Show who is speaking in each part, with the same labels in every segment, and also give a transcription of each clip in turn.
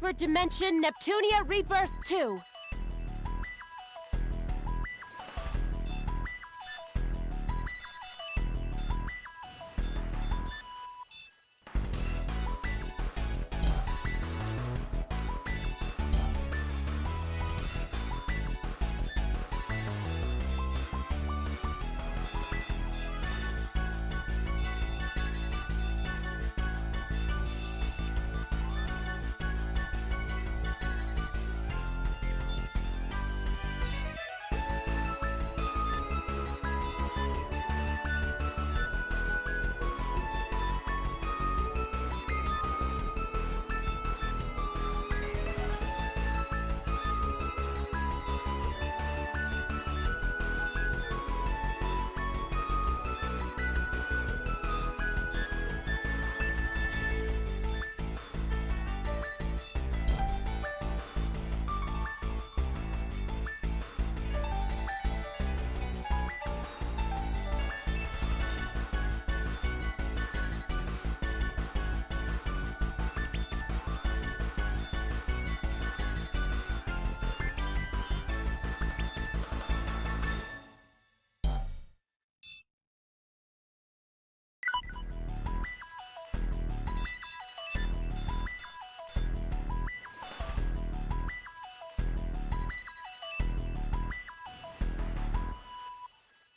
Speaker 1: Hyperdimension Neptunia Rebirth 2.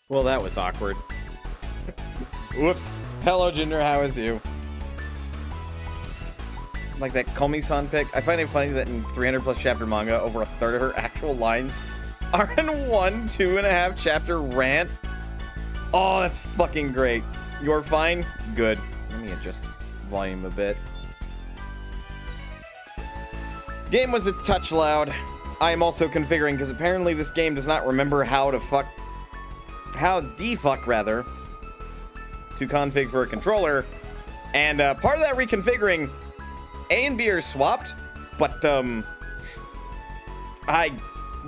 Speaker 2: Well, that was awkward. Whoops. Hello, Jinder. How is you? Like that Komi-san pic. I find it funny that in 300 plus chapter manga, over a third of her actual lines are in 1 2.5 chapter rant. Oh, that's fucking great. You're fine? Good. Let me adjust volume a bit. Game was a touch loud. I am also configuring because apparently this game does not remember how the fuck to config for a controller, and part of that reconfiguring, A and B are swapped, but I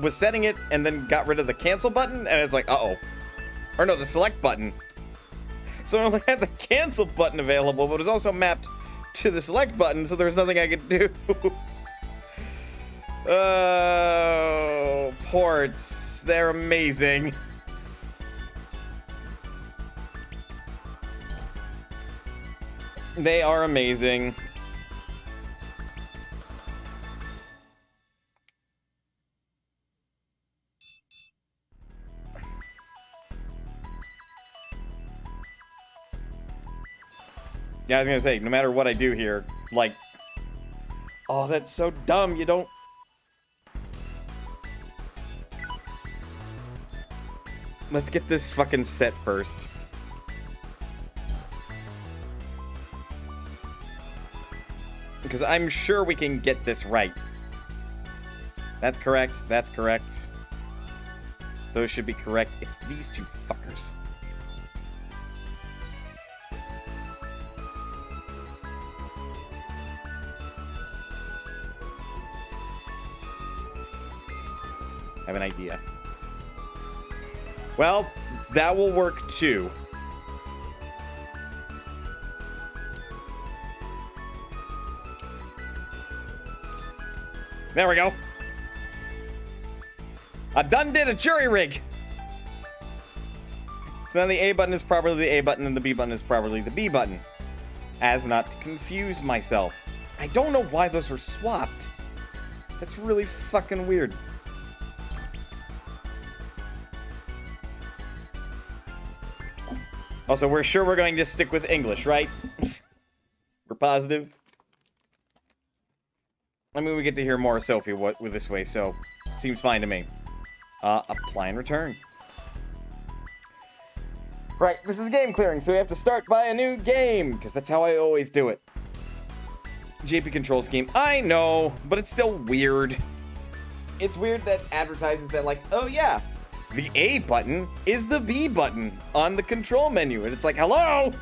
Speaker 2: was setting it and then got rid of the cancel button, and it's like, uh-oh. Or no, the select button. So I only had the cancel button available, but it was also mapped to the select button, so there was nothing I could do. Oh, ports. They're amazing. They are amazing. Yeah, I was gonna say, no matter what I do here, like... Oh, that's so dumb, you don't... Let's get this fucking set first. Because I'm sure we can get this right. That's correct. That's correct. Those should be correct. It's these two fuckers. I have an idea. Well, that will work too. There we go. I done did a jury rig. So now the A button is properly the A button and the B button is properly the B button. As not to confuse myself. I don't know why those were swapped. That's really fucking weird. Also, we're sure we're going to stick with English, right? We're positive. I mean, we get to hear more of Sophie with this way, so seems fine to me. Apply and return. Right, this is game clearing, so we have to start by a new game, because that's how I always do it. JP control scheme. I know, but it's still weird. It's weird that advertises that, like, oh yeah, the A button is the B button on the control menu, and it's like, hello?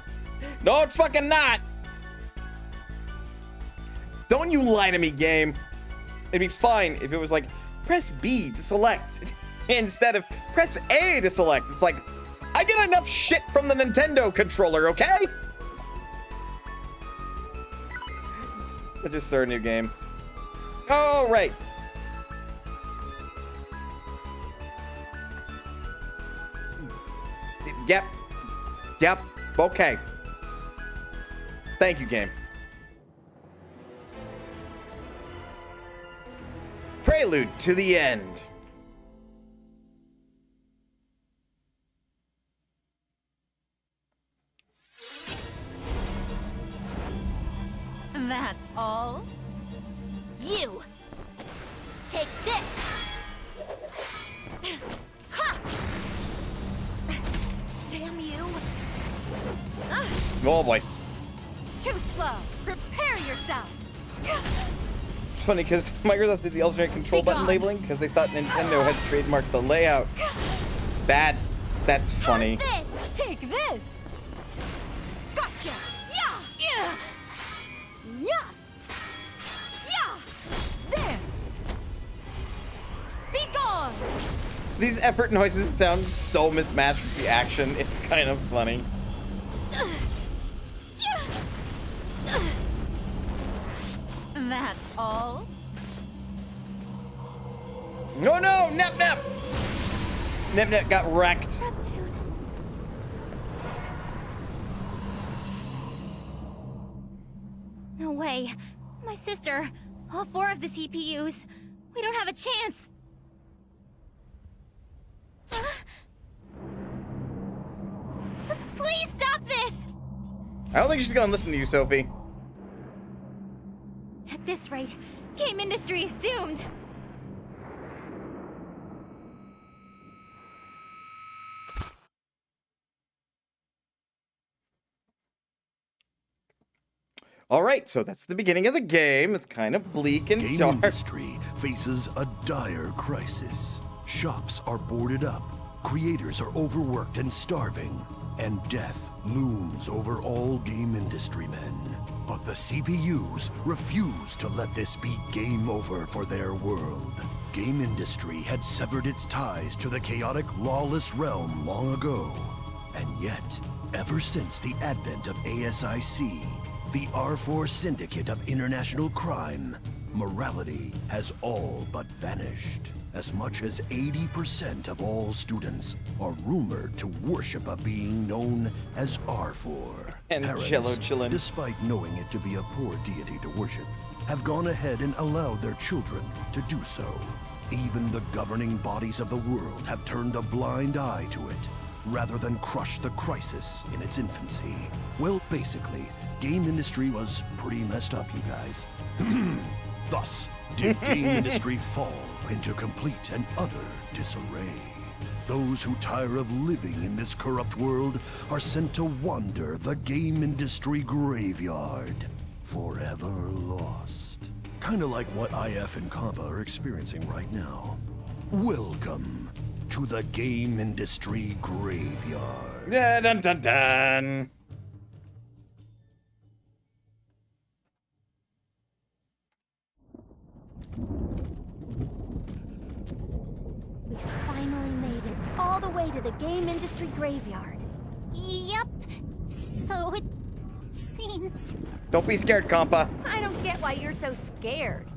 Speaker 2: No, it's fucking not. Don't you lie to me, game. It'd be fine if it was like, press B to select, instead of press A to select. It's like, I get enough shit from the Nintendo controller, okay? Let's just start a new game. Oh, right. Yep. Yep. Okay. Thank you, game. Prelude to the end.
Speaker 1: That's all? You! Take this! Ha! Damn you!
Speaker 2: Oh boy.
Speaker 1: Too slow! Prepare yourself!
Speaker 2: It's funny because Microsoft did the alternate control button labeling because they thought Nintendo had trademarked the layout. That's funny.
Speaker 1: Have this! Take this! Gotcha! Yeah! Yeah! Yeah! Yeah! There! Be gone!
Speaker 2: These effort noises sound so mismatched with the action. It's kind of funny.
Speaker 1: That's all?
Speaker 2: No, no! Nep Nep! Nep Nep got wrecked.
Speaker 1: Neptune. No way. My sister. All 4 of the CPUs. We don't have a chance. Please stop this!
Speaker 2: I don't think she's gonna listen to you, Sophie.
Speaker 1: At this rate, game industry is doomed.
Speaker 2: All right, so that's the beginning of the game. It's kind of bleak and
Speaker 3: Game
Speaker 2: dark.
Speaker 3: industry faces a dire crisis. Shops are boarded up, creators are overworked and starving, and death looms over all game industry men. But the CPUs refuse to let this be game over for their world. Game industry had severed its ties to the chaotic, lawless realm long ago. And yet, ever since the advent of ASIC, the R4 Syndicate of International Crime, morality has all but vanished. As much as 80% of all students are rumored to worship a being known as R4.
Speaker 2: And Jello chillin'.
Speaker 3: Despite knowing it to be a poor deity to worship, have gone ahead and allowed their children to do so. Even the governing bodies of the world have turned a blind eye to it, rather than crush the crisis in its infancy. Well, basically, game industry was pretty messed up, you guys. Thus, did game industry fall into complete and utter disarray. Those who tire of living in this corrupt world are sent to wander the game industry graveyard, forever lost. Kinda like what IF and Compa are experiencing right now. Welcome to the game industry graveyard.
Speaker 2: Yeah, dun dun dun.
Speaker 4: We finally made it all the way to the game industry graveyard.
Speaker 5: Yep. So it seems.
Speaker 2: Don't be scared, Compa.
Speaker 4: I don't get why you're so scared.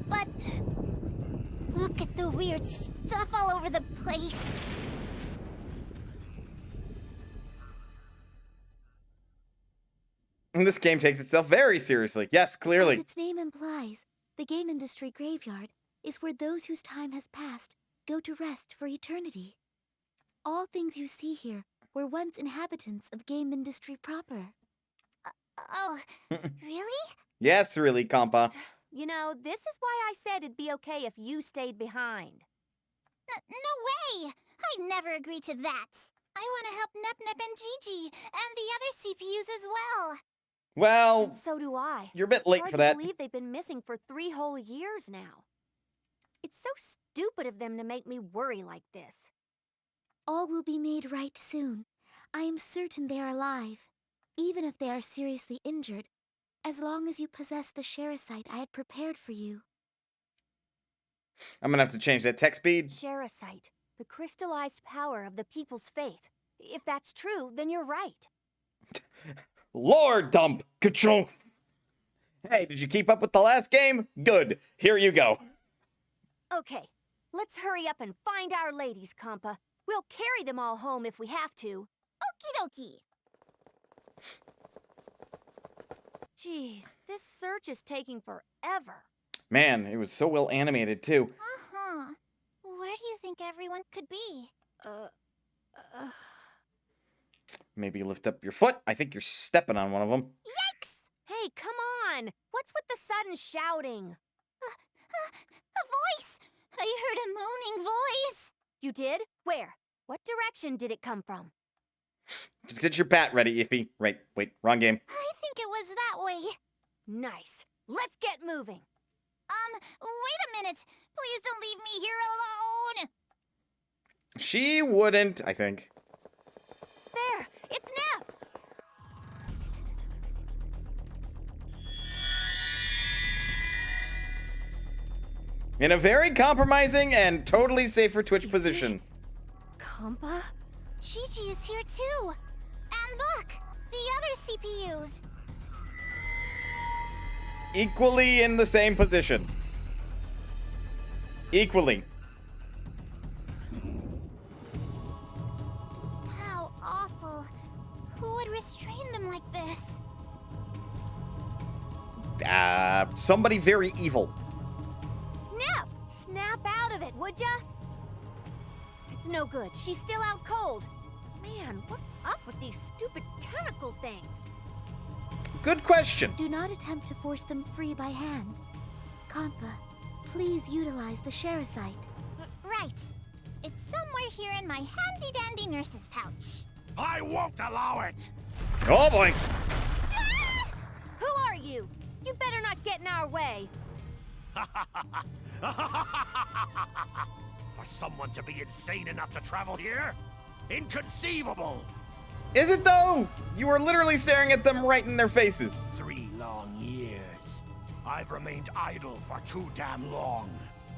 Speaker 5: But look at the weird stuff all over the place.
Speaker 2: This game takes itself very seriously. Yes, clearly.
Speaker 4: As its name implies, the game industry graveyard is where those whose time has passed go to rest for eternity. All things you see here were once inhabitants of game industry proper.
Speaker 5: Oh, really?
Speaker 2: Yes, really, Compa.
Speaker 4: You know, this is why I said it'd be okay if you stayed behind.
Speaker 5: No way! I'd never agree to that. I want to help Nep Nep and Gigi and the other CPUs as well.
Speaker 2: Well,
Speaker 4: And so do I.
Speaker 2: you're a bit late
Speaker 4: Hard
Speaker 2: for
Speaker 4: to
Speaker 2: that.
Speaker 4: believe they've been missing for 3 whole years now. It's so stupid of them to make me worry like this. All will be made right soon. I am certain they are alive, even if they are seriously injured, as long as you possess the Sherasite I had prepared for you.
Speaker 2: I'm gonna have to change that text speed.
Speaker 4: Sherasite, the crystallized power of the people's faith. If that's true, then you're right.
Speaker 2: Lord dump control. Hey, did you keep up with the last game? Good. Here you go.
Speaker 4: Okay, let's hurry up and find our ladies, Compa. We'll carry them all home if we have to.
Speaker 5: Okie dokie.
Speaker 4: Jeez, this search is taking forever.
Speaker 2: Man, it was so well animated, too.
Speaker 5: Uh-huh. Where do you think everyone could be?
Speaker 2: Maybe lift up your foot. I think you're stepping on one of them.
Speaker 5: Yikes!
Speaker 4: Hey, come on! What's with the sudden shouting?
Speaker 5: A voice! I heard a moaning voice!
Speaker 4: You did? Where? What direction did it come from?
Speaker 2: Just get your bat ready, Iffy. Right, wait, wrong game.
Speaker 5: I think it was that way.
Speaker 4: Nice. Let's get moving.
Speaker 5: Wait a minute. Please don't leave me here alone.
Speaker 2: She wouldn't, I think.
Speaker 4: There! It's Nep!
Speaker 2: In a very compromising and totally safe for Twitch position.
Speaker 4: Compa?
Speaker 5: Gigi is here too. And look, the other CPUs.
Speaker 2: Equally in the same position. Equally.
Speaker 5: How awful. Who would restrain them like this?
Speaker 2: Somebody very evil.
Speaker 4: Nep! Snap out of it, would ya? It's no good. She's still out cold. Man, what's up with these stupid tentacle things?
Speaker 2: Good question.
Speaker 4: Do not attempt to force them free by hand. Compa, please utilize the Sherasite.
Speaker 5: Right. It's somewhere here in my handy-dandy nurse's pouch.
Speaker 3: I won't allow it!
Speaker 2: Oh boy.
Speaker 5: Ah!
Speaker 4: Who are you? You better not get in our way.
Speaker 3: For someone to be insane enough to travel here? Inconceivable!
Speaker 2: Is it though? You were literally staring at them right in their faces.
Speaker 3: 3 long years. I've remained idle for too damn long.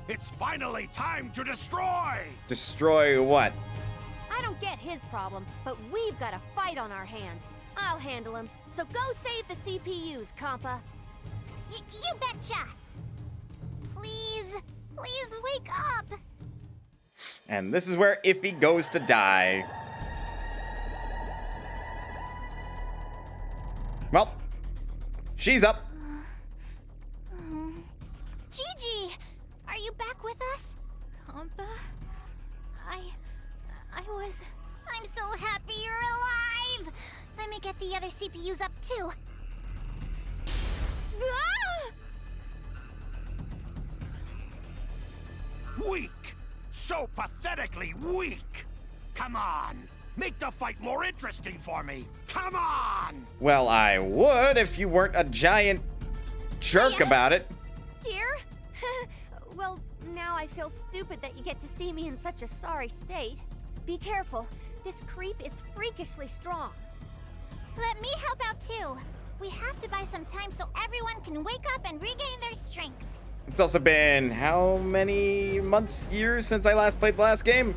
Speaker 3: It's finally time to destroy!
Speaker 2: Destroy what?
Speaker 4: I don't get his problem, but we've got a fight on our hands. I'll handle him. So go save the CPUs, Compa.
Speaker 5: You betcha! Please, please wake up!
Speaker 2: And this is where Iffy goes to die. Well, she's up.
Speaker 5: Gigi, are you back with us? Compa, I'm so happy you're alive! Let me get the other CPUs up too. Ah!
Speaker 3: Weak! So pathetically weak! Come on! Make the fight more interesting for me! Come on!
Speaker 2: Well, I would if you weren't a giant jerk
Speaker 5: Yeah.
Speaker 2: about it.
Speaker 4: Here? Well, now I feel stupid that you get to see me in such a sorry state. Be careful. This creep is freakishly strong.
Speaker 5: Let me help out too. We have to buy some time so everyone can wake up and regain their strength.
Speaker 2: It's also been how many months, years since I last played the last game?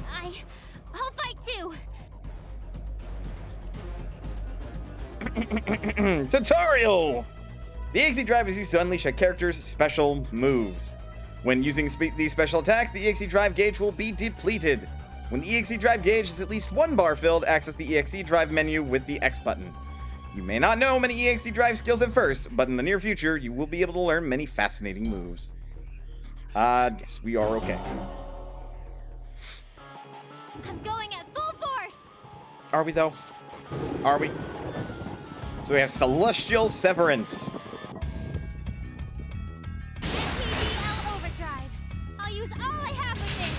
Speaker 5: I'll fight too.
Speaker 2: Tutorial! The EXE drive is used to unleash a character's special moves. When using these special attacks, the EXE drive gauge will be depleted. When the EXE drive gauge is at least 1 bar filled, access the EXE drive menu with the X button. You may not know many EXE drive skills at first, but in the near future, you will be able to learn many fascinating moves. Yes, we are okay.
Speaker 5: I'm going at full force.
Speaker 2: Are we though? Are we? So we have Celestial Severance.
Speaker 5: KBL overdrive. I'll use all I have with this.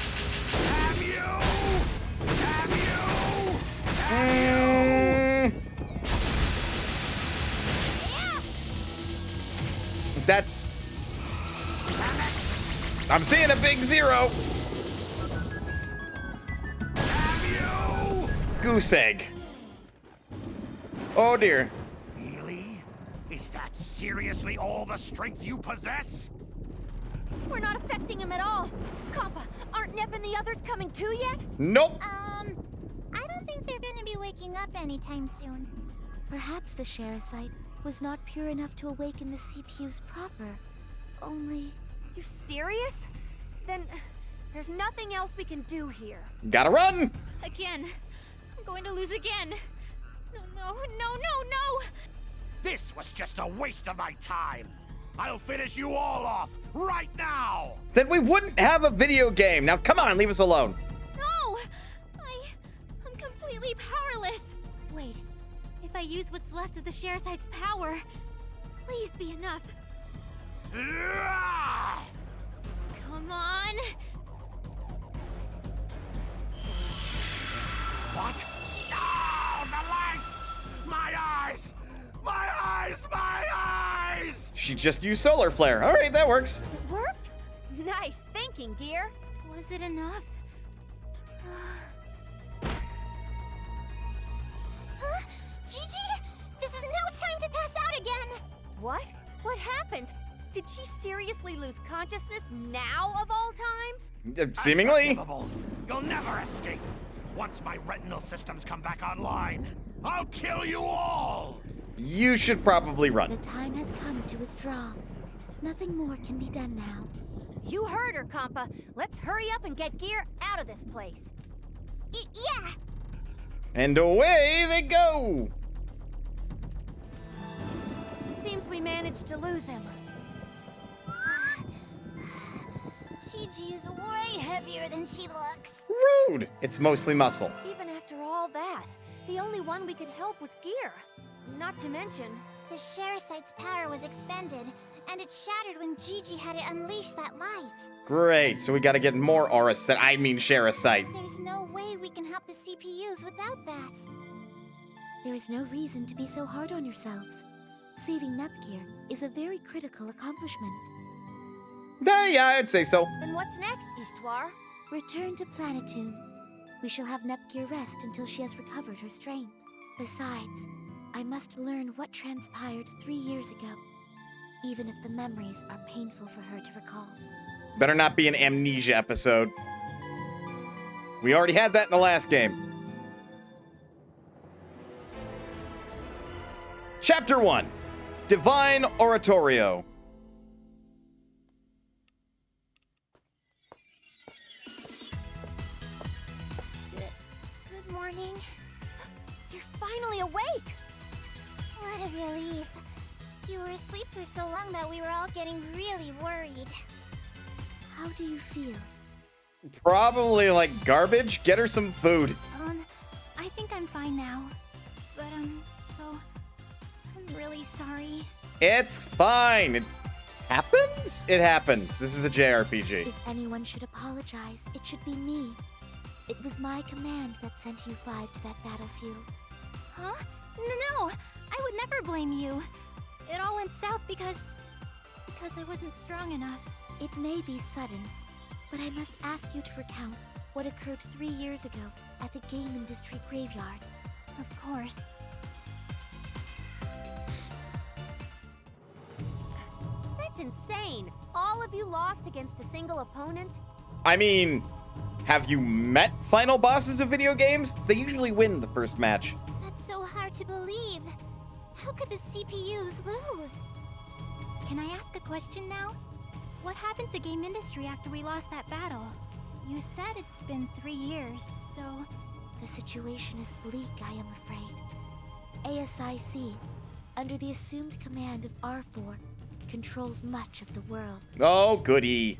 Speaker 5: Yeah.
Speaker 2: That's... I'm seeing a big 0. Goose egg. Oh dear.
Speaker 3: Really? Is that seriously all the strength you possess?
Speaker 4: We're not affecting him at all. Compa, aren't Nep and the others coming too yet?
Speaker 2: Nope.
Speaker 5: I don't think they're gonna be waking up anytime soon.
Speaker 4: Perhaps the Sherasite was not pure enough to awaken the CPUs proper. Only...
Speaker 6: You serious? Then there's nothing else we can do here.
Speaker 2: Gotta run!
Speaker 1: Again. I'm going to lose again. No, no, no, no, no!
Speaker 7: This was just a waste of my time. I'll finish you all off right now.
Speaker 2: Then we wouldn't have a video game. Now come on, leave us alone.
Speaker 1: No! I'm completely powerless. Wait, if I use what's left of the Sherasite's power, please be enough. Come on!
Speaker 7: What? No, the lights! My eyes! My eyes! My eyes!
Speaker 2: She just used solar flare. All right, that works.
Speaker 6: It worked? Nice thinking, Gear.
Speaker 1: Was it enough?
Speaker 5: Huh? Gigi? This is no time to pass out again!
Speaker 6: What? What happened? Did she seriously lose consciousness now of all times?
Speaker 2: Seemingly.
Speaker 7: Unforgivable. You'll never escape. Once my retinal systems come back online, I'll kill you all!
Speaker 2: You should probably
Speaker 4: The
Speaker 2: run.
Speaker 4: time has come to withdraw. Nothing more can be done now.
Speaker 6: You heard her, Compa. Let's hurry up and get Gear out of this place.
Speaker 5: Yeah!
Speaker 2: And away they go.
Speaker 6: Seems we managed to lose him.
Speaker 5: Gigi is way heavier than she looks.
Speaker 2: Rude. It's mostly muscle.
Speaker 6: Even after all that, the only one we could help was Gear. Not to mention,
Speaker 5: The Sherasite's power was expended, and it shattered when Gigi had to unleash that light.
Speaker 2: Great. So we got to get more Auracite. I mean Sherasite.
Speaker 5: There's no way we can help the CPUs without that.
Speaker 4: There is no reason to be so hard on yourselves. Saving Nepgear is a very critical accomplishment.
Speaker 2: Yeah, I'd say so.
Speaker 6: then what's next, Histoire?
Speaker 4: Return to Planetoon. We shall have Nepgear rest until she has recovered her strength. Besides, I must learn what transpired 3 years ago, even if the memories are painful for her to recall.
Speaker 2: Better not be an amnesia episode. We already had that in the last game. Chapter 1. Divine Oratorio.
Speaker 5: Good morning.
Speaker 6: You're finally awake!
Speaker 5: What a relief. You were asleep for so long that we were all getting really worried.
Speaker 4: How do you feel?
Speaker 2: Probably like garbage. Get her some food.
Speaker 1: I think I'm fine now. But, so... I'm really sorry.
Speaker 2: It's fine. It happens? It happens. This is a JRPG.
Speaker 4: If anyone should apologize, it should be me. It was my command that sent you five to that battlefield.
Speaker 1: Huh? No, I would never blame you. It all went south because I wasn't strong enough.
Speaker 4: It may be sudden, but I must ask you to recount what occurred 3 years ago at the game industry graveyard.
Speaker 1: Of course.
Speaker 6: That's insane! All of you lost against a single opponent?
Speaker 2: I mean, have you met final bosses of video games? They usually win the first match.
Speaker 5: That's so hard to believe. How could the CPUs lose?
Speaker 1: Can I ask a question now? What happened to game industry after we lost that battle? You said it's been 3 years, so...
Speaker 4: The situation is bleak, I am afraid. ASIC, under the assumed command of R4, controls much of the world.
Speaker 2: Oh, goody.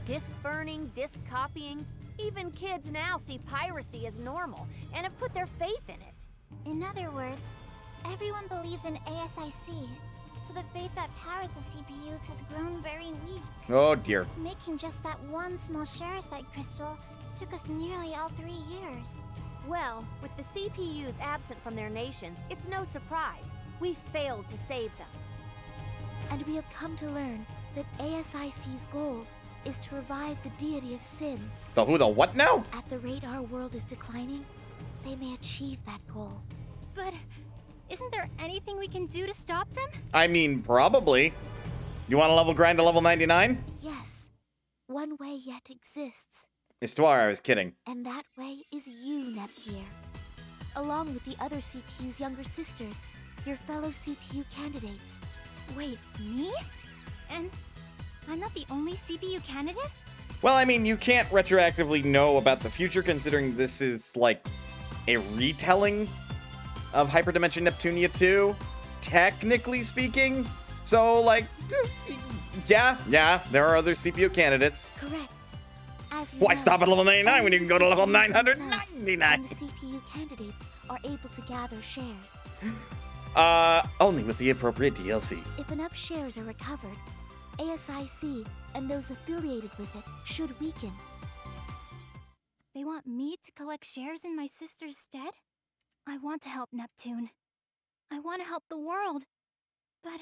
Speaker 6: Disc burning, disc copying. Even kids now see piracy as normal and have put their faith in it.
Speaker 5: In other words, everyone believes in ASIC, so the faith that powers the CPUs has grown very weak.
Speaker 2: Oh, dear.
Speaker 5: Making just that one small Sherasite crystal took us nearly all 3 years.
Speaker 6: Well, with the CPUs absent from their nations, it's no surprise. We failed to save them.
Speaker 4: And we have come to learn that ASIC's goal is to revive the deity of sin.
Speaker 2: The who, the what now?
Speaker 4: At the rate our world is declining, they may achieve that goal.
Speaker 1: But isn't there anything we can do to stop them?
Speaker 2: I mean, probably. You want to level grind to level 99?
Speaker 4: Yes, one way yet exists,
Speaker 2: Histoire, I was kidding.
Speaker 4: and that way is you, Nepgear. Along with the other CPU's younger sisters, your fellow CPU candidates.
Speaker 1: Wait, me? And I'm not the only CPU candidate?
Speaker 2: Well, I mean, you can't retroactively know about the future considering this is, like, a retelling of Hyperdimension Neptunia 2, technically speaking. So, like, yeah, there are other CPU candidates.
Speaker 4: Correct. As you
Speaker 2: Why
Speaker 4: know,
Speaker 2: stop at level 99 when you can go to level
Speaker 4: CPUs themselves
Speaker 2: 999?
Speaker 4: And the CPU candidates are able to gather shares.
Speaker 2: Only with the appropriate DLC.
Speaker 4: If enough shares are recovered, ASIC and those affiliated with it should weaken.
Speaker 1: They want me to collect shares in my sister's stead? I want to help Neptune. I want to help the world. But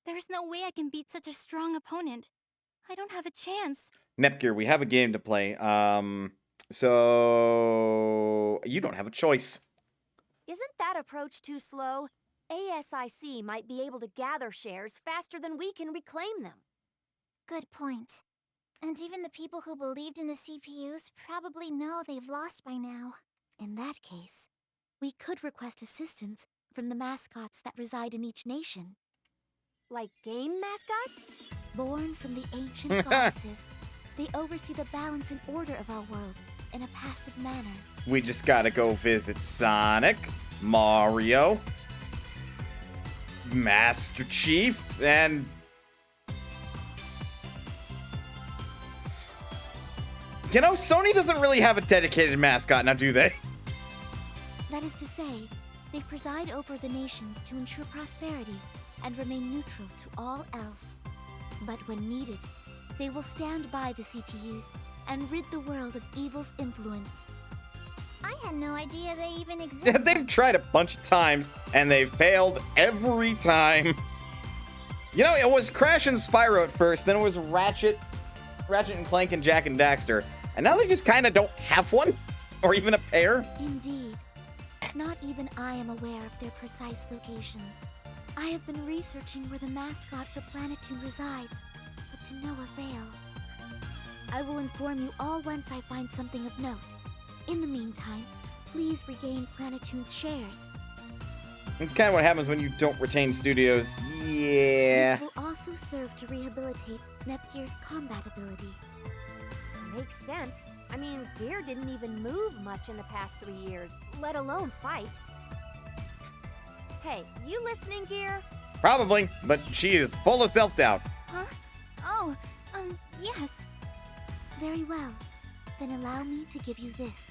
Speaker 1: there's no way I can beat such a strong opponent. I don't have a chance.
Speaker 2: Nepgear, we have a game to play. So you don't have a choice.
Speaker 6: Isn't that approach too slow? ASIC might be able to gather shares faster than we can reclaim them.
Speaker 5: Good point. And even the people who believed in the CPUs probably know they've lost by now.
Speaker 4: In that case, we could request assistance from the mascots that reside in each nation.
Speaker 6: Like game mascots?
Speaker 4: Born from the ancient goddesses, they oversee the balance and order of our world in a passive manner.
Speaker 2: We just gotta go visit Sonic, Mario, Master Chief, and... You know, Sony doesn't really have a dedicated mascot, now do they?
Speaker 4: That is to say, they preside over the nations to ensure prosperity and remain neutral to all else. But when needed, they will stand by the CPUs and rid the world of evil's influence.
Speaker 5: I had no idea they even existed.
Speaker 2: They've tried a bunch of times, and they've failed every time. You know, it was Crash and Spyro at first, then it was Ratchet and Clank and Jak and Daxter, and now they just kind of don't have one, or even a pair.
Speaker 4: Indeed. Not even I am aware of their precise locations. I have been researching where the mascot for Planetoon resides, but to no avail. I will inform you all once I find something of note. In the meantime, please regain Planetoon's shares.
Speaker 2: It's kind of what happens when you don't retain studios. Yeah.
Speaker 4: This will also serve to rehabilitate Nepgear's combat ability.
Speaker 6: Makes sense. I mean, Gear didn't even move much in the past 3 years, let alone fight. Hey, you listening, Gear?
Speaker 2: Probably, but she is full of self-doubt.
Speaker 1: Huh? Oh, yes.
Speaker 4: Very well. Then allow me to give you this.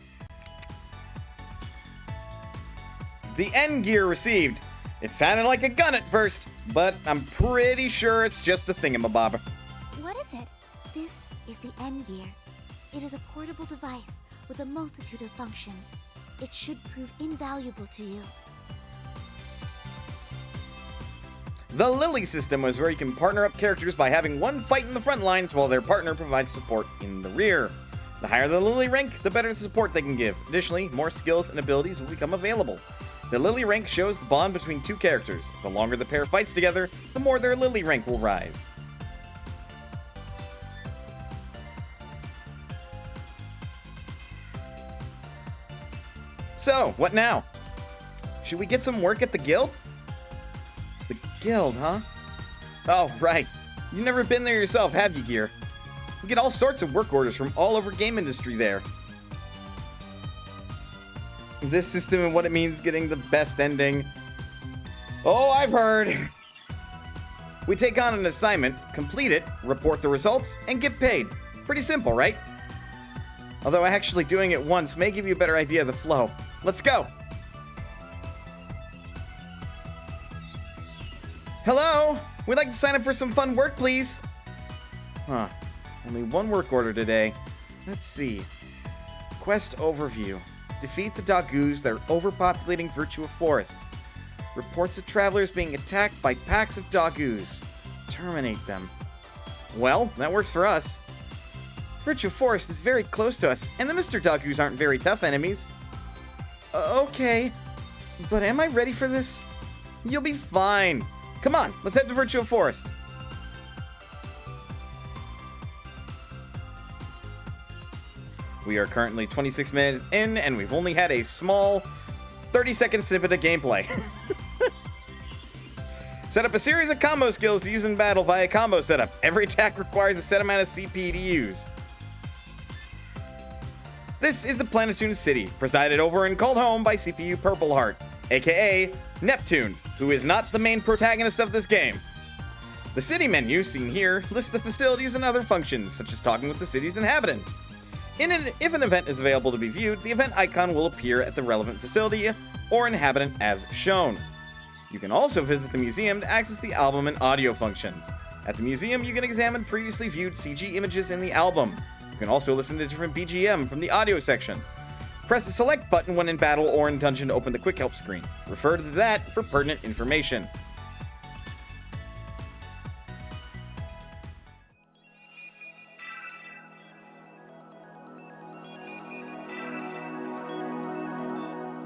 Speaker 2: The end gear received. It sounded like a gun at first, but I'm pretty sure it's just a thingamabob.
Speaker 1: What is it?
Speaker 4: This is the N-Gear. It is a portable device with a multitude of functions. It should prove invaluable to you.
Speaker 2: The Lily system was where you can partner up characters by having one fight in the front lines while their partner provides support in the rear. The higher the Lily rank, the better the support they can give. Additionally, more skills and abilities will become available. The Lily rank shows the bond between two characters. The longer the pair fights together, the more their Lily rank will rise. So, what now? Should we get some work at the guild? The guild, huh? Oh, right. You've never been there yourself, have you, Gear? You get all sorts of work orders from all over game industry there. This system and what it means getting the best ending. Oh, I've heard. We take on an assignment, complete it, report the results, and get paid. Pretty simple, right? Although actually doing it once may give you a better idea of the flow. Let's go. Hello? We'd like to sign up for some fun work, please. Huh. Only one work order today. Let's see. Quest overview. Defeat the Dogoos that are overpopulating Virtua Forest. Reports of travelers being attacked by packs of Dogoos. Terminate them. Well, that works for us. Virtua Forest is very close to us, and the Mr. Dogoos aren't very tough enemies. Okay. But am I ready for this? You'll be fine. Come on, let's head to Virtua Forest. We are currently 26 minutes in, and we've only had a small 30-second snippet of gameplay. Set up a series of combo skills to use in battle via combo setup. Every attack requires a set amount of CP to use. This is the Planetoon City, presided over and called home by CPU Purple Heart, aka Neptune, who is not the main protagonist of this game. The city menu, seen here, lists the facilities and other functions, such as talking with the city's inhabitants. If an event is available to be viewed, the event icon will appear at the relevant facility or inhabitant as shown. You can also visit the museum to access the album and audio functions. At the museum, you can examine previously viewed CG images in the album. You can also listen to different BGM from the audio section. Press the select button when in battle or in dungeon to open the quick help screen. Refer to that for pertinent information.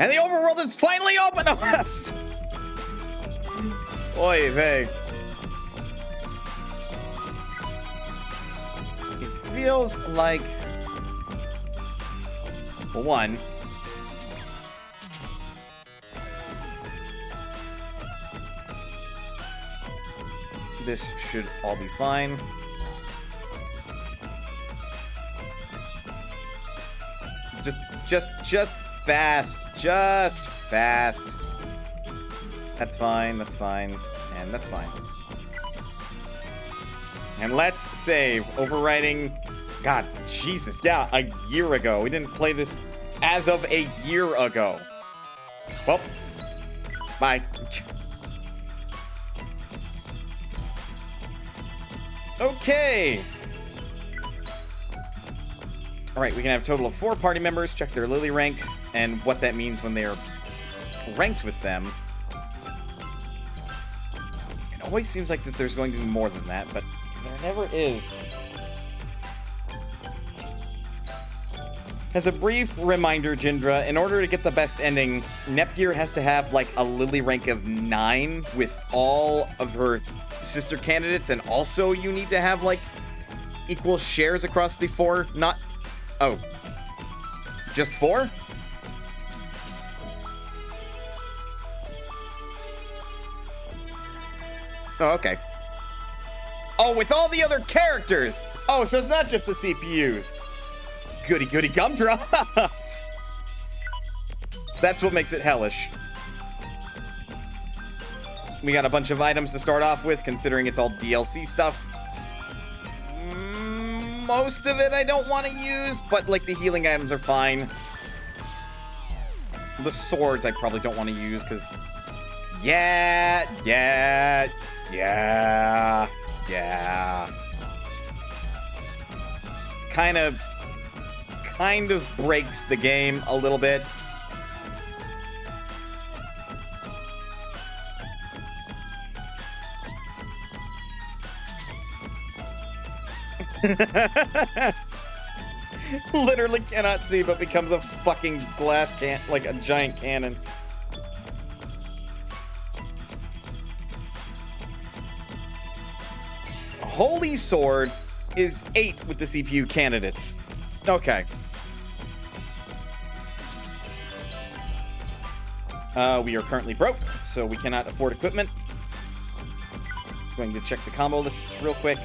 Speaker 2: And the overworld is finally open to us! Oy vey. It feels like... Well, one... This should all be fine. Just fast. Just fast. That's fine, and that's fine. And let's save. Overwriting. God, Jesus, yeah, a year ago. We didn't play this as of a year ago. Well, bye. Okay. All right, we can have a total of 4 party members. Check their Lily rank and what that means when they are ranked with them. It always seems like that there's going to be more than that, but there never is. As a brief reminder, Jindra, in order to get the best ending, Nepgear has to have like a Lily rank of 9 with all of her sister candidates, and also you need to have like equal shares across the 4, not... Oh. Just 4? Oh, okay. Oh, with all the other characters! Oh, so it's not just the CPUs. Goody goody gumdrops! That's what makes it hellish. We got a bunch of items to start off with, considering it's all DLC stuff. Most of it I don't want to use, but like the healing items are fine. The swords I probably don't want to use, because... Yeah. Kind of breaks the game a little bit. Literally cannot see, but becomes a fucking glass can, like a giant cannon. Holy Sword is 8 with the CPU candidates. Okay. We are currently broke, so we cannot afford equipment. Going to check the combo lists real quick.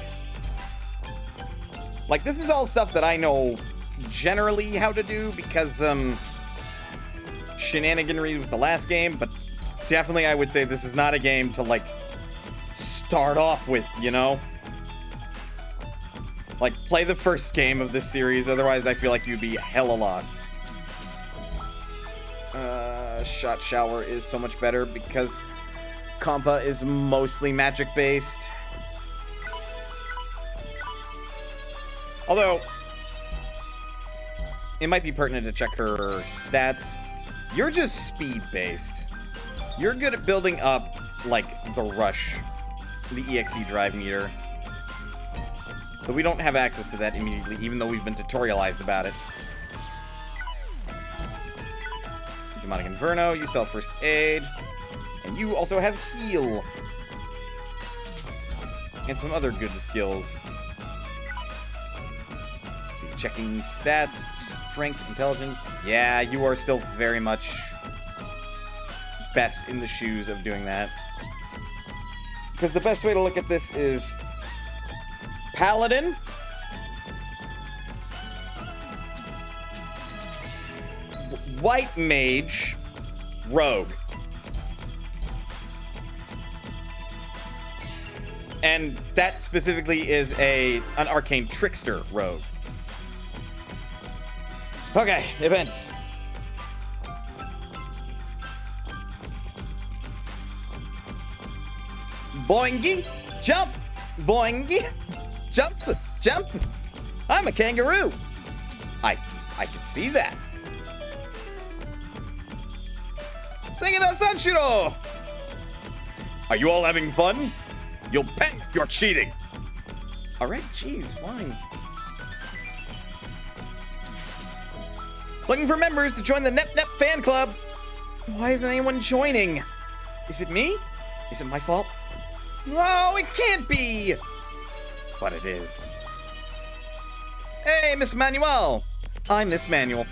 Speaker 2: Like, this is all stuff that I know generally how to do because, shenaniganry with the last game, but definitely I would say this is not a game to, like, start off with, you know? Like, play the first game of this series, otherwise I feel like you'd be hella lost. Shot Shower is so much better because Compa is mostly magic-based. Although, it might be pertinent to check her stats. You're just speed-based. You're good at building up, like, the Rush, the EXE drive meter. But we don't have access to that immediately, even though we've been tutorialized about it. Demonic Inferno, you still have First Aid. And you also have Heal. And some other good skills. Let's see, checking stats, Strength, Intelligence. Yeah, you are still very much best in the shoes of doing that. because the best way to look at this is Paladin, White Mage, Rogue. And that specifically is an Arcane Trickster Rogue. Okay, events. Boingy, jump, boingy, jump, jump. I'm a kangaroo. I can see that. Sing it, Sanshiro. Are you all having fun? You'll bet you're cheating. All right, geez, fine. Looking for members to join the Nep fan club. Why isn't anyone joining? Is it me? Is it my fault? No, it can't be. But it is. Hey, Miss Manuel. I'm Miss Manuel.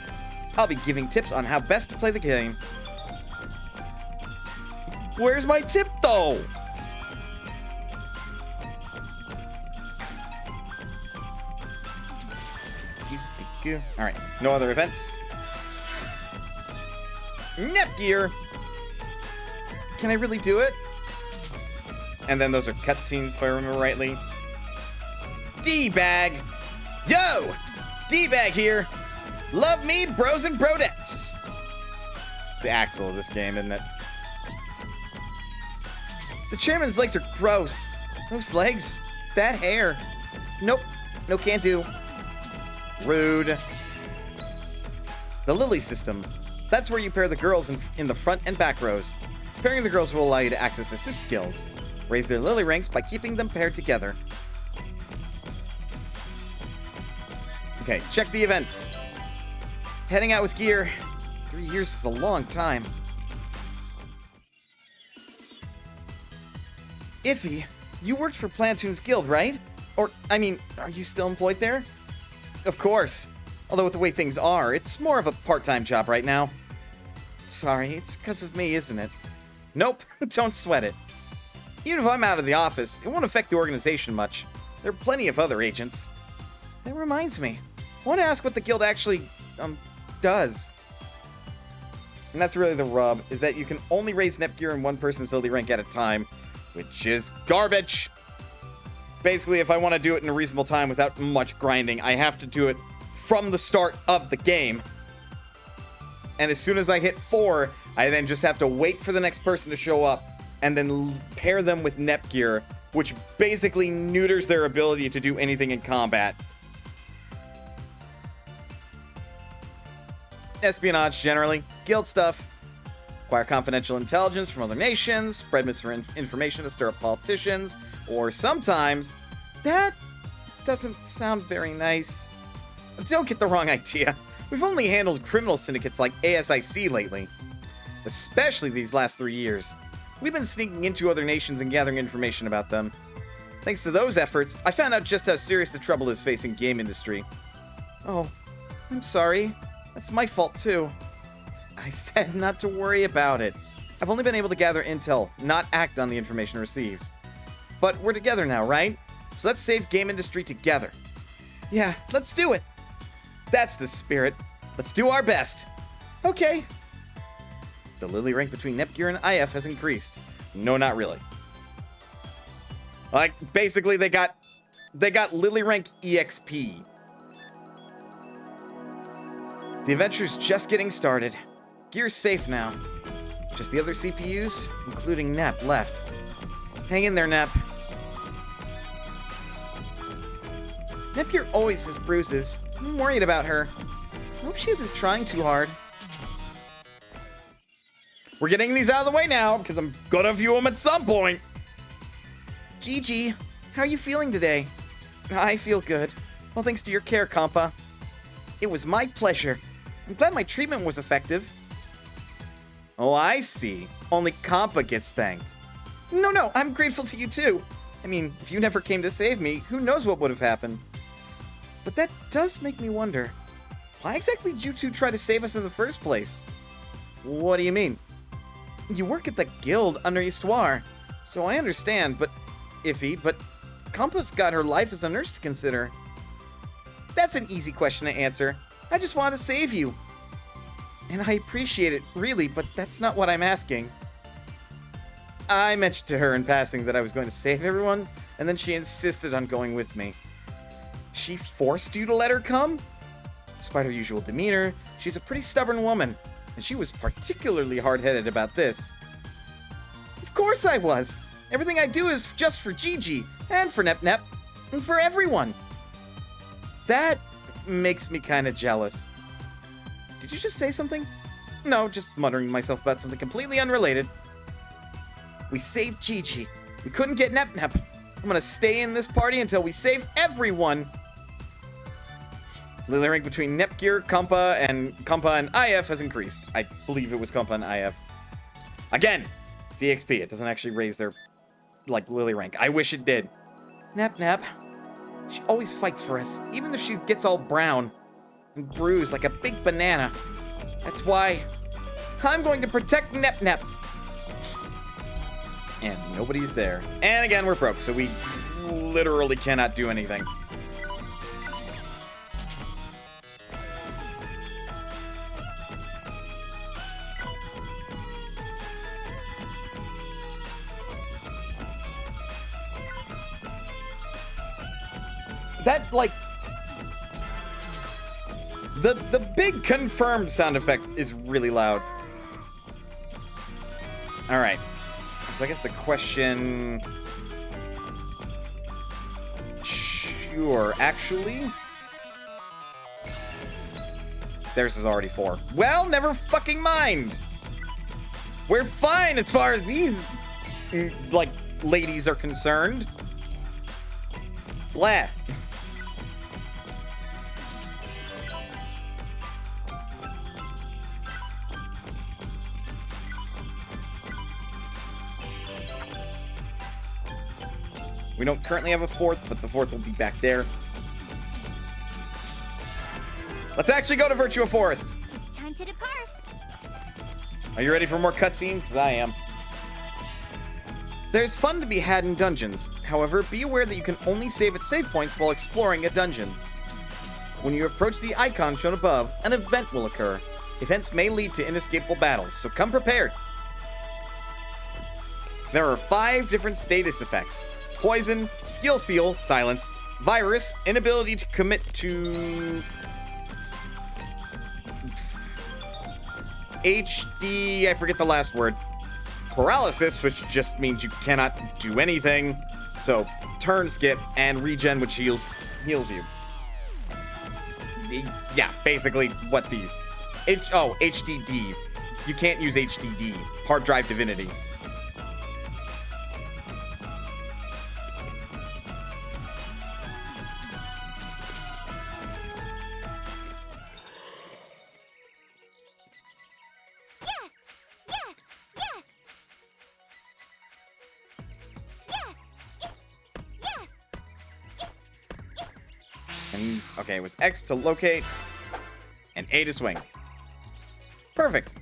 Speaker 2: I'll be giving tips on how best to play the game. Where's my tip, though? All right, no other events. Nepgear. Can I really do it? And then those are cutscenes, if I remember rightly. D-Bag. Yo! D-Bag here. Love me, bros and brodettes. It's the Axel of this game, isn't it? The chairman's legs are gross. Those legs. That hair. Nope. No, can't do. Rude. The Lily system. That's where you pair the girls in the front and back rows. Pairing the girls will allow you to access assist skills. Raise their Lily ranks by keeping them paired together. Okay, check the events. Heading out with gear. 3 years is a long time. Iffy, you worked for Plantoon's Guild, right? Or, I mean, are you still employed there? Of course. Although with the way things are, it's more of a part-time job right now. Sorry, it's because of me, isn't it? Nope, don't sweat it. Even if I'm out of the office, it won't affect the organization much. There are plenty of other agents. That reminds me. I want to ask what the guild actually, does. And that's really the rub, is that you can only raise Nepgear in one person's Lily rank at a time, which is garbage. Basically, if I want to do it in a reasonable time without much grinding, I have to do it from the start of the game. And as soon as I hit 4, I then just have to wait for the next person to show up and then pair them with Nepgear, which basically neuters their ability to do anything in combat. Espionage, generally. Guild stuff. Acquire confidential intelligence from other nations. Spread misinformation to stir up politicians. Or sometimes... That doesn't sound very nice. Don't get the wrong idea. We've only handled criminal syndicates like ASIC lately. Especially these last 3 years. We've been sneaking into other nations and gathering information about them. Thanks to those efforts, I found out just how serious the trouble is facing game industry. Oh, I'm sorry. That's my fault too. I said not to worry about it. I've only been able to gather intel, not act on the information received. But we're together now, right? So let's save game industry together. Yeah, let's do it. That's the spirit. Let's do our best. Okay. The Lily rank between Nepgear and IF has increased. No, not really. Like, basically, they got Lily rank EXP. The adventure's just getting started. Gear's safe now. Just the other CPUs, including Nep, left. Hang in there, Nep. Nepgear always has bruises. I'm worried about her. I hope she isn't trying too hard. We're getting these out of the way now, because I'm gonna view them at some point. Gigi, how are you feeling today? I feel good. Well, thanks to your care, Compa. It was my pleasure. I'm glad my treatment was effective. Oh, I see. Only Compa gets thanked. No, I'm grateful to you too. I mean, if you never came to save me, who knows what would have happened. But that does make me wonder. Why exactly did you two try to save us in the first place? What do you mean? You work at the guild under Histoire, so I understand, but iffy, but Compa's got her life as a nurse to consider. That's an easy question to answer. I just want to save you. And I appreciate it, really, but that's not what I'm asking. I mentioned to her in passing that I was going to save everyone, and then she insisted on going with me. She forced you to let her come? Despite her usual demeanor, she's a pretty stubborn woman, and she was particularly hard-headed about this. Of course I was. Everything I do is just for Gigi, and for Nep Nep, and for everyone. That makes me kind of jealous. Did you just say something? No, just muttering to myself about something completely unrelated. We saved Gigi. We couldn't get Nep Nep. I'm gonna stay in this party until we save everyone. The rank between Nepgear, Compa, and IF has increased. I believe it was Compa and IF. Again, it's EXP. It doesn't actually raise their, Lily rank. I wish it did. Nep Nep. She always fights for us, even if she gets all brown and bruised like a big banana. That's why I'm going to protect Nep Nep. And nobody's there. And again, we're broke, so we literally cannot do anything. That, the big confirmed sound effect is really loud. Alright. So I guess the question... Sure, actually... Theirs is already 4. Well, never fucking mind! We're fine as far as these, ladies are concerned. Blah. We don't currently have a 4th, but the 4th will be back there. Let's actually go to Virtua Forest.
Speaker 5: It's time to depart.
Speaker 2: Are you ready for more cutscenes? Because I am. There's fun to be had in dungeons. However, be aware that you can only save at save points while exploring a dungeon. When you approach the icon shown above, an event will occur. Events may lead to inescapable battles, so come prepared. There are 5 different status effects. Poison, skill seal, silence, virus, inability to commit to HD, I forget the last word. Paralysis, which just means you cannot do anything. So, turn skip, and regen, which heals you. Yeah, basically what these. HDD. You can't use HDD. Hard drive divinity. Okay, it was X to locate, and A to swing. Perfect.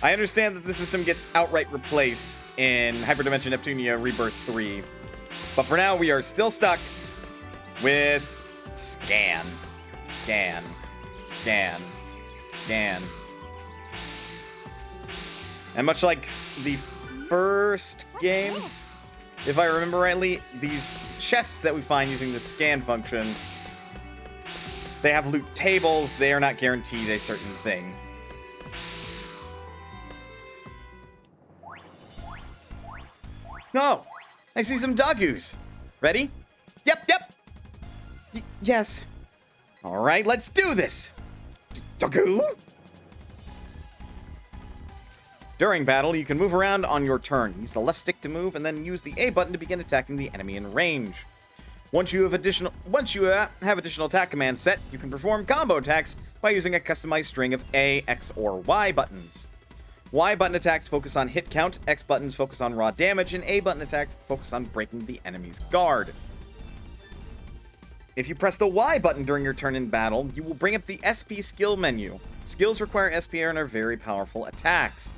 Speaker 2: I understand that the system gets outright replaced in Hyperdimension Neptunia Rebirth 3, but for now we are still stuck with scan, scan, scan, scan. And much like the first game, if I remember rightly, these chests that we find using the scan function, they have loot tables. They are not guaranteed a certain thing. No! I see some dogus. Ready? Yep. Yes. All right, let's do this. Dogu? During battle, you can move around on your turn. Use the left stick to move, and then use the A button to begin attacking the enemy in range. Once you have additional attack commands set, you can perform combo attacks by using a customized string of A, X, or Y buttons. Y button attacks focus on hit count, X buttons focus on raw damage, and A button attacks focus on breaking the enemy's guard. If you press the Y button during your turn in battle, you will bring up the SP skill menu. Skills require SP and are very powerful attacks.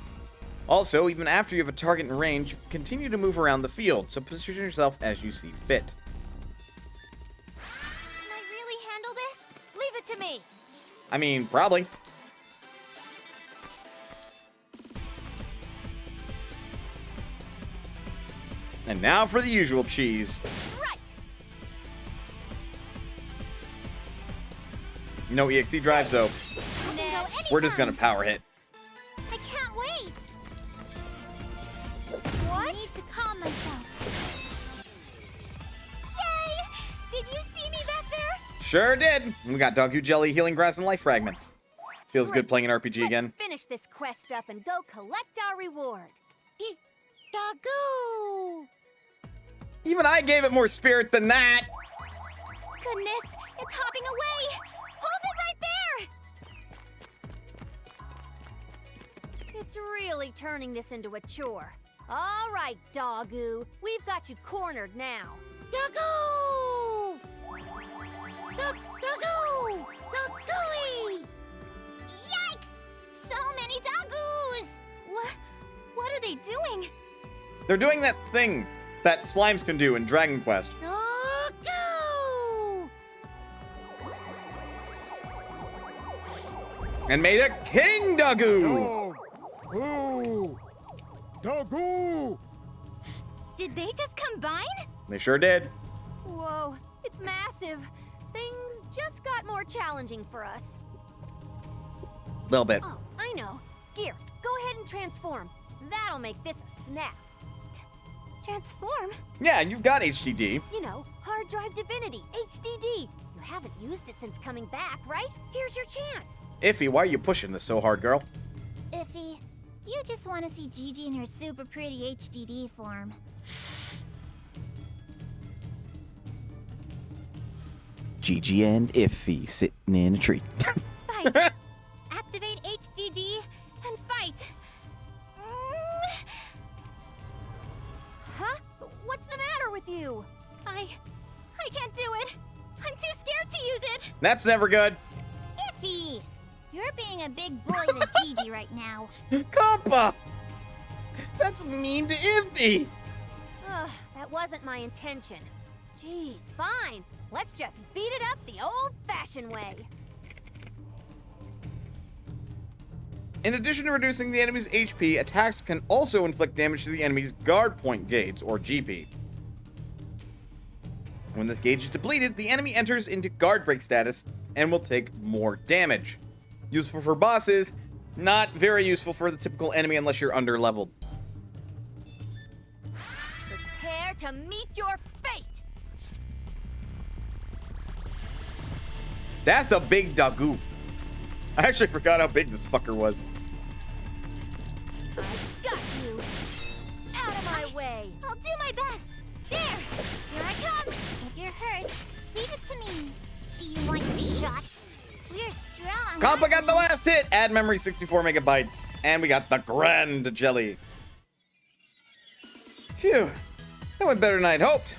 Speaker 2: Also, even after you have a target in range, you can continue to move around the field, so position yourself as you see fit.
Speaker 6: Can I really handle this? Leave it to me.
Speaker 2: I mean, probably. And now for the usual cheese.
Speaker 6: Right.
Speaker 2: No EXE drive, so
Speaker 6: Next.
Speaker 2: we're just gonna power hit.
Speaker 5: I can't wait.
Speaker 6: What?
Speaker 5: I need to calm myself. Yay! Did you see me back there?
Speaker 2: Sure did. We got Doggu Jelly, Healing Grass, and Life Fragments. Feels good playing an RPG again.
Speaker 6: Let's finish this quest up and go collect our reward.
Speaker 5: Doggo!
Speaker 2: Even I gave it more spirit than that.
Speaker 5: Goodness, it's hopping away! Hold it right there!
Speaker 6: It's really turning this into a chore. All right, Doggu. We've got you cornered now.
Speaker 5: Doggo! Doggo! Doggooey! Yikes! So many doggoos!
Speaker 1: What are they doing?
Speaker 2: They're doing that thing that slimes can do in Dragon Quest.
Speaker 5: Doggo!
Speaker 2: And may the king Doggu!
Speaker 7: Dogoo!
Speaker 1: Did they just combine?
Speaker 2: They sure did.
Speaker 6: Whoa, it's massive. Things just got more challenging for us.
Speaker 2: Little bit.
Speaker 6: Oh, I know. Gear, go ahead and transform. That'll make this a snap.
Speaker 1: Transform?
Speaker 2: Yeah, you've got HDD.
Speaker 6: You know, hard drive divinity, HDD. You haven't used it since coming back, right? Here's your chance.
Speaker 2: Iffy, why are you pushing this so hard, girl?
Speaker 5: Iffy, you just want to see Gigi in her super pretty HDD form.
Speaker 2: Gigi and Iffy sitting in a tree.
Speaker 1: Fight! Activate HDD and fight!
Speaker 6: Huh? What's the matter with you?
Speaker 1: I can't do it! I'm too scared to use it!
Speaker 2: That's never good.
Speaker 5: Iffy! You're being a big bully to Gigi right now.
Speaker 2: Compa! That's mean to Iffy!
Speaker 6: Ugh, that wasn't my intention. Jeez, fine. Let's just beat it up the old-fashioned way.
Speaker 2: In addition to reducing the enemy's HP, attacks can also inflict damage to the enemy's guard point gauge, or GP. When this gauge is depleted, the enemy enters into guard break status and will take more damage. Useful for bosses, not very useful for the typical enemy unless you're under-leveled.
Speaker 6: Prepare to meet your fate!
Speaker 2: That's a big Doggu. I actually forgot how big this fucker was.
Speaker 6: I got you! Out of my way!
Speaker 1: I'll do my best!
Speaker 5: There! Here I come! If you're hurt, leave it to me. Do you want your shots? We're strong.
Speaker 2: Compa got the last hit! Add memory 64 megabytes. And we got the Grand Jelly. Phew. That went better than I'd hoped.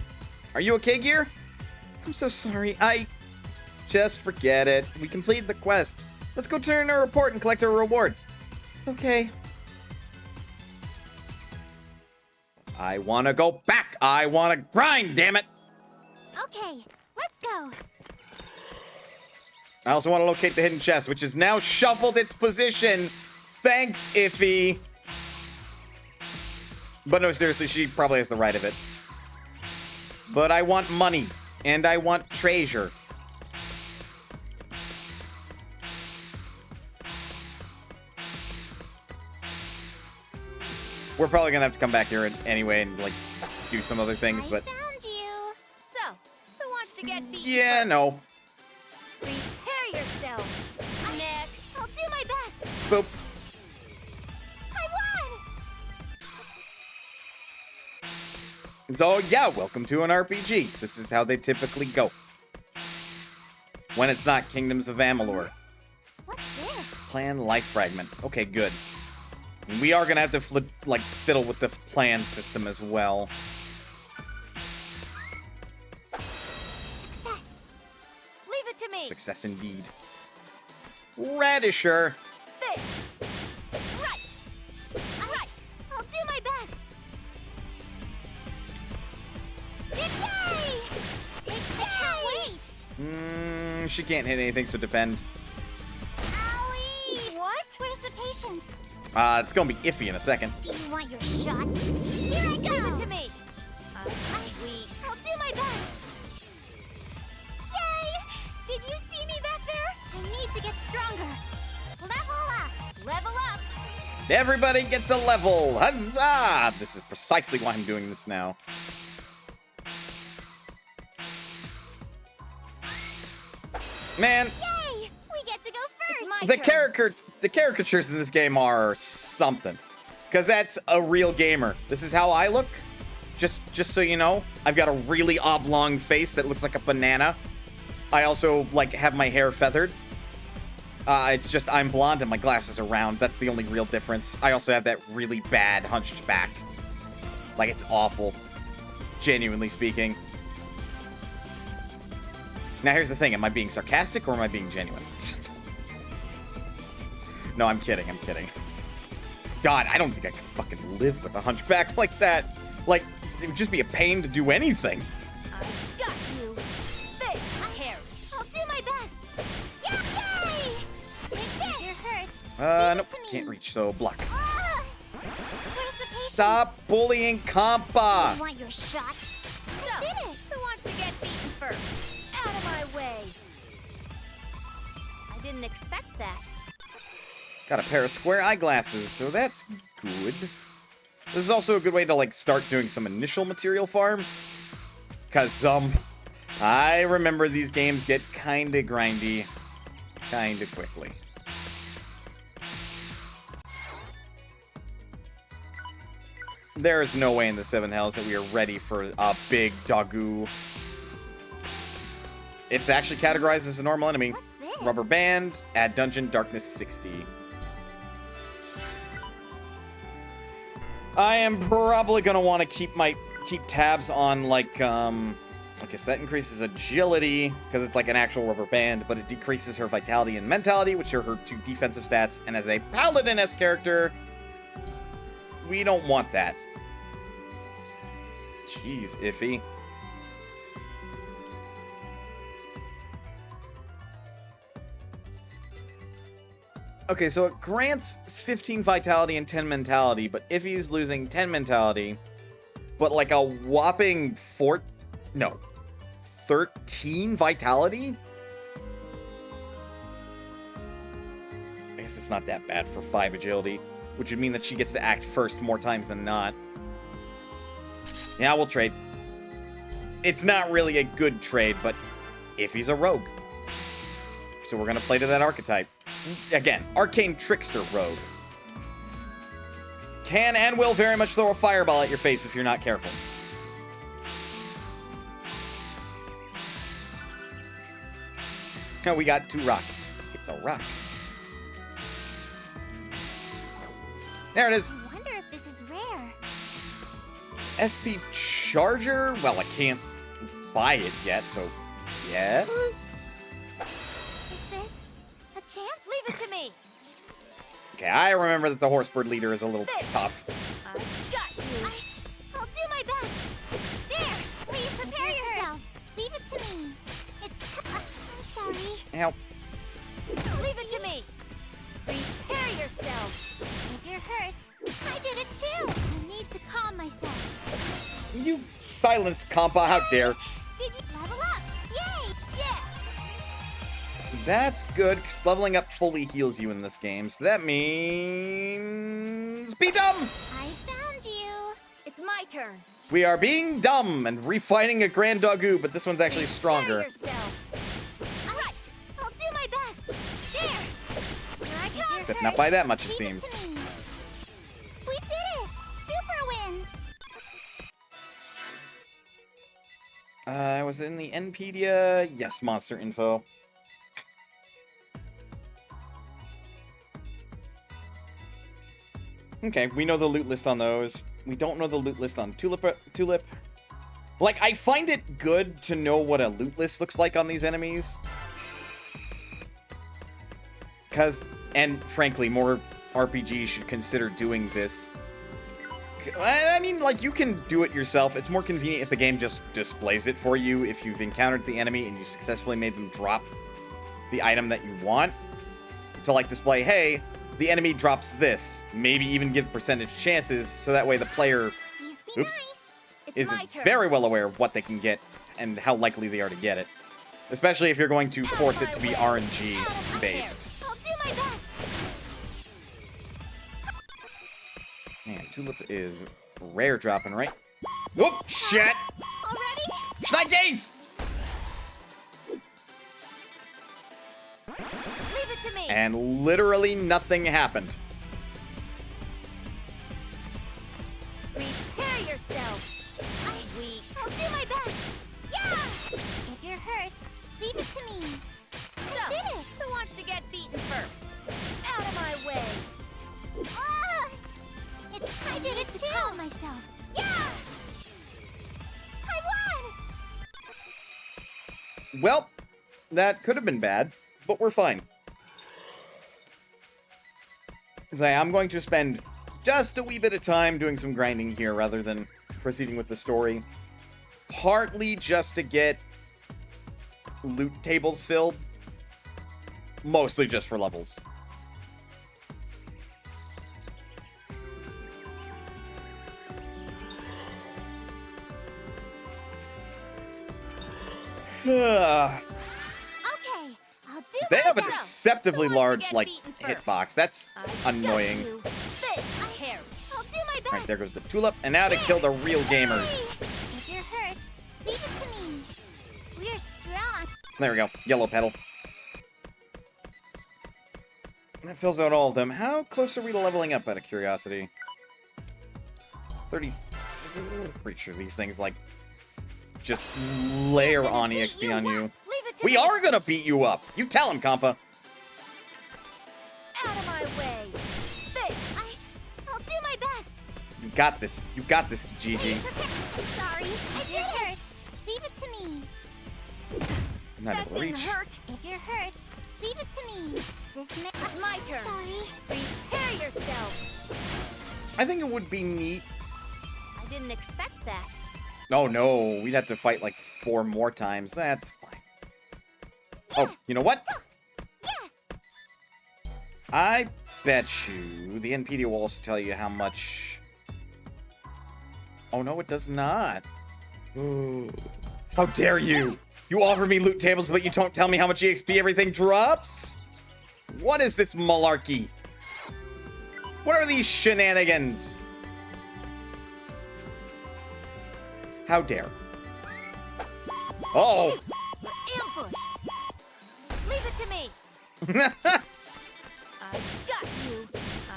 Speaker 2: Are you okay, Gear? I'm so sorry. Just forget it. We completed the quest. Let's go turn in our report and collect our reward. Okay. I want to go back. I want to grind, damn it.
Speaker 5: Okay, let's go.
Speaker 2: I also want to locate the hidden chest, which has now shuffled its position. Thanks, Iffy. But no, seriously, she probably has the right of it. But I want money, and I want treasure. We're probably gonna have to come back here anyway and, like, do some other things, but...
Speaker 5: I found you.
Speaker 6: So, who wants to get beaten
Speaker 2: Yeah,
Speaker 6: first?
Speaker 2: no.
Speaker 6: Prepare yourself. Next.
Speaker 1: I'll do my best!
Speaker 2: Boop.
Speaker 1: I won!
Speaker 2: So, yeah, welcome to an RPG. This is how they typically go. When it's not Kingdoms of Amalur.
Speaker 5: What's this?
Speaker 2: Plan Life Fragment. Okay, good. We are gonna have to fiddle with the plan system as well.
Speaker 5: Success.
Speaker 6: Leave it to me.
Speaker 2: Success indeed. Radisher.
Speaker 6: This. Right. Right.
Speaker 2: She can't hit anything, so depend.
Speaker 5: Owie! What? Where's the patient?
Speaker 2: It's gonna be iffy in a second.
Speaker 5: Do you want your shot? Here I go!
Speaker 6: Give it to me!
Speaker 5: I'll do my best! Yay! Did you see me back there? I need to get stronger. Level up!
Speaker 6: Level up!
Speaker 2: Everybody gets a level! Huzzah! This is precisely why I'm doing this now. Man,
Speaker 5: Yay! We get to go first!
Speaker 6: It's my turn.
Speaker 2: the caricatures in this game are something. Because that's a real gamer. This is how I look. Just so you know, I've got a really oblong face that looks like a banana. I also, like, have my hair feathered. It's just I'm blonde and my glasses are round. That's the only real difference. I also have that really bad hunched back. Like, it's awful. Genuinely speaking. Now, here's the thing. Am I being sarcastic or am I being genuine? No, I'm kidding. I'm kidding. God, I don't think I could fucking live with a hunchback like that. Like, it would just be a pain to do anything.
Speaker 6: I've got you. This, Harry.
Speaker 5: I'll do my best! Yay! Take this! You're hurt.
Speaker 2: Nope.
Speaker 5: to me.
Speaker 2: Can't reach, so block.
Speaker 5: Ah! Where's the patient?
Speaker 2: Stop bullying Compa!
Speaker 5: You want your shot?
Speaker 6: So,
Speaker 5: I did it!
Speaker 6: who wants to get beaten first? Out of my way. I didn't expect that.
Speaker 2: Got a pair of square eyeglasses, so that's good. This is also a good way to, like, start doing some initial material farm. Because, I remember these games get kinda grindy kinda quickly. There is no way in the Seven Hells that we are ready for a big Dogu. It's actually categorized as a normal enemy.
Speaker 5: What's this?
Speaker 2: Rubber band, add dungeon, darkness 60. I am probably gonna want to keep tabs on, like, okay, so that increases agility because it's like an actual rubber band, but it decreases her vitality and mentality, which are her two defensive stats. And as a paladin-esque character, we don't want that. Jeez, iffy. Okay, so it grants 15 vitality and 10 mentality, but Iffy's losing 10 mentality, but like a whopping 13 vitality? I guess it's not that bad for 5 agility, which would mean that she gets to act first more times than not. Yeah, we'll trade. It's not really a good trade, but Iffy's a rogue. So we're gonna play to that archetype. Again, Arcane Trickster Rogue. Can and will very much throw a fireball at your face if you're not careful. Oh, we got 2 rocks. It's a rock. There it is.
Speaker 5: I wonder if this is rare.
Speaker 2: SP Charger? Well, I can't buy it yet, so yes?
Speaker 5: Is this a chance?
Speaker 6: Leave it to me.
Speaker 2: Okay, I remember that the Horsebird leader is a little
Speaker 6: This.
Speaker 2: tough.
Speaker 6: I've got you.
Speaker 5: I'll do my best. There! Please prepare yourself. Leave it to me. It's... I'm sorry.
Speaker 2: Help.
Speaker 6: Leave it to me. Prepare yourself.
Speaker 5: If you're hurt, I did it too. I need to calm myself.
Speaker 2: You silenced Compa, how dare.
Speaker 5: Did you level up? Yay! Yeah!
Speaker 2: That's good, because leveling up fully heals you in this game, so that means... Be dumb!
Speaker 5: I found you.
Speaker 6: It's my turn.
Speaker 2: We are being dumb and refighting a Grand Dogu, but this one's actually
Speaker 6: Prepare
Speaker 2: stronger.
Speaker 6: yourself.
Speaker 5: All right, I'll do my best. There. Here I go.
Speaker 2: Except not by that much, it
Speaker 5: Leave
Speaker 2: seems.
Speaker 5: to me. We did it! Super win!
Speaker 2: I was in the Npedia. Yes, monster info. Okay, we know the loot list on those. We don't know the loot list on Tulip. Like, I find it good to know what a loot list looks like on these enemies. And frankly, more RPGs should consider doing this. I mean, like, you can do it yourself. It's more convenient if the game just displays it for you if you've encountered the enemy and you successfully made them drop the item that you want to like display, hey, the enemy drops this. Maybe even give percentage chances so that way the player is very well aware of what they can get and how likely they are to get it. Especially if you're going to force it to be RNG based.
Speaker 5: I'll do my best.
Speaker 2: Man, Tulip is rare dropping, right? Whoop! Shit!
Speaker 5: Already?
Speaker 2: Schneidgaze!
Speaker 6: Leave it to me.
Speaker 2: And literally nothing happened.
Speaker 6: Prepare yourself.
Speaker 5: I'm weak. I'll do my best. Yeah! If you're hurt, leave it to me. I did it!
Speaker 6: Who wants to get beaten first? Out of my way.
Speaker 5: Ah! I did it too! Calm myself. Yeah! I won!
Speaker 2: Well, that could have been bad, but we're fine. So I'm going to spend just a wee bit of time doing some grinding here rather than proceeding with the story. Partly just to get loot tables filled. Mostly just for levels.
Speaker 5: Okay, I'll do
Speaker 2: They
Speaker 5: my
Speaker 2: have a
Speaker 5: best.
Speaker 2: deceptively
Speaker 6: Who wants to
Speaker 2: large,
Speaker 6: get
Speaker 2: like,
Speaker 6: beaten first?
Speaker 2: hitbox. That's annoying.
Speaker 5: I'll do my best.
Speaker 2: Right, there goes the tulip. And now to kill the real gamers.
Speaker 5: If you're hurt, leave it to me. We're strong.
Speaker 2: There we go. Yellow petal. That fills out all of them. How close are we to leveling up, out of curiosity? 30... Pretty sure these things, like, just layer on EXP on you.
Speaker 6: Leave it to
Speaker 2: We
Speaker 6: me.
Speaker 2: are gonna beat you up! You tell him, Compa.
Speaker 6: Out of my way.
Speaker 5: I'll do my best.
Speaker 2: You got this. You got this, Gigi.
Speaker 5: I'm sorry. I did hurt. Leave it to me.
Speaker 2: Not
Speaker 6: That
Speaker 2: able to
Speaker 6: didn't
Speaker 2: reach.
Speaker 6: hurt.
Speaker 5: If you're hurt, leave it to me.
Speaker 6: It's my turn.
Speaker 5: Sorry.
Speaker 6: Prepare yourself.
Speaker 2: I think it would be neat.
Speaker 6: I didn't expect that.
Speaker 2: Oh no, we'd have to fight like 4 more times. That's fine. Oh, you know what?
Speaker 5: Yes.
Speaker 2: I bet you the NPD will also tell you how much... Oh no, it does not. How dare you! You offer me loot tables, but you don't tell me how much EXP everything drops? What is this malarkey? What are these shenanigans? How dare. Oh!
Speaker 6: Ambushed. Leave it to me. I've got you.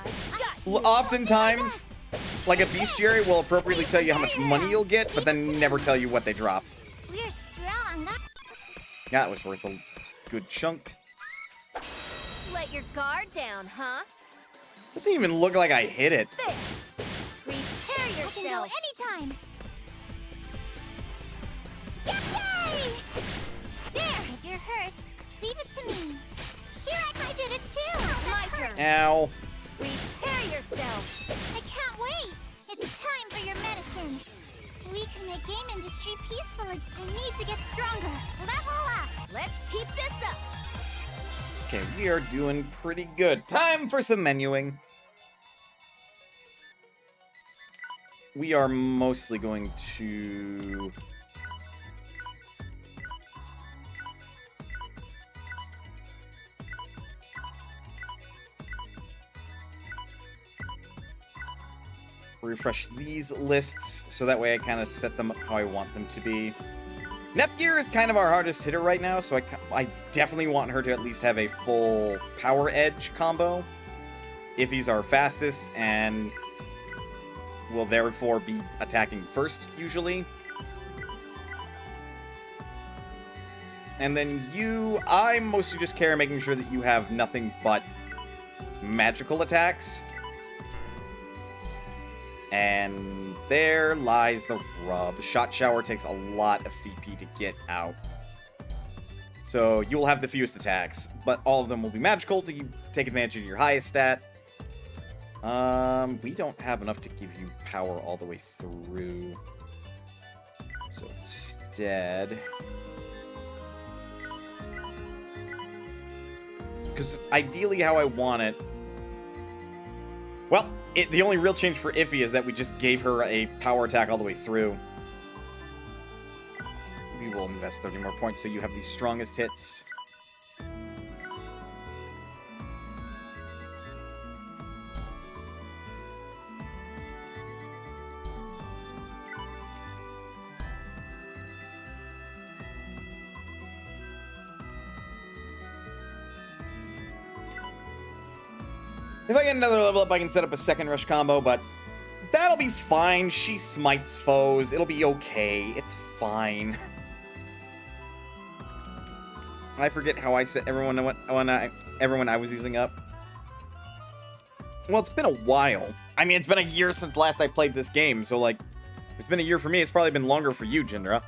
Speaker 6: I've got you.
Speaker 2: Oftentimes, like a bestiary will appropriately tell you how much money you'll get, but then never tell you what they drop.
Speaker 5: We're strong.
Speaker 2: That was worth a good chunk.
Speaker 6: Let your guard down, huh?
Speaker 2: It didn't even look like I hit it.
Speaker 6: There. Prepare
Speaker 5: I can go
Speaker 6: yourself.
Speaker 5: anytime. Yay! There. If you're hurt, leave it to me. Here, I did it too.
Speaker 6: It's my turn.
Speaker 2: Ow.
Speaker 6: Prepare yourself.
Speaker 5: I can't wait. It's time for your medicine. We can make game industry peaceful. I need to get stronger. Level up.
Speaker 6: Let's keep this up.
Speaker 2: Okay, we are doing pretty good. Time for some menuing. We are mostly going to... refresh these lists so that way I kind of set them up how I want them to be. Nepgear is kind of our hardest hitter right now, so I definitely want her to at least have a full power edge combo. If he's our fastest and will therefore be attacking first, usually. And then you, I mostly just care making sure that you have nothing but magical attacks. And there lies the rub. Shot Shower takes a lot of CP to get out. So you will have the fewest attacks, but all of them will be magical to take advantage of your highest stat. We don't have enough to give you power all the way through. So instead... Because ideally how I want it... Well, the only real change for Iffy is that we just gave her a power attack all the way through. We will invest 30 more points so you have the strongest hits. If I get another level up, I can set up a second rush combo, but that'll be fine. She smites foes. It'll be okay. It's fine. I forget how I set everyone I was using up. Well, it's been a while. I mean, it's been a year since last I played this game, so like, it's been a year for me. It's probably been longer for you, Jindra.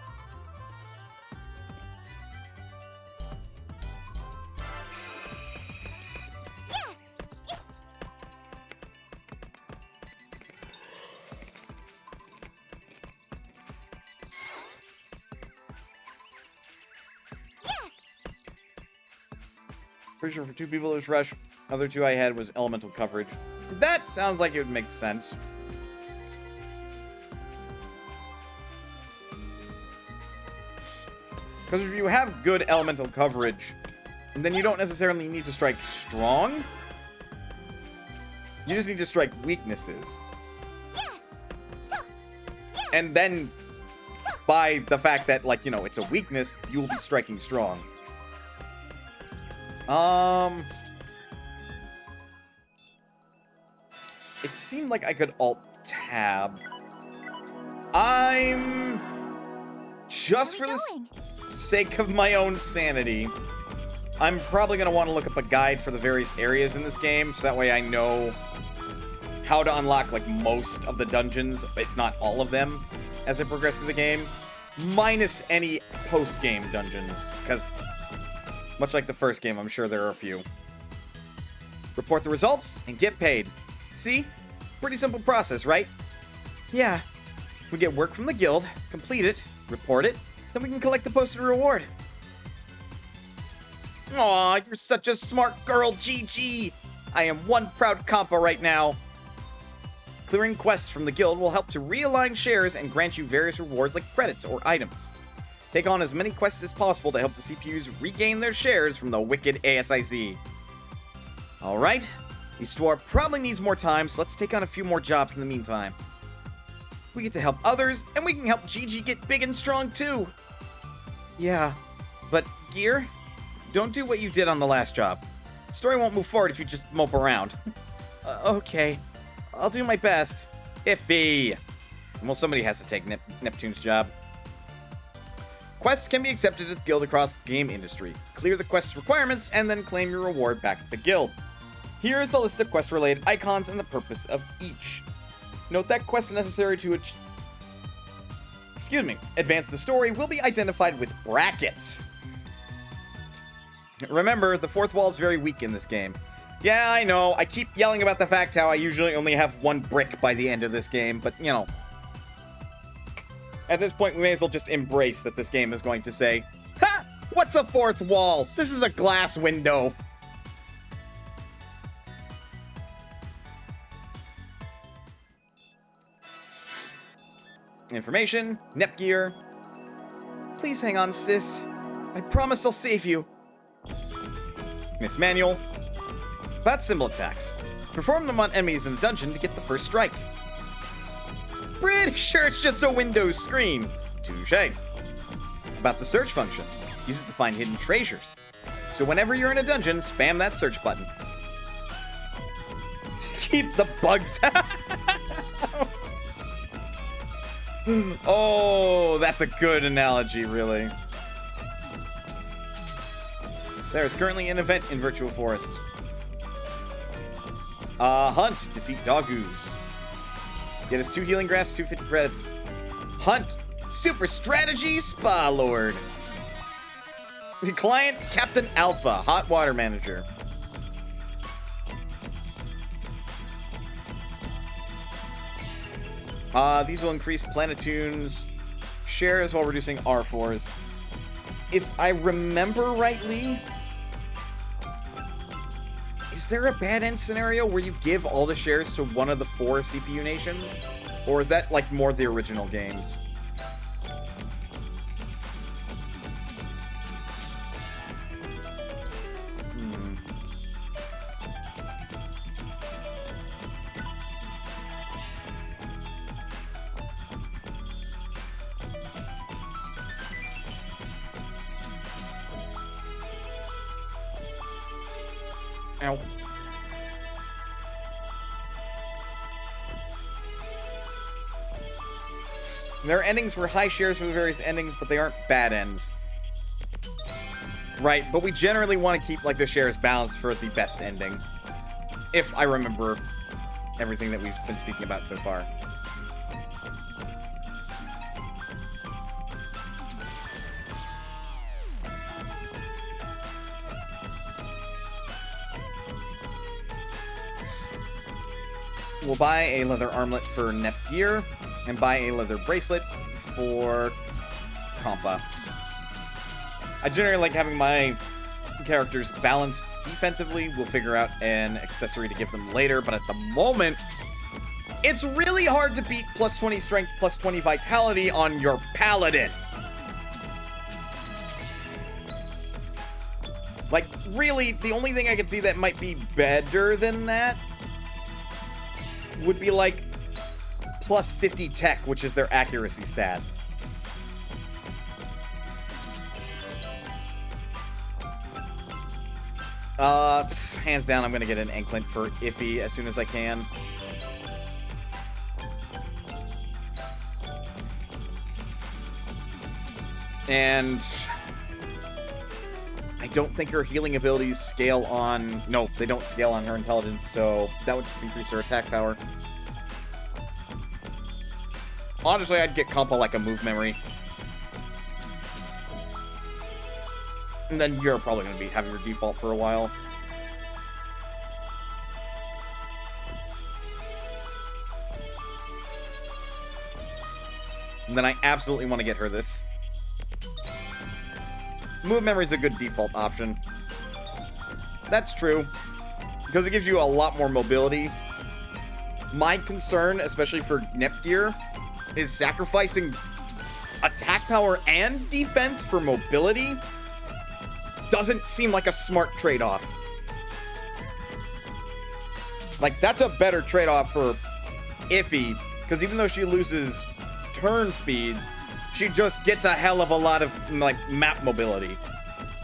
Speaker 2: Pretty sure for 2 people it was rush. Other 2 I had was elemental coverage. That sounds like it would make sense. Because if you have good elemental coverage, then you don't necessarily need to strike strong. You just need to strike weaknesses. And then, by the fact that, like, you know, it's a weakness, you will be striking strong. It seemed like I could alt-tab. I'm... Just for the sake of my own sanity, I'm probably going to want to look up a guide for the various areas in this game, so that way I know how to unlock, like, most of the dungeons, if not all of them, as I progress through the game. Minus any post-game dungeons, because... much like the first game, I'm sure there are a few. Report the results and get paid. See? Pretty simple process, right? Yeah. We get work from the guild, complete it, report it, then we can collect the posted reward. Aw, you're such a smart girl, GG! I am one proud compa right now. Clearing quests from the guild will help to realign shares and grant you various rewards like credits or items. Take on as many quests as possible to help the CPUs regain their shares from the wicked ASIC. Alright, Histoire probably needs more time, so let's take on a few more jobs in the meantime. We get to help others, and we can help Gigi get big and strong too. Yeah, but Gear, don't do what you did on the last job. The story won't move forward if you just mope around. Okay, I'll do my best. Iffy. Well, somebody has to take Neptune's job. Quests can be accepted at the guild across game industry. Clear the quest requirements and then claim your reward back at the guild. Here is the list of quest-related icons and the purpose of each. Note that quests necessary to advance the story will be identified with brackets. Remember, the fourth wall is very weak in this game. Yeah, I know, I keep yelling about the fact how I usually only have 1 brick by the end of this game, but, you know. At this point, we may as well just embrace that this game is going to say, ha! What's a fourth wall? This is a glass window. Information, Nepgear. Please hang on, sis. I promise I'll save you. Miss Manual. Bat symbol attacks. Perform them on enemies in a dungeon to get the first strike. Pretty sure it's just a Windows screen. Touché. About the search function. Use it to find hidden treasures. So whenever you're in a dungeon, spam that search button. Keep the bugs out. Oh, that's a good analogy, really. There is currently an event in Virtua Forest. Hunt. Defeat Dogoos. Get us 2 healing grass, 250 credits. Hunt. Super strategy, Spa Lord. The client, Captain Alpha, Hot Water Manager. These will increase Planetoon's shares while reducing R4s. If I remember rightly, Is there a bad end scenario where you give all the shares to one of the 4 CPU nations? Or is that, like, more the original games? Ow. There are endings for high shares for the various endings, but they aren't bad ends. Right, but we generally want to keep, like, the shares balanced for the best ending. If I remember everything that we've been speaking about so far. We'll buy a leather armlet for Nepgear, and buy a leather bracelet for Compa. I generally like having my characters balanced defensively. We'll figure out an accessory to give them later, but at the moment, it's really hard to beat plus 20 strength, plus 20 vitality on your paladin. Like, really, the only thing I can see that might be better than that would be like plus 50 tech, which is their accuracy stat. Hands down, I'm gonna get an Anklet for Iffy as soon as I can. And I don't think her healing abilities scale on... No, they don't scale on her intelligence, so that would just increase her attack power. Honestly, I'd get Compa like a move memory. And then you're probably going to be having your default for a while. And then I absolutely want to get her this. Move memory is a good default option. That's true, because it gives you a lot more mobility. My concern, especially for Nepgear, is sacrificing attack power and defense for mobility doesn't seem like a smart trade-off. Like, that's a better trade-off for Iffy, because even though she loses turn speed, she just gets a hell of a lot of, like, map mobility.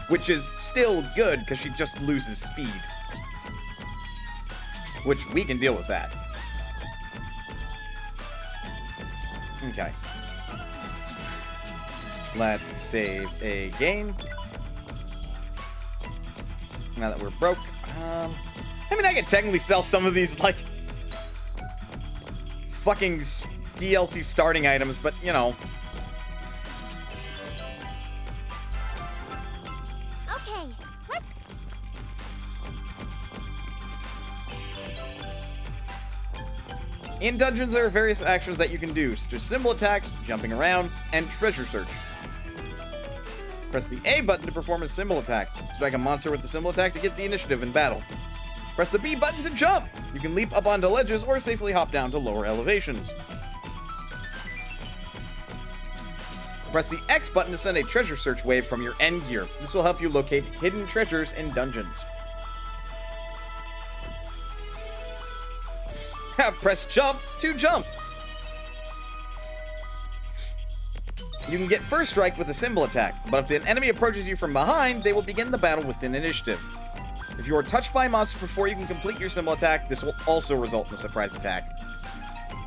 Speaker 2: Which is still good, because she just loses speed. Which, we can deal with that. Okay. Let's save a game. Now that we're broke. I mean, I could technically sell some of these, like, fucking DLC starting items, but, you know... In dungeons, there are various actions that you can do, such as symbol attacks, jumping around, and treasure search. Press the A button to perform a symbol attack. Strike a monster with the symbol attack to get the initiative in battle. Press the B button to jump! You can leap up onto ledges or safely hop down to lower elevations. Press the X button to send a treasure search wave from your end gear. This will help you locate hidden treasures in dungeons. Press jump to jump. You can get first strike with a symbol attack, but if an enemy approaches you from behind, they will begin the battle with an initiative. If you are touched by a monster before you can complete your symbol attack, this will also result in a surprise attack.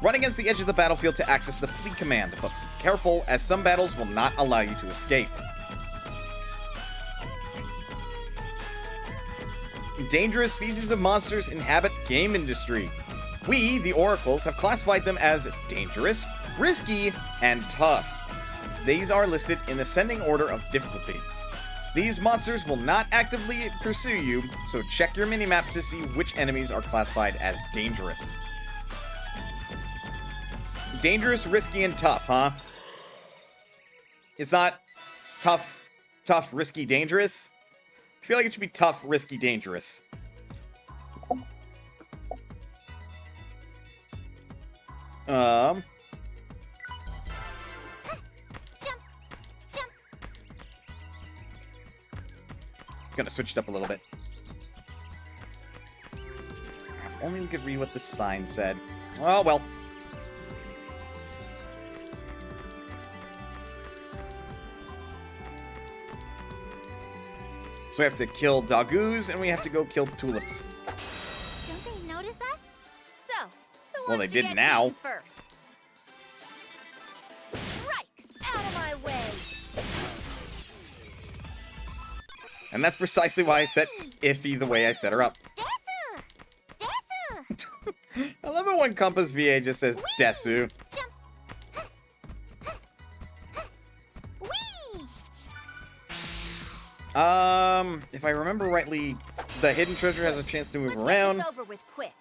Speaker 2: Run against the edge of the battlefield to access the flee command, but be careful, as some battles will not allow you to escape. Dangerous species of monsters inhabit game industry. We, the Oracles, have classified them as dangerous, risky, and tough. These are listed in ascending order of difficulty. These monsters will not actively pursue you, so check your minimap to see which enemies are classified as dangerous. Dangerous, risky, and tough, huh? It's not tough, risky, dangerous. I feel like it should be tough, risky, dangerous.
Speaker 5: Jump, jump.
Speaker 2: Gonna switch it up a little bit. If only we could read what the sign said. Oh, well. So we have to kill dogoos, and we have to go kill tulips.
Speaker 5: Don't they notice us?
Speaker 6: So, who
Speaker 2: Well,
Speaker 6: wants
Speaker 2: they
Speaker 6: to
Speaker 2: did
Speaker 6: get
Speaker 2: now.
Speaker 6: beaten first? Strike! Out of my way!
Speaker 2: And that's precisely why I set Iffy the way I set her up.
Speaker 5: Desu! Desu!
Speaker 2: I love it when Compass VA just says Desu.
Speaker 5: Jump! Whee!
Speaker 2: If I remember rightly, the hidden treasure has a chance to move
Speaker 6: Let's
Speaker 2: around,
Speaker 6: get this over with quick.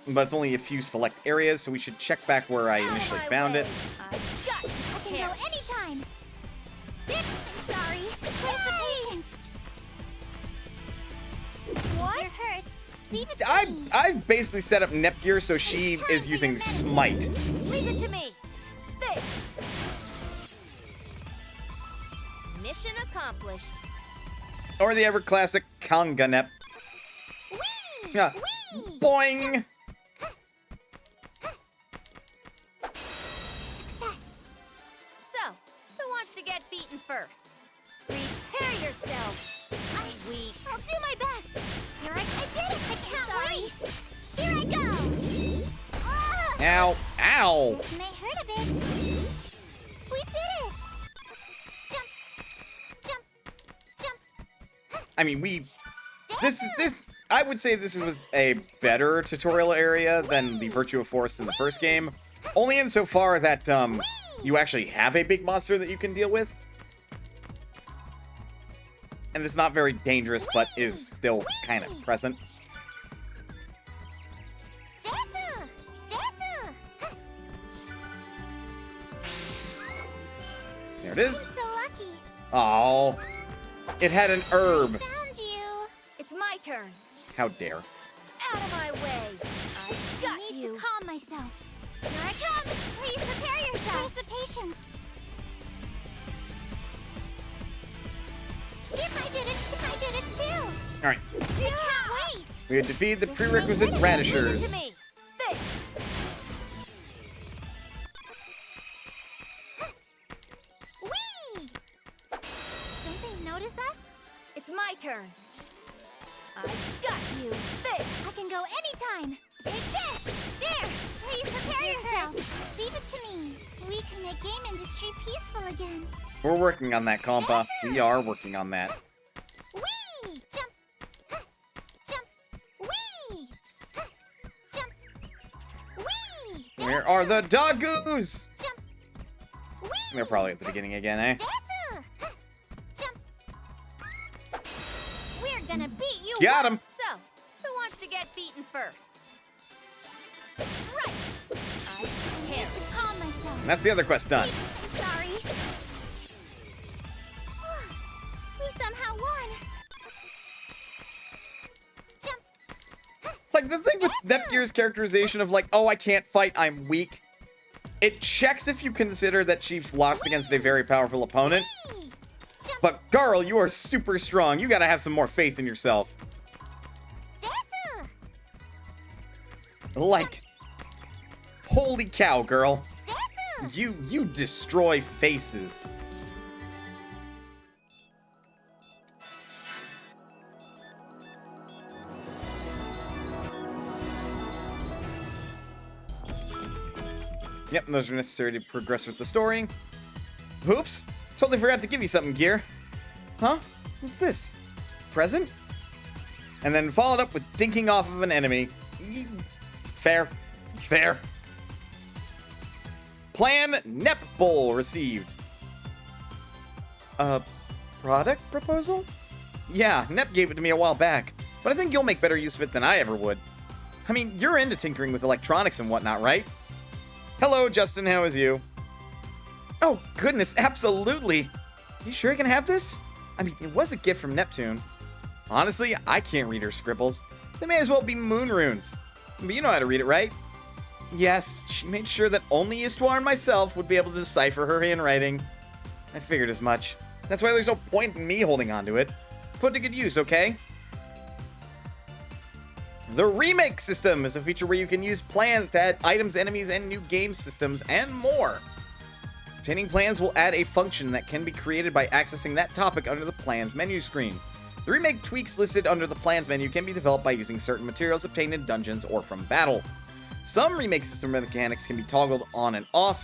Speaker 2: but it's only a few select areas, so we should check back where I
Speaker 6: Out of
Speaker 2: initially
Speaker 6: my
Speaker 2: found
Speaker 6: way.
Speaker 2: it.
Speaker 6: I've got you.
Speaker 5: I can go anytime! I'm sorry. Where's the patient? What? You're hurt. Leave it to me.
Speaker 2: I've basically set up Nepgear so she is using Smite.
Speaker 6: Leave it to me. There. Mission accomplished.
Speaker 2: Or the ever classic Kanga Nep.
Speaker 5: Whee!
Speaker 2: Yeah.
Speaker 5: Whee!
Speaker 2: Boing!
Speaker 5: Success!
Speaker 6: So, who wants to get beaten first? Prepare yourself. I'm weak.
Speaker 5: I'll do my best. Here I did it. I can't wait. Here I go. Ah!
Speaker 2: Ow. Ow!
Speaker 5: This may hurt a bit. We did it. Jump, jump, jump.
Speaker 2: I mean, this, I would say this was a better tutorial area than the Virtua Forest in the first game. Only insofar that, you actually have a big monster that you can deal with. And it's not very dangerous, but is still kind of present.
Speaker 5: Desu! Desu!
Speaker 2: There it is.
Speaker 5: So lucky.
Speaker 2: Oh, it had an herb.
Speaker 5: Found you.
Speaker 6: It's my turn.
Speaker 2: How dare.
Speaker 6: Out of my way. I've
Speaker 5: I
Speaker 6: got
Speaker 5: need
Speaker 6: you.
Speaker 5: to calm myself. Here I come. Please prepare yourself. Where's the patient? Yep, I did it. I did it too.
Speaker 2: All right,
Speaker 5: I can't wait.
Speaker 2: we had defeated the
Speaker 5: This
Speaker 2: prerequisite
Speaker 5: may hurt a bit.
Speaker 6: Leave it to
Speaker 2: radishers.
Speaker 6: me. There.
Speaker 5: Whee! Don't they notice us?
Speaker 6: It's my turn. I've got you. There.
Speaker 5: I can go anytime. Take this. There. Please prepare yourself. Leave it to me. We can make game industry peaceful again.
Speaker 2: We're working on that, Compa. We are working on that.
Speaker 5: Whee! Jump. Jump. Whee! Jump. Whee!
Speaker 2: Where are the dogoos?
Speaker 5: Jump. Whee!
Speaker 2: They're probably at the beginning again, eh?
Speaker 5: Desu! Jump. We're gonna beat you.
Speaker 2: Got him.
Speaker 6: So, who wants to get beaten first? Right. I
Speaker 5: I need
Speaker 6: care.
Speaker 5: to calm myself.
Speaker 2: And that's the other quest done.
Speaker 5: I'm sorry. We somehow won. Jump.
Speaker 2: Like, the thing with Nepgear's characterization of, like, oh, I can't fight, I'm weak. It checks if you consider that she's lost against a very powerful opponent.
Speaker 5: Whee! Jump.
Speaker 2: But, girl, you are super strong. You gotta have some more faith in yourself.
Speaker 5: Desu!
Speaker 2: Like, holy cow, girl.
Speaker 5: Desu!
Speaker 2: You destroy faces. Yep, those are necessary to progress with the story. Oops, totally forgot to give you something, Gear. Huh? What's this? Present? And then followed up with dinking off of an enemy. Fair. Fair. Plan Nep Bowl received. Product proposal? Yeah, Nep gave it to me a while back, but I think you'll make better use of it than I ever would. I mean, you're into tinkering with electronics and whatnot, right? Hello, Justin, how is you? Oh, goodness, absolutely. You sure you can have this? I mean, it was a gift from Neptune. Honestly, I can't read her scribbles. They may as well be moon runes. But you know how to read it, right? Yes, she made sure that only Istwar and myself would be able to decipher her handwriting. I figured as much. That's why there's no point in me holding on to it. Put to good use, okay? The Remake System is a feature where you can use plans to add items, enemies, and new game systems, and more. Obtaining plans will add a function that can be created by accessing that topic under the plans menu screen. The remake tweaks listed under the plans menu can be developed by using certain materials obtained in dungeons or from battle. Some remake system mechanics can be toggled on and off.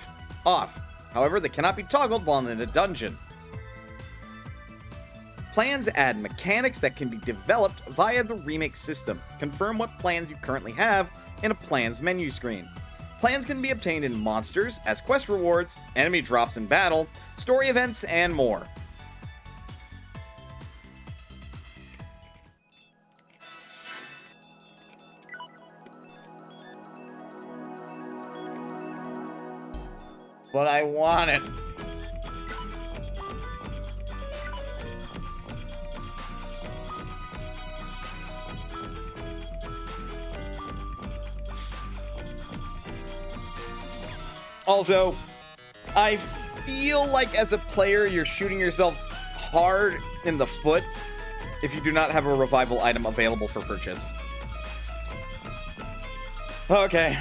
Speaker 2: However, they cannot be toggled while in a dungeon. Plans add mechanics that can be developed via the remake system. Confirm what plans you currently have in a plans menu screen. Plans can be obtained in monsters, as quest rewards, enemy drops in battle, story events, and more. But I want it. Also, I feel like as a player, you're shooting yourself hard in the foot if you do not have a revival item available for purchase. Okay.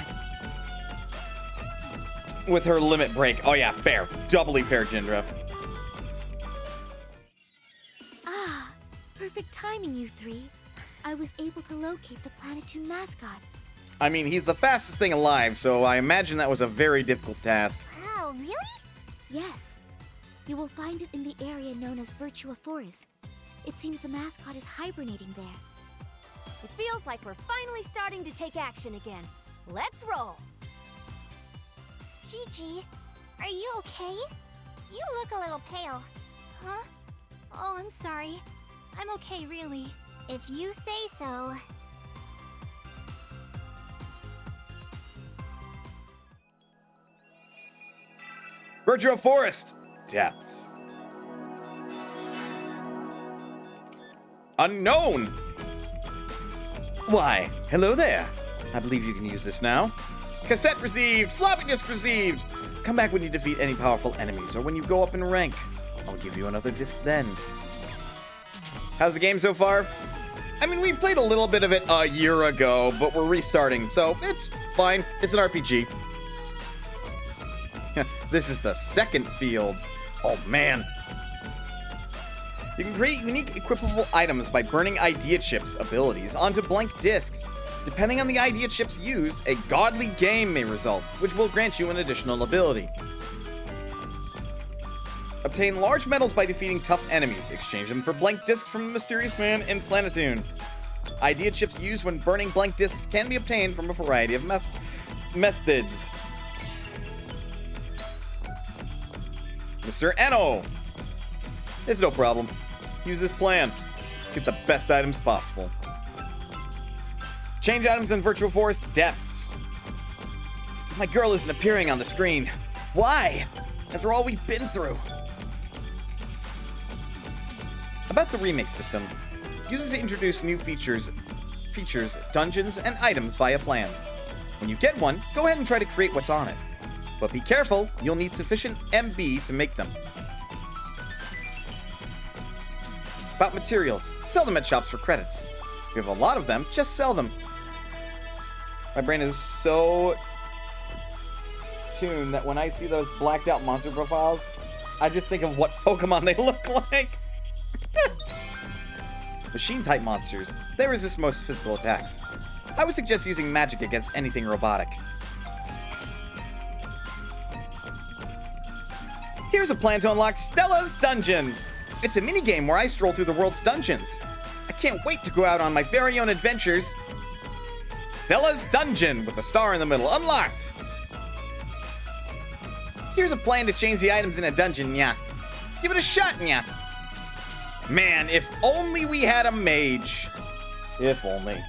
Speaker 2: With her limit break. Oh yeah, fair. Doubly fair, Jindra.
Speaker 4: Ah, perfect timing, you three. I was able to locate the Planetoon mascot.
Speaker 2: I mean, he's the fastest thing alive, so I imagine that was a very difficult task.
Speaker 5: Wow, really?
Speaker 4: Yes. You will find it in the area known as Virtua Forest. It seems the mascot is hibernating there.
Speaker 6: It feels like we're finally starting to take action again. Let's roll.
Speaker 5: Gigi, are you okay? You look a little pale. Huh? Oh, I'm sorry. I'm okay, really. If you say so.
Speaker 2: Virtua Forest. Depths. Unknown. Why, hello there. I believe you can use this now. Cassette received. Floppy disk received. Come back when you defeat any powerful enemies or when you go up in rank. I'll give you another disc then. How's the game so far? I mean, we played a little bit of it a year ago, but we're restarting, so it's fine. It's an RPG. This is the second field. Oh, man. You can create unique equipable items by burning idea chips abilities onto blank discs. Depending on the idea chips used, a godly game may result, which will grant you an additional ability. Obtain large medals by defeating tough enemies. Exchange them for blank discs from the mysterious man in Planetoon. Idea chips used when burning blank discs can be obtained from a variety of methods. Mr. Eno! It's no problem. Use this plan. Get the best items possible. Change items in Virtual Forest depths. My girl isn't appearing on the screen. Why? After all we've been through. About the remake system. Use it to introduce new features, dungeons, and items via plans. When you get one, go ahead and try to create what's on it. But be careful, you'll need sufficient MB to make them. About materials. Sell them at shops for credits. If you have a lot of them, just sell them. My brain is so tuned that when I see those blacked out monster profiles, I just think of what Pokemon they look like. Machine-type monsters. They resist most physical attacks. I would suggest using magic against anything robotic. Here's a plan to unlock Stella's Dungeon. It's a minigame where I stroll through the world's dungeons. I can't wait to go out on my very own adventures. Stella's Dungeon with a star in the middle. Unlocked! Here's a plan to change the items in a dungeon, yeah. Give it a shot, yeah. Man, if only we had a mage. If only.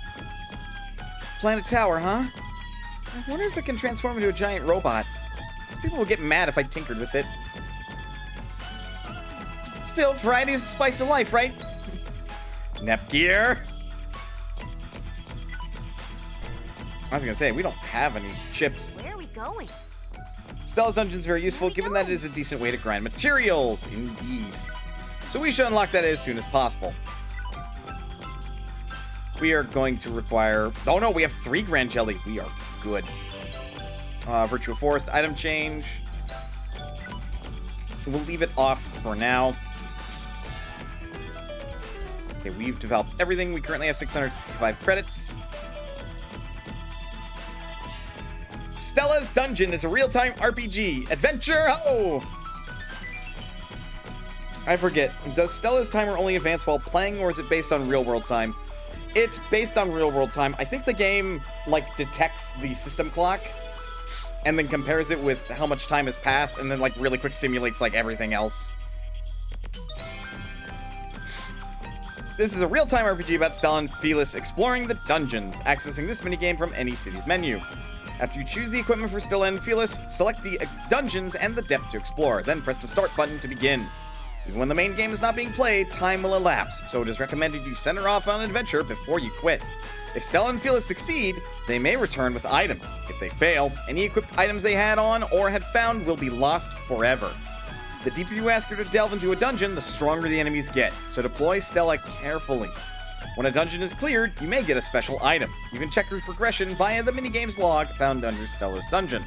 Speaker 2: Planet Tower, huh? I wonder if it can transform into a giant robot. People will get mad if I tinkered with it. Still, variety is the spice of life, right? Nepgear. I was gonna say, we don't have any chips.
Speaker 6: Where are we going?
Speaker 2: Stella's Dungeon is very useful, given that it is a decent way to grind materials. Indeed. So we should unlock that as soon as possible. We are going to require... Oh no, we have 3 Grand Jelly. We are good. Virtua Forest item change. We'll leave it off for now. Okay, we've developed everything. We currently have 665 credits. Stella's Dungeon is a real-time RPG. Adventure ho! I forget. Does Stella's timer only advance while playing, or is it based on real-world time? It's based on real-world time. I think the game, like, detects the system clock and then compares it with how much time has passed and then, like, really quick simulates, like, everything else. This is a real-time RPG about Stella and Felis exploring the dungeons, accessing this minigame from any city's menu. After you choose the equipment for Stella and Felis, select the dungeons and the depth to explore, then press the start button to begin. Even when the main game is not being played, time will elapse, so it is recommended you send her off on an adventure before you quit. If Stella and Felis succeed, they may return with items. If they fail, any equipped items they had on or had found will be lost forever. The deeper you ask her to delve into a dungeon, the stronger the enemies get, so deploy Stella carefully. When a dungeon is cleared, you may get a special item. You can check her progression via the minigame's log found under Stella's Dungeon.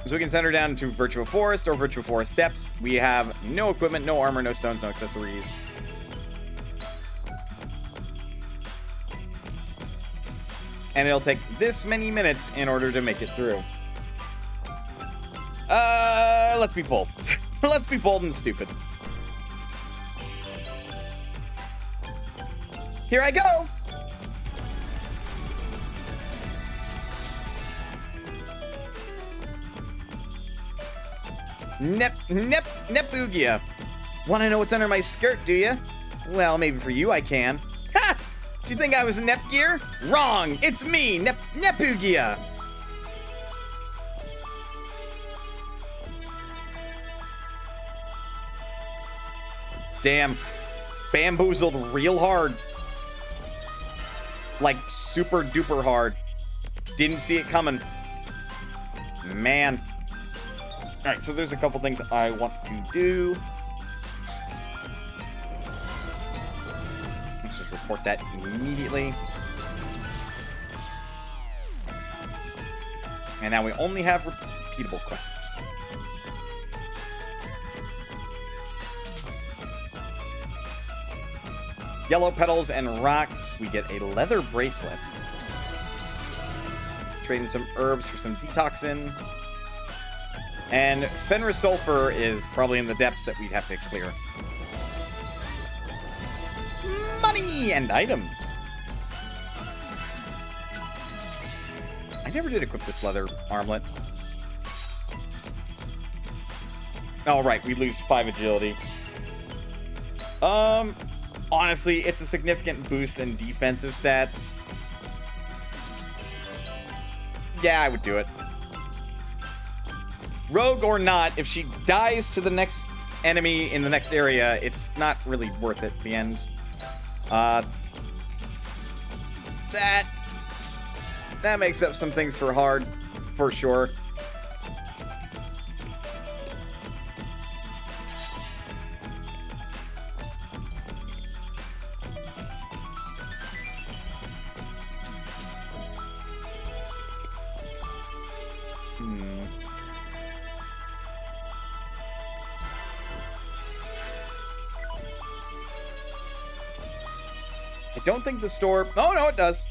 Speaker 2: So we can send her down to Virtua Forest or Virtua Forest Depths. We have no equipment, no armor, no stones, no accessories. And it'll take this many minutes in order to make it through. Let's be bold. Let's be bold and stupid. Here I go! Neptunia. Want to know what's under my skirt, do you? Well, maybe for you I can. Ha! Did you think I was a Nepgear? Wrong! It's me, Neptunia. Damn. Bamboozled real hard. Like, super duper hard. Didn't see it coming. Man. Alright, so there's a couple things I want to do. Let's just report that immediately. And now we only have repeatable quests. Yellow petals and rocks. We get a leather bracelet. Trading some herbs for some detoxin. And Fenris Sulfur is probably in the depths that we'd have to clear. Money and items. I never did equip this leather armlet. Oh, right. We lose 5 agility. Honestly, it's a significant boost in defensive stats. Yeah, I would do it. Rogue or not, if she dies to the next enemy in the next area, it's not really worth it at the end. That makes up some things for hard, for sure. I don't think the store... Oh, no, it does.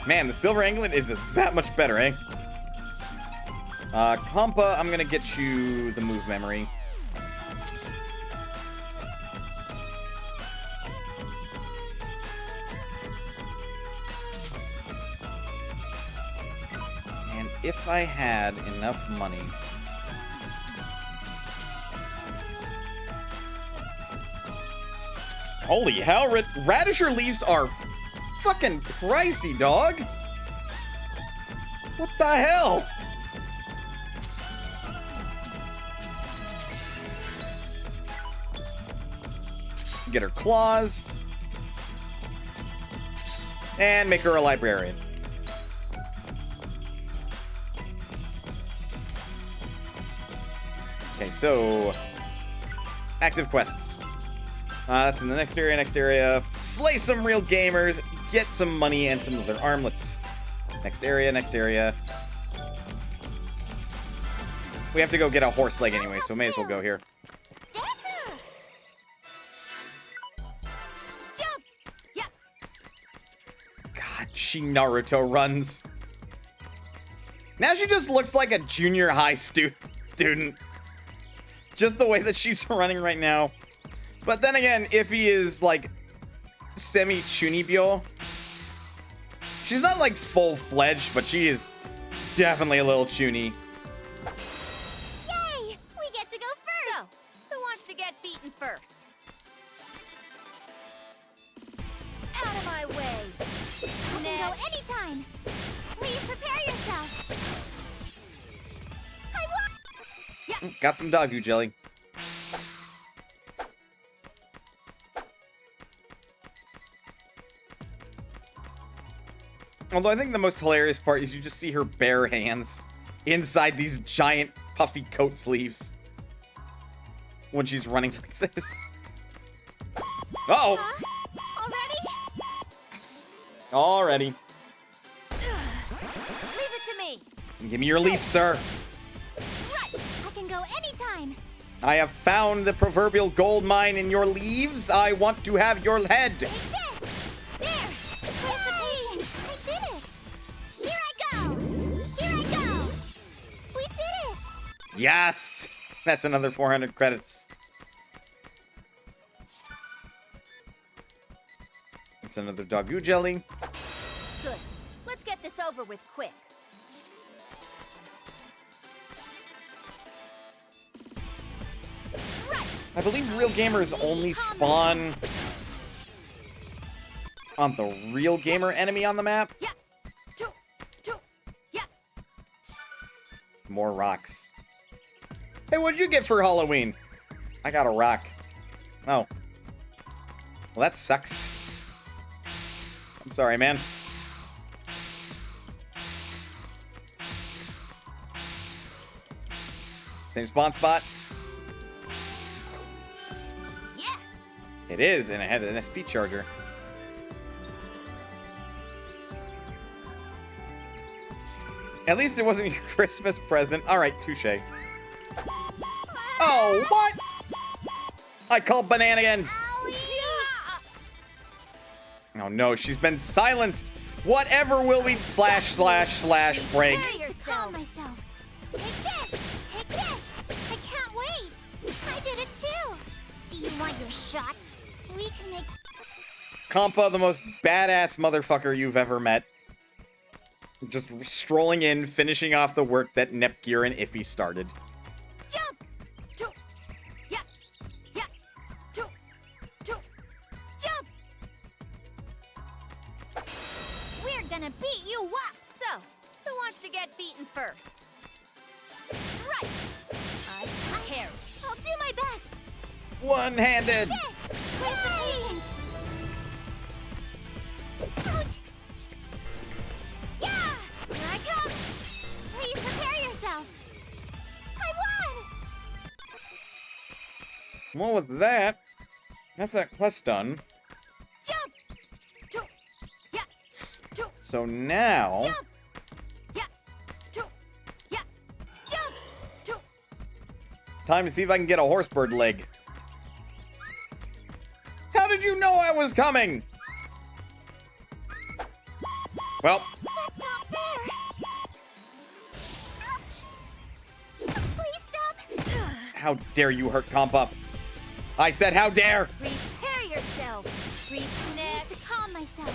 Speaker 2: Man, the silver anglet is that much better, eh? Compa, I'm gonna get you the move memory. And if I had enough money... Holy hell, Radisher leaves are fucking pricey, dog. What the hell? Get her claws. And make her a librarian. Okay, so active quests. That's in the next area. Slay some real gamers. Get some money and some of their armlets. Next area. We have to go get a horse leg anyway, so may as well go here.
Speaker 6: Jump! Yeah.
Speaker 2: God, she Naruto runs. Now she just looks like a junior high student. Just the way that she's running right now. But then again, if he is like semi-chunibyo, she's not like full-fledged, but she is definitely a little chuny.
Speaker 5: Yay! We get to go first!
Speaker 6: So, who wants to get beaten first? Out of my way!
Speaker 5: You can go anytime! Please prepare yourself! I want...
Speaker 2: Got some Dagu jelly. Although I think the most hilarious part is you just see her bare hands inside these giant puffy coat sleeves when she's running like this. Uh-oh!
Speaker 5: Already?
Speaker 2: Already.
Speaker 6: Leave it to me!
Speaker 2: Give me your leaf, sir.
Speaker 5: Right! I can go anytime!
Speaker 2: I have found the proverbial gold mine in your leaves. I want to have your head.
Speaker 5: Take this! There! Where's the patient? I did it! Here I go! Here I go! We did it!
Speaker 2: Yes! That's another 400 credits. It's another Dagu jelly.
Speaker 6: Good. Let's get this over with quick.
Speaker 2: I believe real gamers only spawn on the real gamer enemy on the map.
Speaker 6: Yeah. Two. Yeah.
Speaker 2: More rocks. Hey, what'd you get for Halloween? I got a rock. Oh. Well, that sucks. I'm sorry, man. Same spawn spot?
Speaker 6: Yes.
Speaker 2: It is, and it had an SP charger. At least it wasn't your Christmas present. Alright, touche. Oh, what? I call bananigans. Oh no, she's been silenced. Whatever will we slash break.
Speaker 6: Prepare
Speaker 5: To
Speaker 6: yourself.
Speaker 5: calm myself. Take this! Take this! I can't wait! I did it too! Do you want your shots? We can make...
Speaker 2: Compa, the most badass motherfucker you've ever met. Just strolling in, finishing off the work that Nepgear and Iffy started.
Speaker 6: Jump! Two. Yeah. Yeah. Two. Jump!
Speaker 5: We're gonna beat you up!
Speaker 6: So, who wants to get beaten first? Right! I care.
Speaker 5: I'll do my best!
Speaker 2: One-handed.
Speaker 5: This! Where's the patient? Ouch! Yeah! Here I come! Please prepare yourself! I won!
Speaker 2: Well, with that, that's that quest done.
Speaker 6: Jump! Two. Yeah. Two.
Speaker 2: So now,
Speaker 6: Jump! Yeah. Two. Yeah. Jump! Two.
Speaker 2: it's time to see if I can get a horsebird leg. How did you know I was coming? Well,
Speaker 5: That's not fair! Ouch! Please stop!
Speaker 2: how dare you hurt Compa? I said how dare!
Speaker 6: Prepare yourself. Breathe
Speaker 5: I need to calm myself.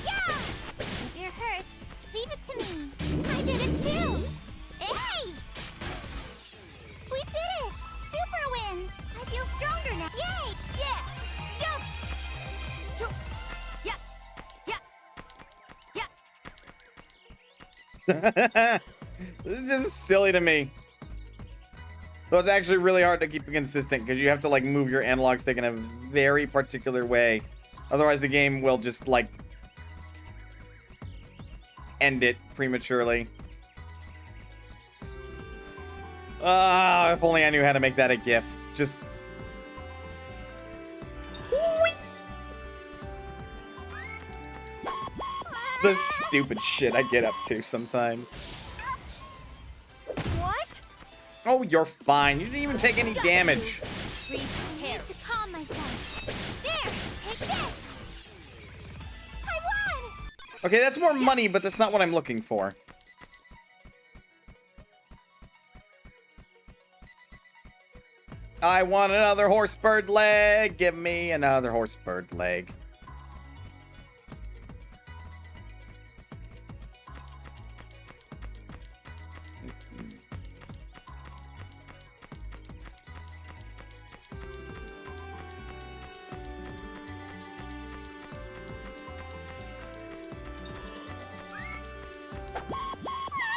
Speaker 5: Yeah! If you're hurt, leave it to me. I did it too! Hey! We did it! Super win! I feel stronger now. Yay!
Speaker 6: Yeah. Jump! Two. Yeah. Yeah. Yeah.
Speaker 2: This is just silly to me. Though it's actually really hard to keep it consistent because you have to like move your analog stick in a very particular way. Otherwise the game will just like end it prematurely. If only I knew how to make that a GIF. Just... the stupid shit I get up to sometimes.
Speaker 6: What?
Speaker 2: Oh, you're fine. You didn't even take any damage.
Speaker 1: I need to calm myself. There, take this. I won.
Speaker 2: Okay, that's more money, but that's not what I'm looking for. I want another horse bird leg. Give me another horse bird leg.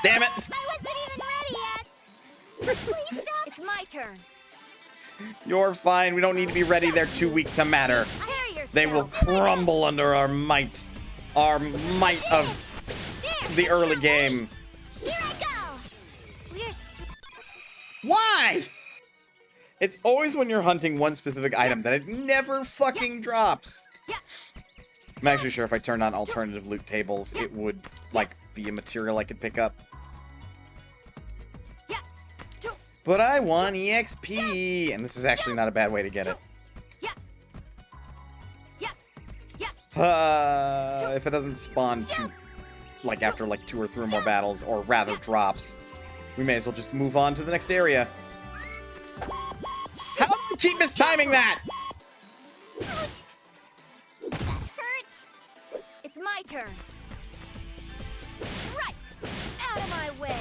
Speaker 2: Damn it!
Speaker 5: I wasn't even ready yet. Please stop.
Speaker 6: It's my turn.
Speaker 2: You're fine. We don't need to be ready. They're too weak to matter.
Speaker 6: Prepare yourself.
Speaker 2: They will crumble under our might. Our might of the early game.
Speaker 5: Here I go. We're
Speaker 2: Why? It's always when you're hunting one specific item that it never fucking drops.
Speaker 6: Yeah.
Speaker 2: I'm actually sure if I turned on alternative loot tables, it would, like, be a material I could pick up.
Speaker 6: Yeah.
Speaker 2: But I want EXP, and this is actually not a bad way to get it.
Speaker 6: Yeah. Yeah.
Speaker 2: If it doesn't spawn to, like, after, like, 2 or 3 more battles, or rather drops, we may as well just move on to the next area. How do you keep mistiming that?
Speaker 5: Ouch. That hurts.
Speaker 6: It's my turn. Right. Out of my way.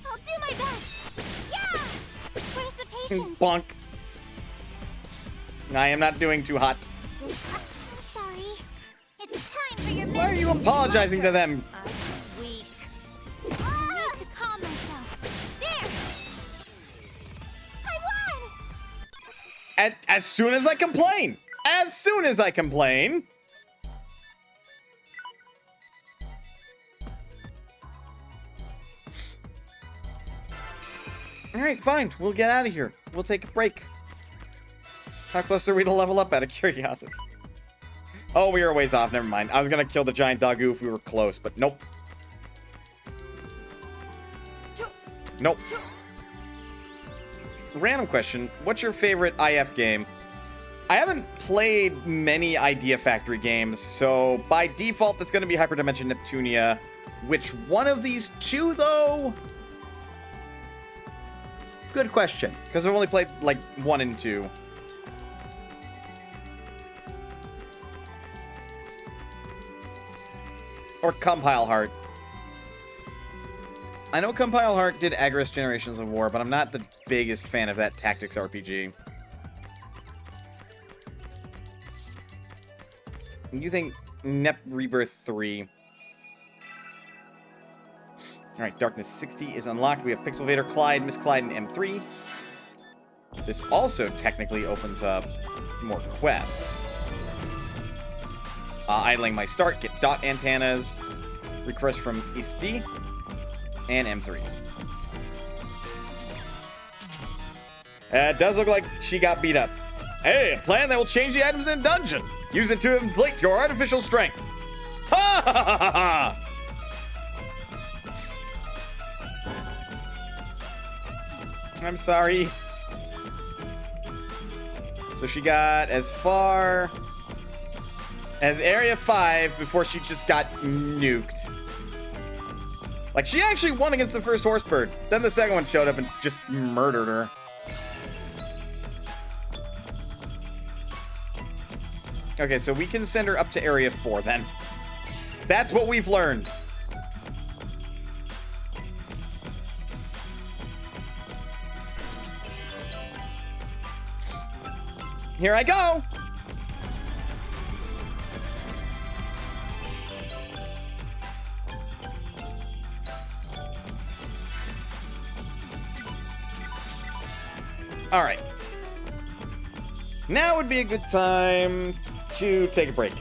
Speaker 5: I'll do my best. Yeah. Where's the patient?
Speaker 2: Bonk. I am not doing too hot.
Speaker 5: I'm sorry. It's time for your
Speaker 2: Why are you
Speaker 5: medicine.
Speaker 2: apologizing to them?
Speaker 6: I'm weak.
Speaker 5: I need to calm myself. There. I won.
Speaker 2: As soon as I complain. As soon as I complain. Alright, fine. We'll get out of here. We'll take a break. How close are we to level up out of curiosity? Oh, we are a ways off. Never mind. I was gonna kill the giant doggo if we were close, but nope. Nope. Random question. What's your favorite IF game? I haven't played many Idea Factory games, so by default, that's gonna be Hyperdimension Neptunia. Which one of these two, though? Good question, because I've only played, like, 1 and 2. Or Compile Heart. I know Compile Heart did Agorist Generations of War, but I'm not the biggest fan of that tactics RPG. You think Nep Rebirth 3... Alright, Darkness 60 is unlocked. We have Pixel Vader, Clyde, Miss Clyde, and M3. This also technically opens up more quests. Idling my start, get dot antennas, request from Isti, and M3s. It does look like she got beat up. Hey, a plan that will change the items in dungeon. Use it to inflict your artificial strength. Ha ha ha ha ha! I'm sorry. So she got as far as Area 5 before she just got nuked. Like, she actually won against the first horse bird. Then the second one showed up and just murdered her. Okay, so we can send her up to Area 4 then. That's what we've learned. Here I go! All right. Now would be a good time to take a break.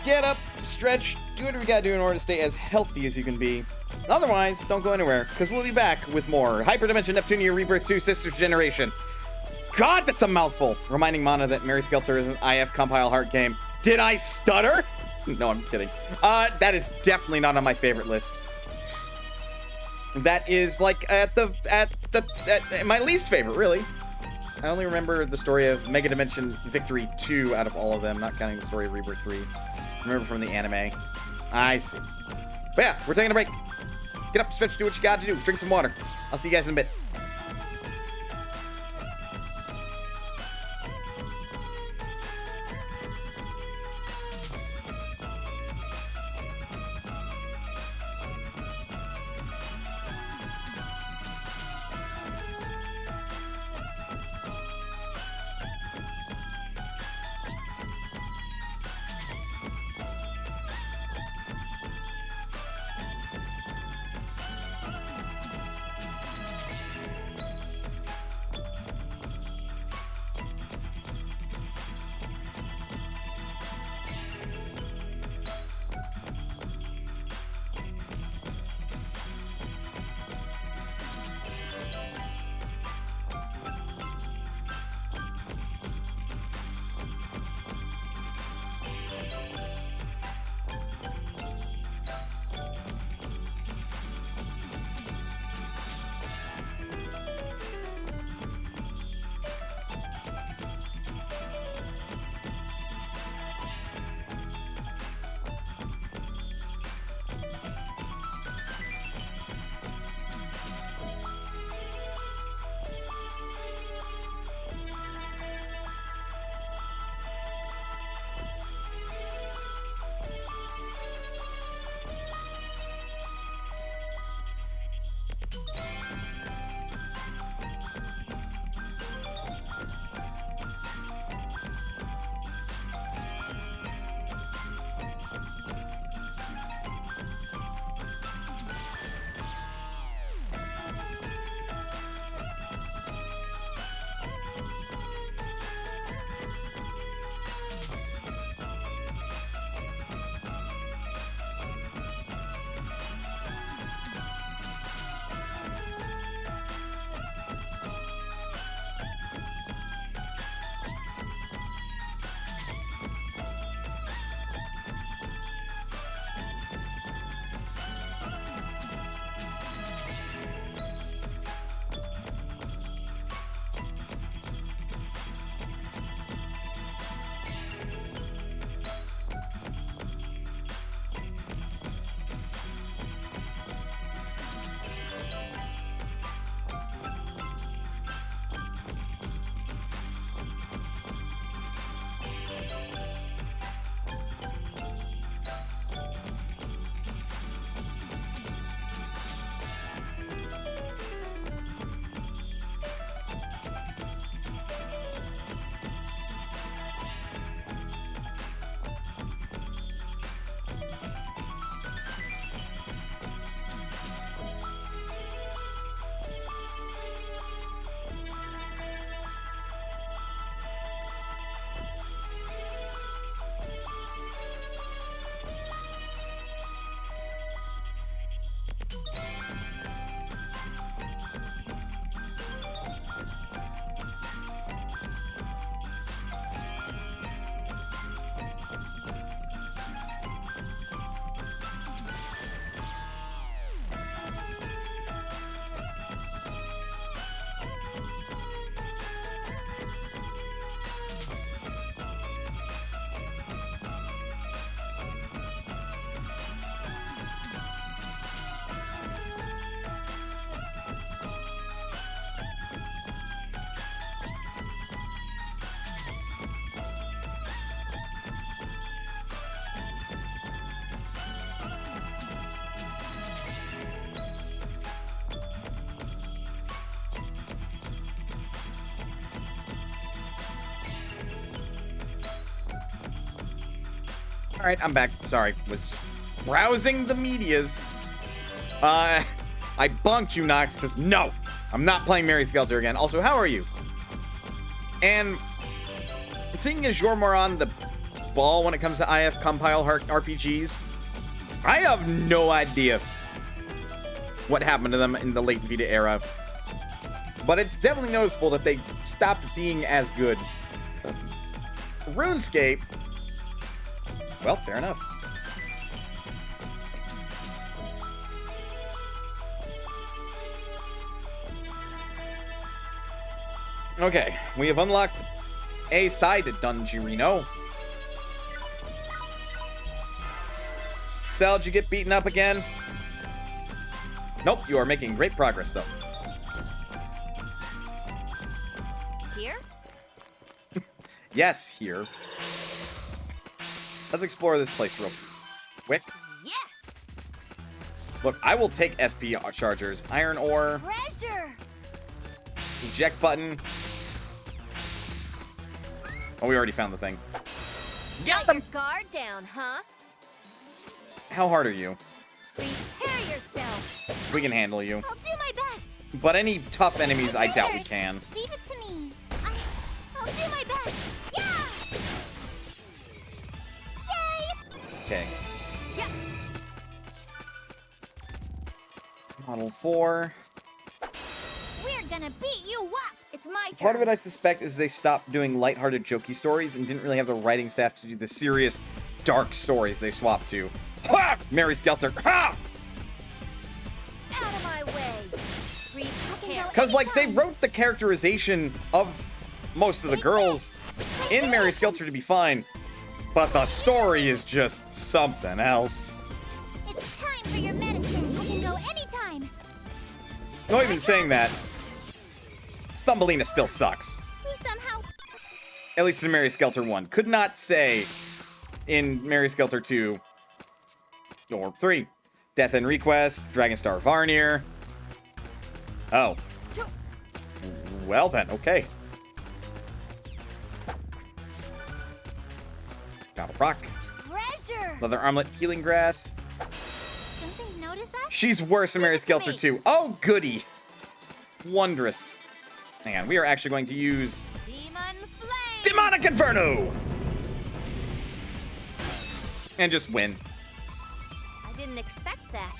Speaker 2: Get up, stretch, do whatever you gotta do in order to stay as healthy as you can be. Otherwise, don't go anywhere, because we'll be back with more Hyperdimension Neptunia Re Birth2 Sisters Generation. God, that's a mouthful! Reminding Mana that Mary Skelter is an IF compile heart game. Did I stutter? No, I'm kidding. That is definitely not on my favorite list. That is like at my least favorite, really. I only remember the story of Mega Dimension Victory 2 out of all of them, not counting the story of Rebirth 3. Remember from the anime. I see. But yeah, we're taking a break. Get up, stretch, do what you got to do. Drink some water. I'll see you guys in a bit. All right, I'm back. Sorry, was just browsing the medias. I bunked you, Nox, because no, I'm not playing Mary Skelter again. Also, how are you? And seeing as you're more on the ball when it comes to IF compile RPGs, I have no idea what happened to them in the late Vita era. But it's definitely noticeable that they stopped being as good. RuneScape, well, fair enough. Okay, we have unlocked a side Dungeonino. Stella, did you get beaten up again? Nope, you are making great progress, though.
Speaker 6: Here?
Speaker 2: Yes, here. Let's explore this place real quick.
Speaker 6: Yes!
Speaker 2: Look, I will take SP chargers. Iron ore.
Speaker 6: Treasure!
Speaker 2: Eject button. Oh, we already found the thing.
Speaker 6: Got your guard down, huh?
Speaker 2: How hard are you?
Speaker 6: Prepare yourself!
Speaker 2: We can handle you.
Speaker 1: I'll do my best.
Speaker 2: But any tough enemies, I doubt we can.
Speaker 1: Leave it to me. I'll do my best. Yeah! Yay!
Speaker 2: Okay.
Speaker 6: Yeah.
Speaker 2: Model 4.
Speaker 1: We're gonna beat you up.
Speaker 6: It's my turn.
Speaker 2: Part of it, I suspect, is they stopped doing lighthearted, jokey stories and didn't really have the writing staff to do the serious, dark stories they swapped to. Ha! Mary Skelter. Ha!
Speaker 6: Out of my way. Prepare.
Speaker 2: Because, like, they wrote the characterization of most of the girls in Mary Skelter to be fine, but the story is just something else.
Speaker 1: It's time for your medicine. I can go anytime.
Speaker 2: Not even saying that, Thumbelina still sucks.
Speaker 1: We somehow...
Speaker 2: At least in Mary Skelter 1. Could not say in Mary Skelter 2 or 3. Death and Request, Dragonstar Varnir. Oh. Well then, okay. Got a proc.
Speaker 6: Treasure!
Speaker 2: Leather armlet, healing grass.
Speaker 1: Don't they notice that?
Speaker 2: She's worse in Mary Skelter 2. Oh, goody. Wondrous. Hang on, we are actually going to use
Speaker 6: Demon Flame!
Speaker 2: Demonic Inferno! And just win.
Speaker 6: I didn't expect that.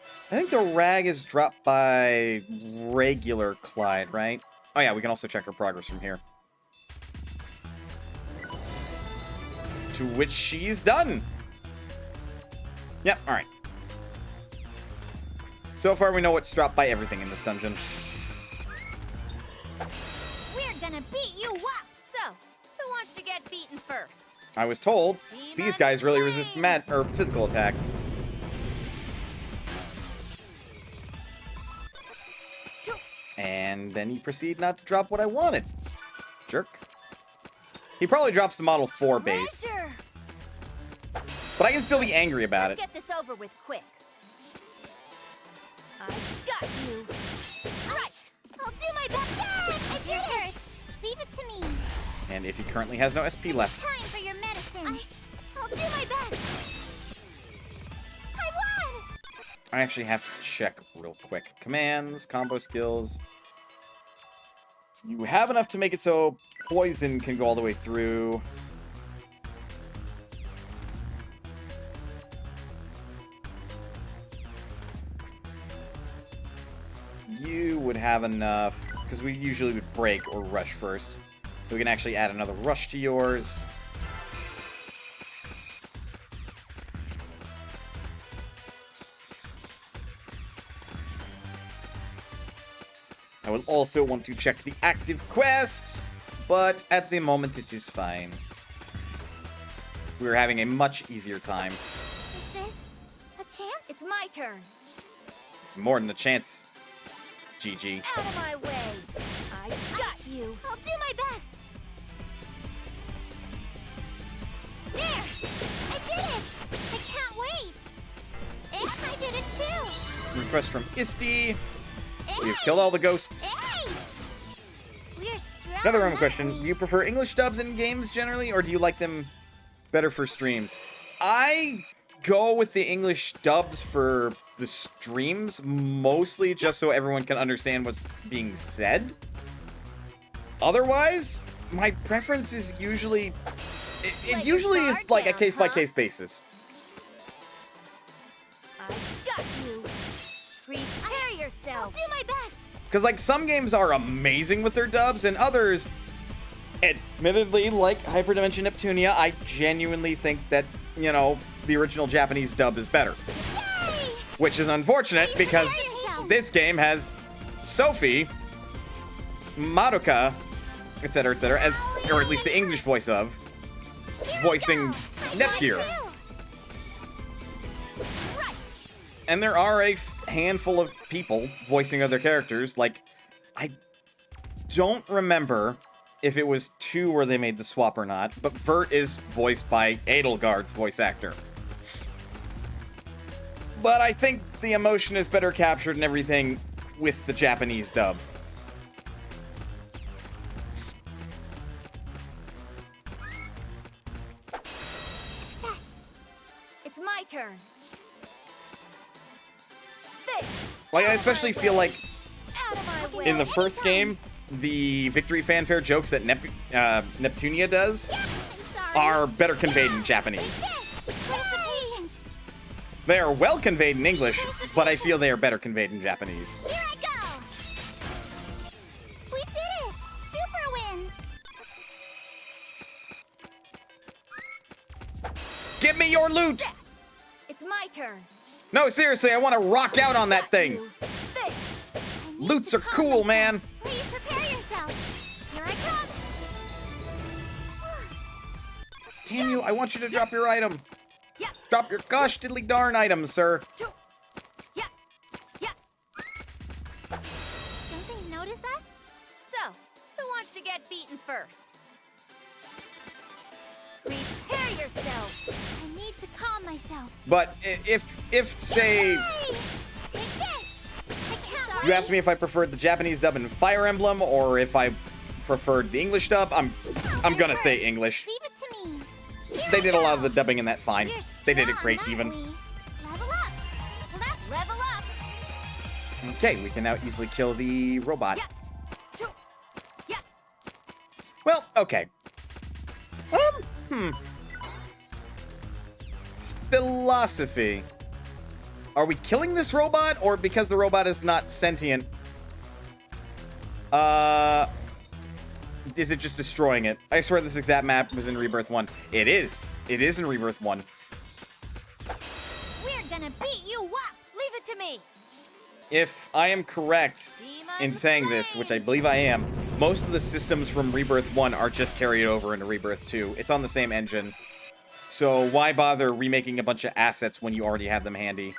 Speaker 2: I think the rag is dropped by regular Clyde, right? Oh yeah, we can also check her progress from here. To which she's done. Yep, alright. So far we know what's dropped by everything in this dungeon.
Speaker 1: We're gonna beat you up.
Speaker 6: So, who wants to get beaten first?
Speaker 2: I was told
Speaker 6: Demon
Speaker 2: these guys really resist
Speaker 6: flames.
Speaker 2: physical attacks. And then he proceeded not to drop what I wanted. Jerk. He probably drops the Model 4 base.
Speaker 6: Treasure!
Speaker 2: But I can still be angry about
Speaker 6: Let's
Speaker 2: it.
Speaker 6: get this over with quick. I got you. Right.
Speaker 1: I'll do my best. Yay! I did it. Leave it to me.
Speaker 2: And if he currently has no SP left.
Speaker 1: Time for your medicine. I'll do my best. I won!
Speaker 2: I actually have to check real quick. Commands, combo skills. You have enough to make it so poison can go all the way through. You would have enough, because we usually would break or rush first. So we can actually add another rush to yours. I will also want to check the active quest, but at the moment it is fine. We're having a much easier time.
Speaker 1: Is this a chance?
Speaker 6: It's my turn.
Speaker 2: It's more than a chance, GG.
Speaker 6: Out of my way. I got you.
Speaker 1: I'll do my best. There! I did it! I can't wait! And I did it too!
Speaker 2: Request from Isti. We've killed all the ghosts.
Speaker 1: Hey! We're strong.
Speaker 2: Another random question. Do you prefer English dubs in games generally, or do you like them better for streams? I go with the English dubs for the streams, mostly just so everyone can understand what's being said. Otherwise, my preference is usually... It usually is like a case-by-case basis.
Speaker 6: I got you. Prepare yourself.
Speaker 5: I'll do my best.
Speaker 2: Because, like, some games are amazing with their dubs, and others, admittedly, like Hyperdimension Neptunia, I genuinely think that, you know, the original Japanese dub is better.
Speaker 5: Yay!
Speaker 2: Which is unfortunate, because this game has Sophie, Madoka, etc., as, or at least the English voice of, voicing Netgear. And there are a handful of people voicing other characters. Like, I don't remember if it was 2 where they made the swap or not, but Vert is voiced by Edelgard's voice actor. But I think the emotion is better captured and everything with the Japanese dub.
Speaker 6: It's my turn.
Speaker 2: Like, I especially feel like
Speaker 6: Out of my way.
Speaker 2: in the first game, the victory fanfare jokes that Neptunia does are better conveyed in Japanese.
Speaker 5: Where's the patient?
Speaker 2: They are well conveyed in English, but I feel they are better conveyed in Japanese.
Speaker 5: Here I go. We did it. Super win.
Speaker 2: Give me your loot!
Speaker 6: It's my turn.
Speaker 2: No, seriously, I want to rock out on that thing. Loots are cool, man.
Speaker 5: Please prepare yourself. Here I come.
Speaker 2: Damn you, I want you to drop your item.
Speaker 6: Yeah.
Speaker 2: Drop your gosh diddly darn item, sir.
Speaker 6: Yeah.
Speaker 5: Don't they notice us?
Speaker 6: So, who wants to get beaten first? Prepare yourself.
Speaker 5: I need to calm myself.
Speaker 2: But if say,
Speaker 5: Hey! Take this. I can't.
Speaker 2: you asked me if I preferred the Japanese dub in Fire Emblem or if I preferred the English dub, I'm gonna say English.
Speaker 5: Leave it to me. Here
Speaker 2: They
Speaker 5: I
Speaker 2: did a lot of
Speaker 5: go.
Speaker 2: the dubbing in that fine.
Speaker 5: We're
Speaker 2: They did it
Speaker 5: strong,
Speaker 2: great
Speaker 5: aren't
Speaker 2: even.
Speaker 5: we? Level up.
Speaker 6: Level up.
Speaker 2: Okay, we can now easily kill the robot.
Speaker 6: Yeah.
Speaker 2: Well, okay. Philosophy. Are we killing this robot, or because the robot is not sentient? Is it just destroying it? I swear this exact map was in Rebirth 1. It is. It is in Rebirth 1.
Speaker 5: We're gonna beat you up.
Speaker 6: Leave it to me.
Speaker 2: If I am correct in saying this, which I believe I am, most of the systems from Rebirth 1 are just carried over into Rebirth 2. It's on the same engine. So why bother remaking a bunch of assets when you already have them handy?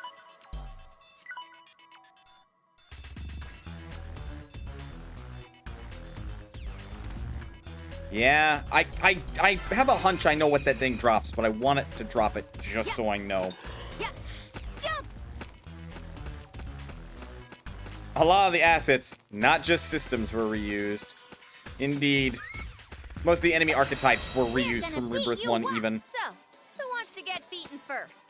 Speaker 2: Yeah, I have a hunch I know what that thing drops, but I want it to drop it just so I know.
Speaker 6: Yeah. Jump.
Speaker 2: A lot of the assets, not just systems, were reused. Indeed. Most of the enemy archetypes were reused from Rebirth 1 even.
Speaker 6: So, who wants to get beaten first?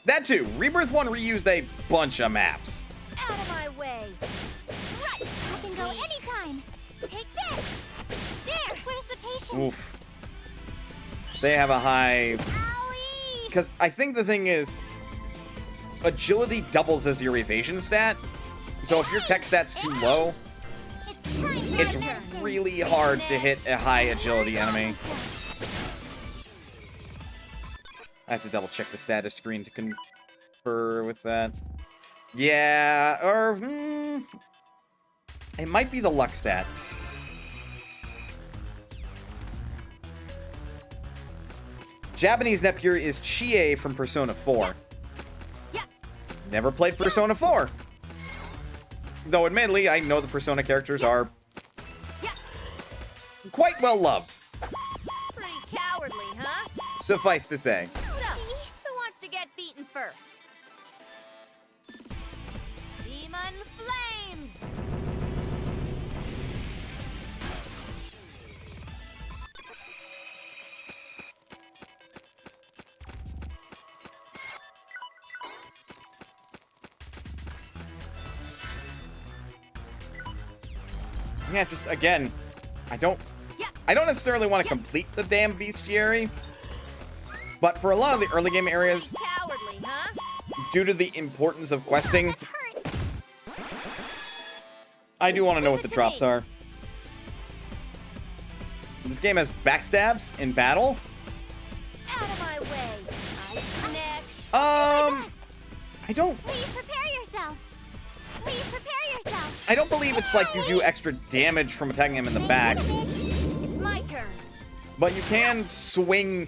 Speaker 2: That too, Rebirth 1 reused a bunch of maps.
Speaker 6: Out of my way.
Speaker 5: Right. I can go anytime. Take this. There. Where's the patient?
Speaker 2: Oof. They have a high...
Speaker 5: Owie.
Speaker 2: Because I think the thing is, agility doubles as your evasion stat. So if your tech stat's too low,
Speaker 5: It's time for
Speaker 2: it's
Speaker 5: medicine.
Speaker 2: really hard to hit a high agility enemy. I have to double check the status screen to confer with that. Yeah, or... it might be the luck stat. Japanese Nepgear is Chie from Persona 4.
Speaker 6: Yeah.
Speaker 2: Never played Persona 4. Though admittedly, I know the Persona characters are
Speaker 6: Yeah.
Speaker 2: quite well loved.
Speaker 6: Pretty cowardly, huh?
Speaker 2: Suffice to say.
Speaker 6: So, who wants to get beaten first? Demon Flames!
Speaker 2: Yeah, just, again, I don't necessarily want to complete the damn bestiary, but for a lot of the early game areas,
Speaker 6: Cowardly, huh?
Speaker 2: due to the importance of questing, I do want to know what the drops are. This game has backstabs in battle.
Speaker 6: Out of my way. Next.
Speaker 2: I don't
Speaker 5: Please prepare yourself. Please prepare yourself.
Speaker 2: I don't believe it's like you do extra damage from attacking him in the back,
Speaker 6: It's my turn.
Speaker 2: but you can swing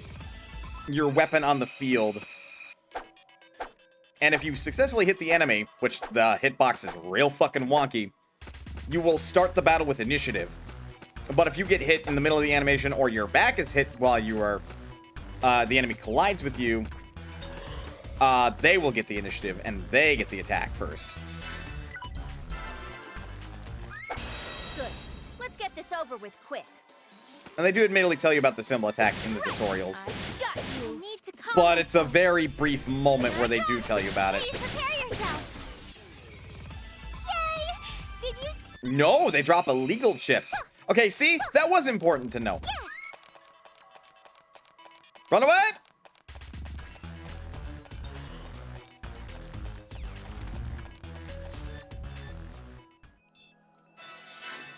Speaker 2: your weapon on the field. And if you successfully hit the enemy, which the hitbox is real fucking wonky, you will start the battle with initiative. But if you get hit in the middle of the animation or your back is hit while you are the enemy collides with you, they will get the initiative and they get the attack first.
Speaker 6: Good. Let's get this over with quick.
Speaker 2: And they do admittedly tell you about the symbol attack in the tutorials,
Speaker 6: I got you.
Speaker 5: You need to calm
Speaker 2: but it's a very brief moment where they do tell you about it.
Speaker 5: Please prepare yourself. Yay! Did you
Speaker 2: No, they drop illegal chips. Okay, see? That was important to know. Run away!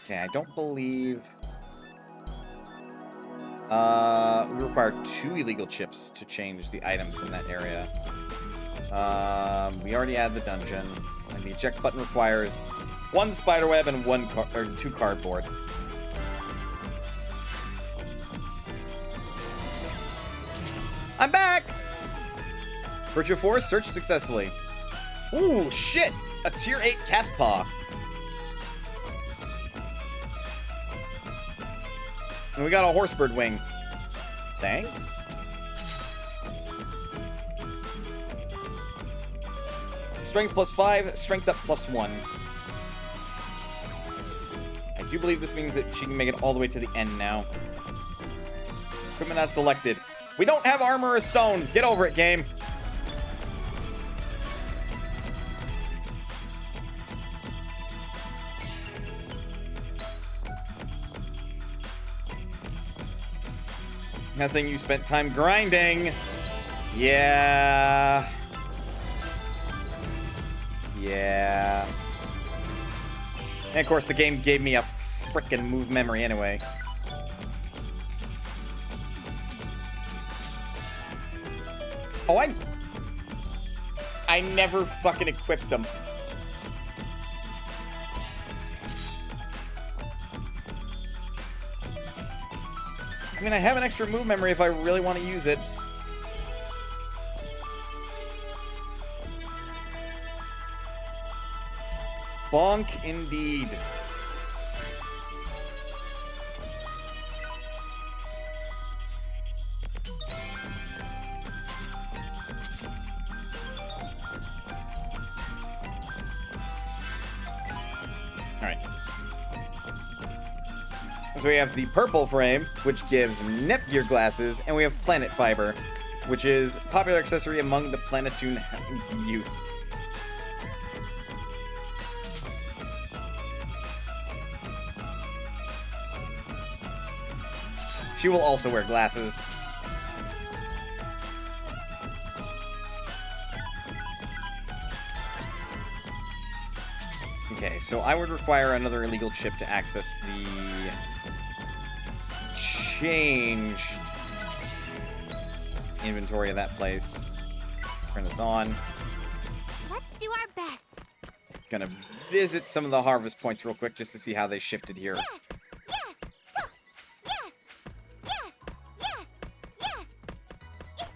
Speaker 2: Okay, I don't believe... we require 2 illegal chips to change the items in that area. We already had the dungeon, and the eject button requires 1 spiderweb and 2 cardboard. I'm back! Virtua Forest searched successfully. Ooh, shit! A tier 8 cat's paw. And we got a horsebird wing. Thanks. Strength +5, strength up +1. I do believe this means that she can make it all the way to the end now. Equipment not selected. We don't have armor or stones. Get over it, game. Nothing you spent time grinding. Yeah. Yeah. And of course, the game gave me a frickin' move memory anyway. Oh, I never fucking equipped them. I mean, I have an extra move memory if I really want to use it. Bonk indeed. So we have the purple frame, which gives Nepgear glasses, and we have planet fiber, which is a popular accessory among the Planetoon youth. She will also wear glasses. Okay, so I would require another illegal chip to access the changed inventory of that place. Turn this on.
Speaker 5: Let's do our best.
Speaker 2: Gonna visit some of the harvest points real quick just to see how they shifted here.
Speaker 5: Yes! Yes! Yes! Yes! Yes! Yes!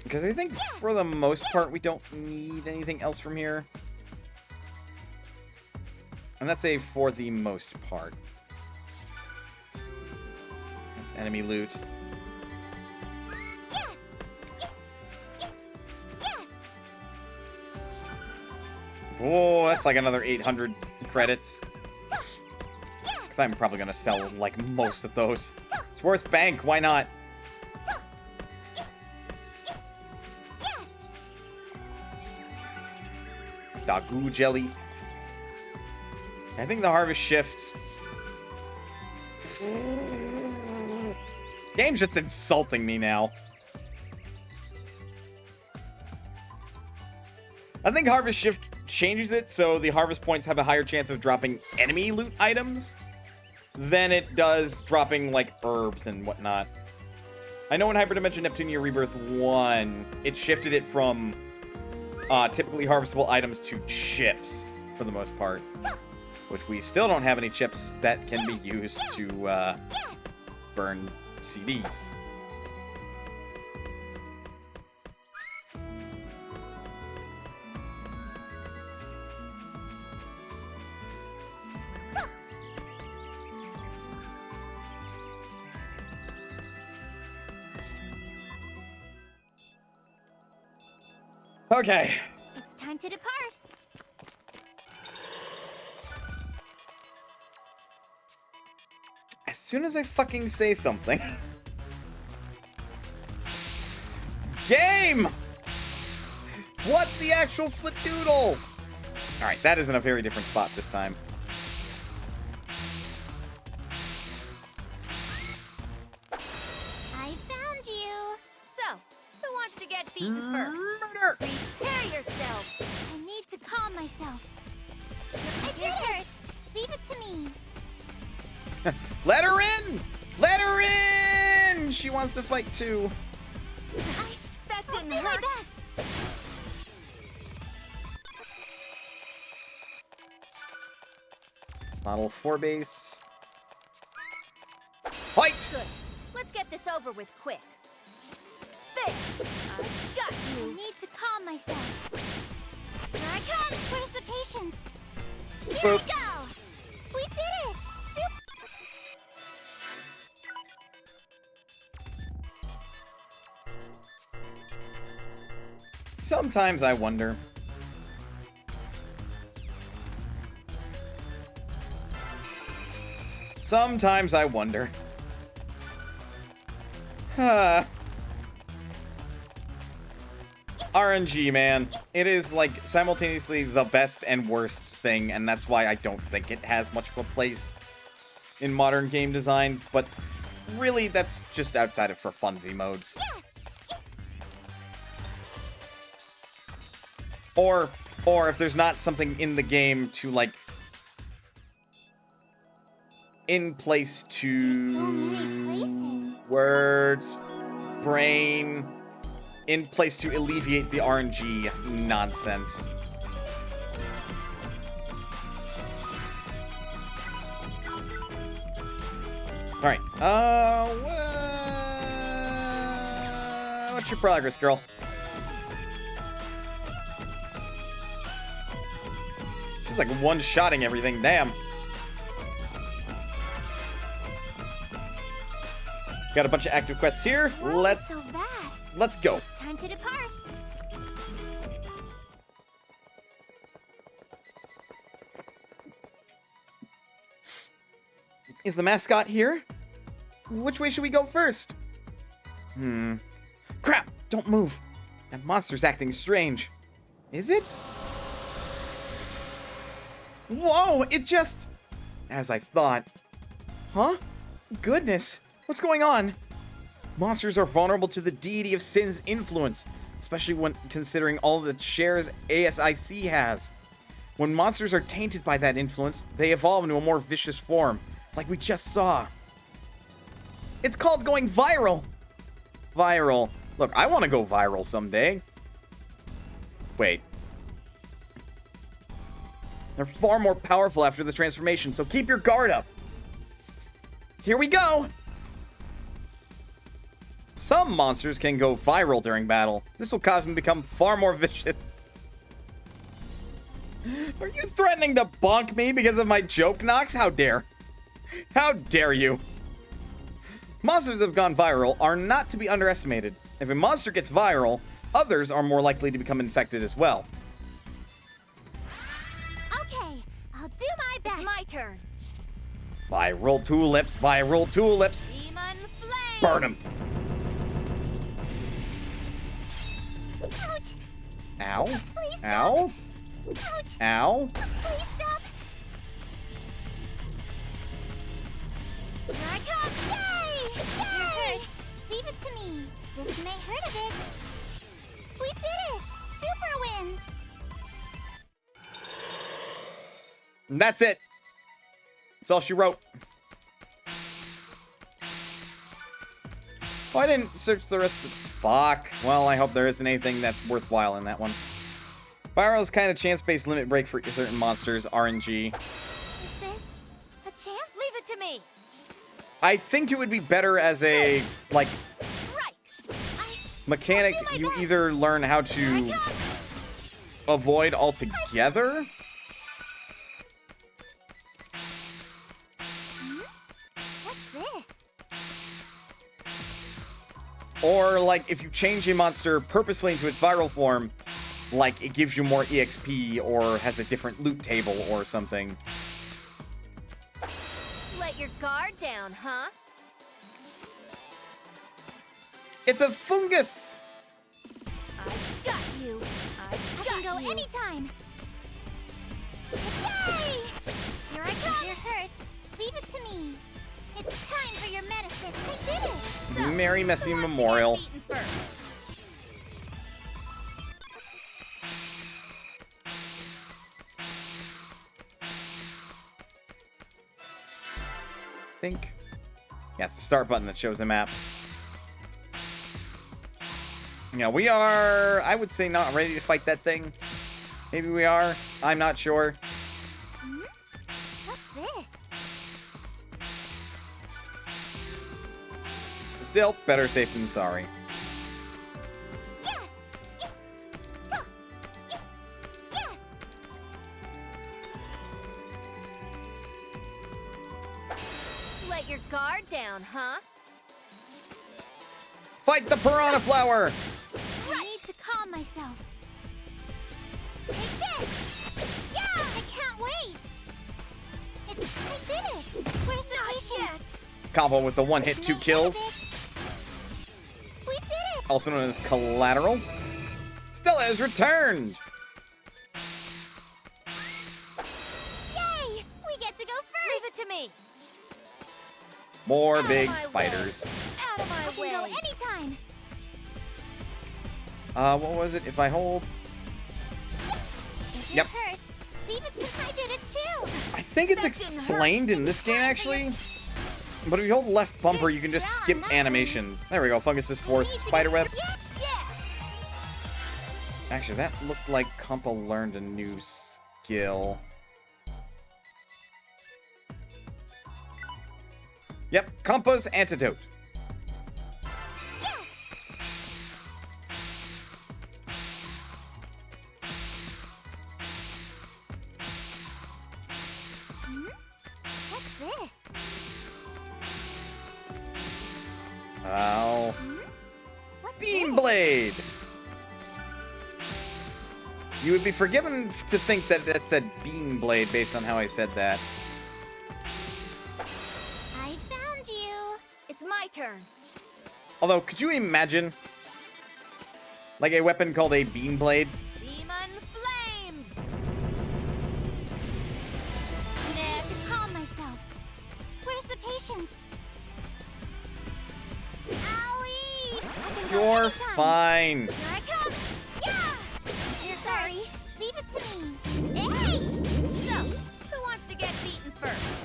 Speaker 2: Because I think for the most part we don't need anything else from here. And that's a for the most part. This enemy loot.
Speaker 5: Yes! Yes!
Speaker 2: Oh, that's like another 800 credits. Because I'm probably going to sell like most of those. It's worth bank, why not? Dagu jelly. I think the harvest shift... Game's just insulting me now. I think harvest shift changes it so the harvest points have a higher chance of dropping enemy loot items than it does dropping, like, herbs and whatnot. I know in Hyperdimension Neptunia Rebirth 1, it shifted it from typically harvestable items to chips, for the most part. Which we still don't have any chips that can be used to burn CDs. Okay.
Speaker 5: It's time to depart.
Speaker 2: As soon as I fucking say something. Game! What the actual flip-doodle? Alright, that is in a very different spot this time.
Speaker 5: I found you.
Speaker 6: So, who wants to get beaten first?
Speaker 2: Murder!
Speaker 6: Prepare yourself.
Speaker 5: I need to calm myself. I did hurt. Leave it to me.
Speaker 2: Let her in! Let her in! She wants to fight too.
Speaker 6: That
Speaker 5: I'll
Speaker 6: didn't
Speaker 5: do my
Speaker 6: hurt.
Speaker 5: best.
Speaker 2: Model 4 base. Fight!
Speaker 6: Good. Let's get this over with quick. There. I've got
Speaker 5: I
Speaker 6: you.
Speaker 5: need to calm myself. Here I come. Where's the patient? Here
Speaker 2: Boop.
Speaker 5: we go. We did it.
Speaker 2: Sometimes I wonder. Sometimes I wonder. RNG, man. It is, like, simultaneously the best and worst thing, and that's why I don't think it has much of a place in modern game design, but really, that's just outside of for funsy modes. Or if there's not something in the game to, like, in place to...
Speaker 5: So many places.
Speaker 2: Words. Brain. In place to alleviate the RNG nonsense. Alright. What's your progress, girl? She's like one-shotting everything, damn. Got a bunch of active quests here.
Speaker 5: Wow,
Speaker 2: Let's
Speaker 5: so vast.
Speaker 2: go.
Speaker 5: Time to depart.
Speaker 2: Is the mascot here? Which way should we go first? Crap! Don't move. That monster's acting strange. Is it? Whoa! It just... As I thought. Huh? Goodness. What's going on? Monsters are vulnerable to the deity of sin's influence, especially when considering all the shares ASIC has. When monsters are tainted by that influence, they evolve into a more vicious form, like we just saw. It's called going viral. Viral. Look, I want to go viral someday. Wait. They're far more powerful after the transformation, so keep your guard up. Here we go. Some monsters can go viral during battle. This will cause them to become far more vicious. Are you threatening to bonk me because of my joke, Nox? How dare? How dare you? Monsters that have gone viral are not to be underestimated. If a monster gets viral, others are more likely to become infected as well.
Speaker 5: Okay, I'll do my best.
Speaker 6: It's my turn.
Speaker 2: Viral tulips, viral tulips.
Speaker 6: Demon flame.
Speaker 2: Burn them.
Speaker 5: Ouch!
Speaker 2: Ow.
Speaker 5: Please stop.
Speaker 2: Ow.
Speaker 5: Ouch!
Speaker 2: Ow.
Speaker 5: Please stop! Here I come! Yay! Yay! If you're hurt, leave it to me. This may hurt a bit. We did it! Super win!
Speaker 2: And that's it. That's all she wrote. Oh, I didn't search the rest of the... Fuck. Well, I hope there isn't anything that's worthwhile in that one. Spiral's kind of chance-based limit break for certain monsters, RNG.
Speaker 5: Is this a chance?
Speaker 6: Leave it to me.
Speaker 2: I think it would be better as a, like,
Speaker 6: Right.
Speaker 2: mechanic.
Speaker 5: I'll do my
Speaker 2: You
Speaker 5: best.
Speaker 2: either learn how to avoid altogether,
Speaker 5: What's this?
Speaker 2: or, like, if you change a monster purposefully into its viral form, like, it gives you more EXP or has a different loot table or something.
Speaker 6: Let your guard down, huh?
Speaker 2: It's a fungus!
Speaker 6: I've got you.
Speaker 5: I
Speaker 6: I've
Speaker 5: can
Speaker 6: got
Speaker 5: go
Speaker 6: you.
Speaker 5: anytime. Yay! Here I come. If you're hurt, leave it to me. It's time for your medicine. I did it!
Speaker 6: So,
Speaker 2: Merry Messy
Speaker 6: who wants to get
Speaker 2: Memorial.
Speaker 6: beaten first?
Speaker 2: Think. Yeah, it's the start button that shows a map. Yeah, we are, I would say, not ready to fight that thing. Maybe we are. I'm not sure.
Speaker 5: What's this?
Speaker 2: Still, better safe than sorry.
Speaker 5: Yes! Yes! Yes!
Speaker 6: Let your guard down, huh?
Speaker 2: Fight the piranha flower!
Speaker 5: I need to calm myself. Take this! Yeah! I can't wait! I did it! Where's the patient?
Speaker 2: Combo with the one hit, 2 kills.
Speaker 5: We did it!
Speaker 2: Also known as collateral. Stella has returned!
Speaker 5: Yay! We get to go first!
Speaker 6: Leave it to me.
Speaker 2: More
Speaker 6: Out of
Speaker 2: big
Speaker 6: my way.
Speaker 2: spiders.
Speaker 6: Out of
Speaker 5: I
Speaker 6: my
Speaker 5: can
Speaker 6: way.
Speaker 5: go anytime!
Speaker 2: What was it? If I hold...
Speaker 5: If you're
Speaker 2: Yep.
Speaker 5: hurt, leave it to I did it too!
Speaker 2: I think it's
Speaker 6: That didn't hurt.
Speaker 2: explained in this game, actually. But if you hold left bumper, you can just skip
Speaker 5: Strong, that
Speaker 2: animations. There we go. Fungus' Force, Spiderweb.
Speaker 5: Yeah!
Speaker 2: Actually, that looked like Compa learned a new skill. Yep, Compa's Antidote.
Speaker 5: What's this?
Speaker 2: Oh.
Speaker 5: What's
Speaker 2: Beam
Speaker 5: this?
Speaker 2: Blade! You would be forgiven to think that that said Beam Blade based on how I said that.
Speaker 5: I found you!
Speaker 6: It's my turn.
Speaker 2: Although, could you imagine, like, a weapon called a Beam Blade?
Speaker 6: Demon flames.
Speaker 5: I need to calm myself. Where's the patient? Owie! I can go
Speaker 2: You're
Speaker 5: anytime.
Speaker 2: fine.
Speaker 5: Here I come! Yeah! If you're sorry, leave it to me. Hey!
Speaker 6: So, who wants to get beaten first?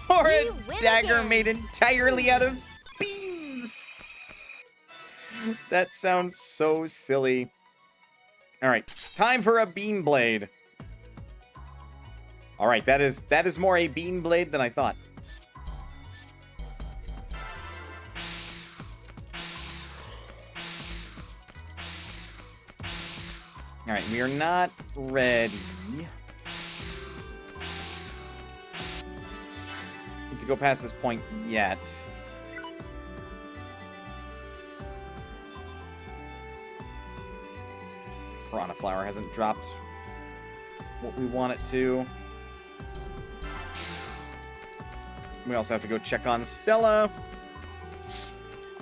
Speaker 2: Or a
Speaker 5: You win
Speaker 2: dagger
Speaker 5: again.
Speaker 2: made entirely out of beams. That sounds so silly. Alright, time for a Beam Blade. Alright, that is more a Beam Blade than I thought. Alright, we are not ready to go past this point yet. Piranha Flower hasn't dropped what we want it to. We also have to go check on Stella.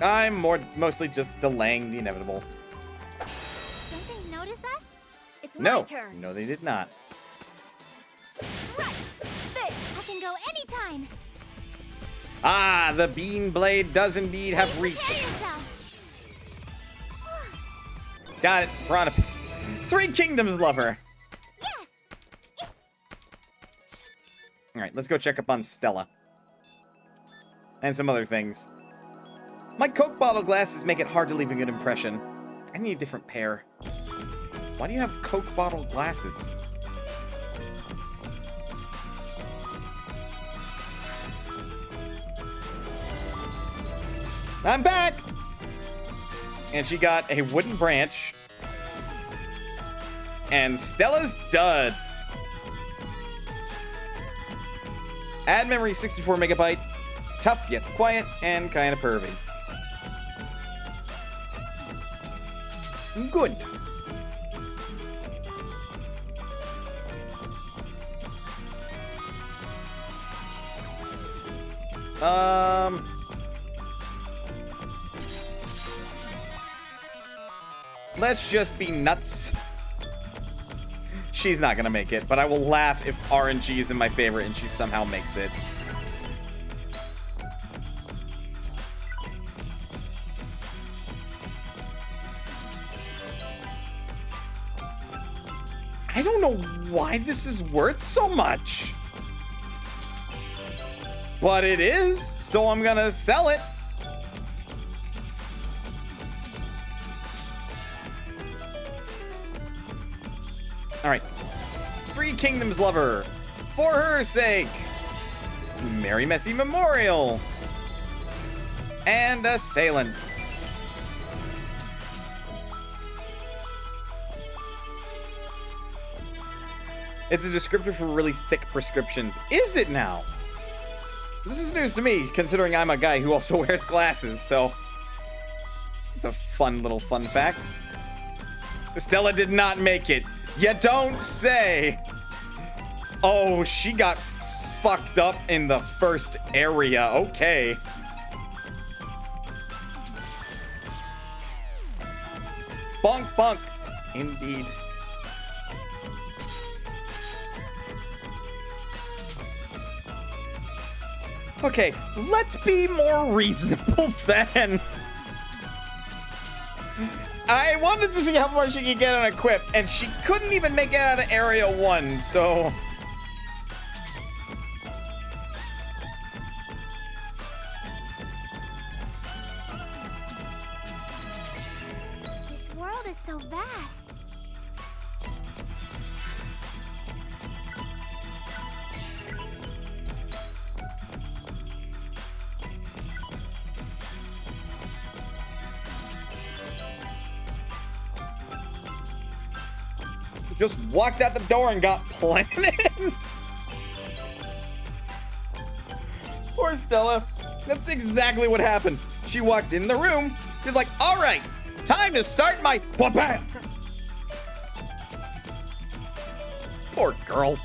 Speaker 2: I'm mostly just delaying the inevitable.
Speaker 5: Don't they notice us?
Speaker 6: It's my
Speaker 2: No,
Speaker 6: turn.
Speaker 2: no, they did not.
Speaker 6: Right. This.
Speaker 5: I can go anytime! anytime.
Speaker 2: Ah, the bean blade does indeed have
Speaker 5: Prepare
Speaker 2: reach.
Speaker 5: yourself.
Speaker 2: Got it. We're on a 3 Kingdoms lover.
Speaker 5: Yes.
Speaker 2: All right, let's go check up on Stella. And some other things. My Coke bottle glasses make it hard to leave a good impression. I need a different pair. Why do you have Coke bottle glasses? I'm back! And she got a wooden branch. And Stella's duds. Add memory 64 megabyte. Tough yet quiet and kind of pervy. Good. Let's just be nuts. She's not gonna make it, but I will laugh if RNG is in my favorite and she somehow makes it. I don't know why this is worth so much. But it is, so I'm gonna sell it. All right. 3 Kingdoms lover. For her sake. Merry Messy Memorial. And Assailants. It's a descriptor for really thick prescriptions. Is it now? This is news to me, considering I'm a guy who also wears glasses, so... It's a fun little fun fact. Stella did not make it. You don't say! Oh, she got fucked up in the first area. Okay. Bonk, bonk. Indeed. Okay, let's be more reasonable then. I wanted to see how far she could get on equip, and she couldn't even make it out of Area 1, so...
Speaker 5: This world is so vast.
Speaker 2: Just walked out the door and got planted. Poor Stella. That's exactly what happened. She walked in the room. She's like, all right, time to start my wha-bam. Poor girl.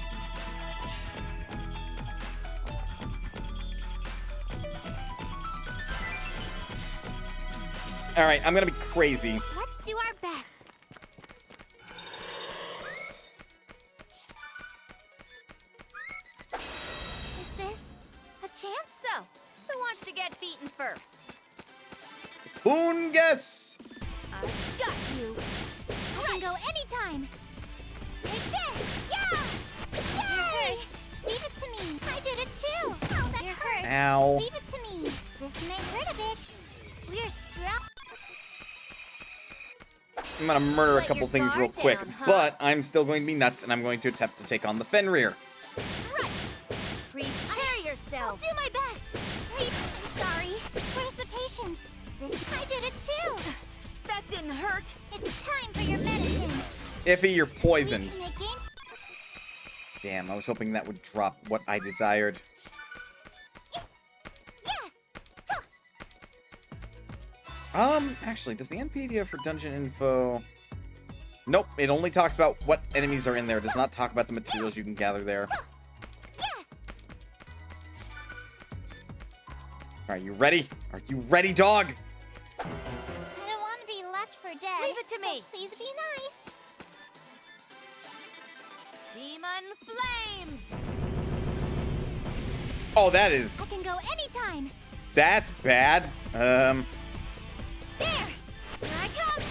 Speaker 2: All right, I'm gonna be crazy.
Speaker 5: Let's do our best. Is this a chance?
Speaker 6: So, who wants to get beaten first?
Speaker 2: Boongus.
Speaker 6: I've got you.
Speaker 5: I can go anytime. Take this! Yeah! Yay! Leave it to me. I did it too. Oh, that hurt.
Speaker 2: Ow.
Speaker 5: Leave it to me. This may hurt a bit. We're strong.
Speaker 2: I'm gonna murder a
Speaker 6: Let
Speaker 2: couple
Speaker 6: your
Speaker 2: things
Speaker 6: guard
Speaker 2: real quick,
Speaker 6: down, huh?
Speaker 2: but I'm still going to be nuts, and I'm going to attempt to take on the Fenrir.
Speaker 6: Right. Prepare
Speaker 5: I'll
Speaker 6: yourself.
Speaker 5: do my best. Wait, I'm sorry. Where's the patient? This I did it too.
Speaker 6: That didn't hurt.
Speaker 5: It's time for your medicine.
Speaker 2: Iffy, you're poisoned.
Speaker 5: We can make games.
Speaker 2: Damn, I was hoping that would drop what I desired.
Speaker 5: Yes.
Speaker 2: Actually, does the NPD for dungeon info... Nope, it only talks about what enemies are in there. It does not talk about the materials you can gather there.
Speaker 5: Yes.
Speaker 2: Are you ready? Are you ready, dog?
Speaker 5: I don't want to be left for dead.
Speaker 6: Leave it to me.
Speaker 5: So please be nice.
Speaker 6: Demon flames.
Speaker 2: Oh, that is...
Speaker 1: I can go anytime.
Speaker 2: That's bad.
Speaker 1: There! Here I come!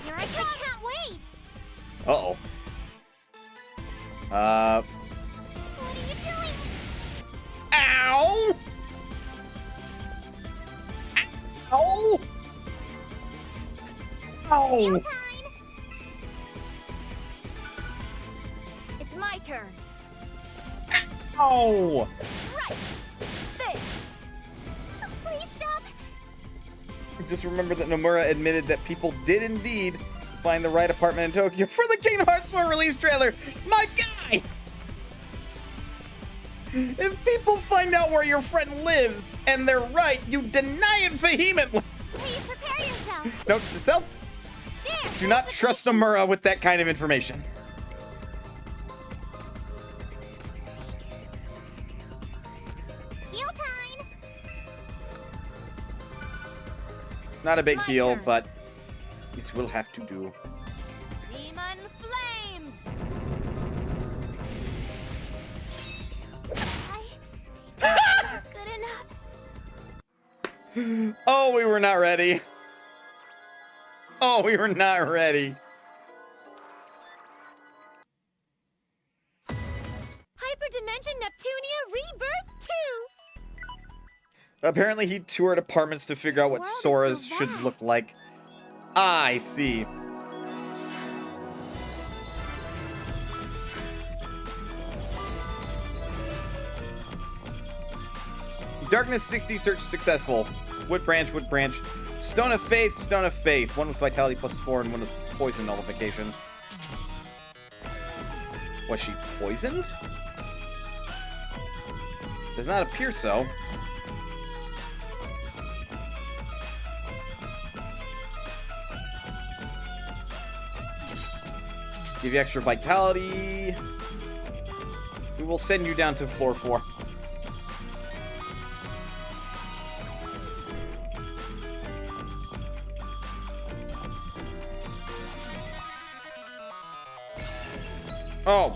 Speaker 1: Here I come! I can't wait!
Speaker 2: Uh-oh.
Speaker 1: What are you doing?
Speaker 2: Ow! Ow! Ow!
Speaker 1: Time! It's my turn.
Speaker 2: Ow!
Speaker 1: Right! There! Please stop!
Speaker 2: Just remember that Nomura admitted that people did indeed find the right apartment in Tokyo for the Kingdom Hearts 4 release trailer. My guy! If people find out where your friend lives and they're right, you deny it vehemently.
Speaker 1: Please prepare yourself.
Speaker 2: Note to self,
Speaker 1: There!
Speaker 2: do not trust Nomura with that kind of information.
Speaker 1: Heal time!
Speaker 2: Not a big
Speaker 1: my
Speaker 2: heal,
Speaker 1: turn.
Speaker 2: but it will have to do.
Speaker 1: Demon flames! Good enough.
Speaker 2: Oh, we were not ready. Oh, we were not ready.
Speaker 1: Hyperdimension Neptunia Rebirth 2!
Speaker 2: Apparently, he toured apartments to figure out what
Speaker 1: World is
Speaker 2: Sora's
Speaker 1: so
Speaker 2: should
Speaker 1: vast.
Speaker 2: look like. I see. Darkness 60 search successful. Wood branch, wood branch. Stone of Faith, Stone of Faith. One with Vitality +4 and one with Poison Nullification. Was she poisoned? Does not appear so. Give you extra vitality. We will send you down to floor 4. Oh.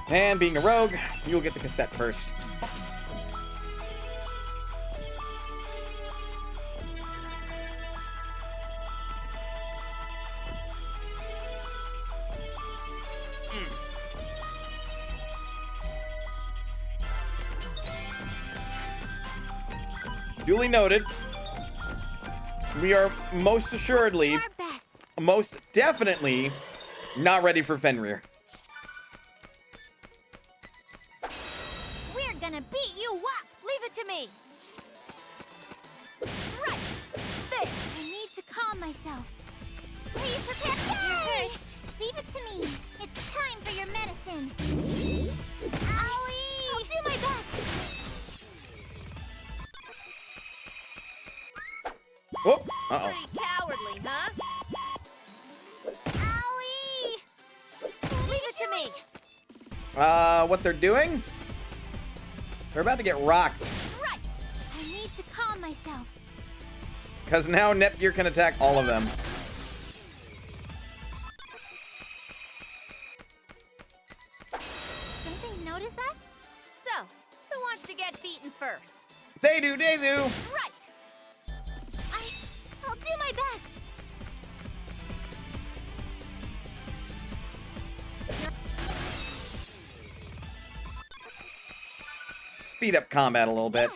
Speaker 2: And being a rogue, you'll get the cassette first. Duly noted. We are most assuredly,
Speaker 1: Our best.
Speaker 2: most definitely not ready for Fenrir.
Speaker 1: We're gonna beat you up! Leave it to me! Right! There! I need to calm myself. Please prepare. Yay! Leave it to me. It's time for your medicine. Owie! I'll do my best.
Speaker 2: Oh, uh-oh.
Speaker 1: Pretty cowardly, huh? Owie! Leave it to me.
Speaker 2: What they're doing? They're about to get rocked.
Speaker 1: Right! I need to calm myself.
Speaker 2: Because now Nepgear can attack all of them.
Speaker 1: Don't they notice us? So, who wants to get beaten first?
Speaker 2: They do, they do.
Speaker 1: Right! I'll do my best.
Speaker 2: Speed up combat a little bit.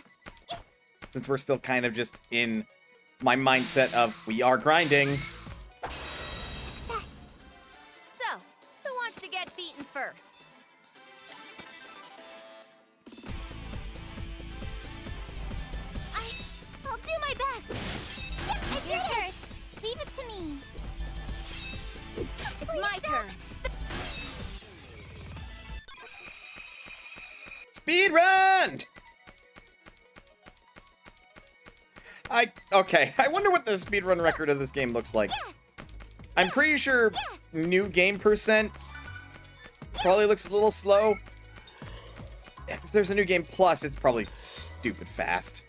Speaker 2: Since we're still kind of just in my mindset of we are grinding.
Speaker 1: Success.
Speaker 6: So, who wants to get beaten first?
Speaker 1: I'll do my best. I did it.
Speaker 5: Leave it to me.
Speaker 6: It's my turn.
Speaker 2: Speed run! Okay, I wonder what the speedrun record of this game looks like. I'm pretty sure new game percent probably looks a little slow. If there's a new game plus, it's probably stupid fast.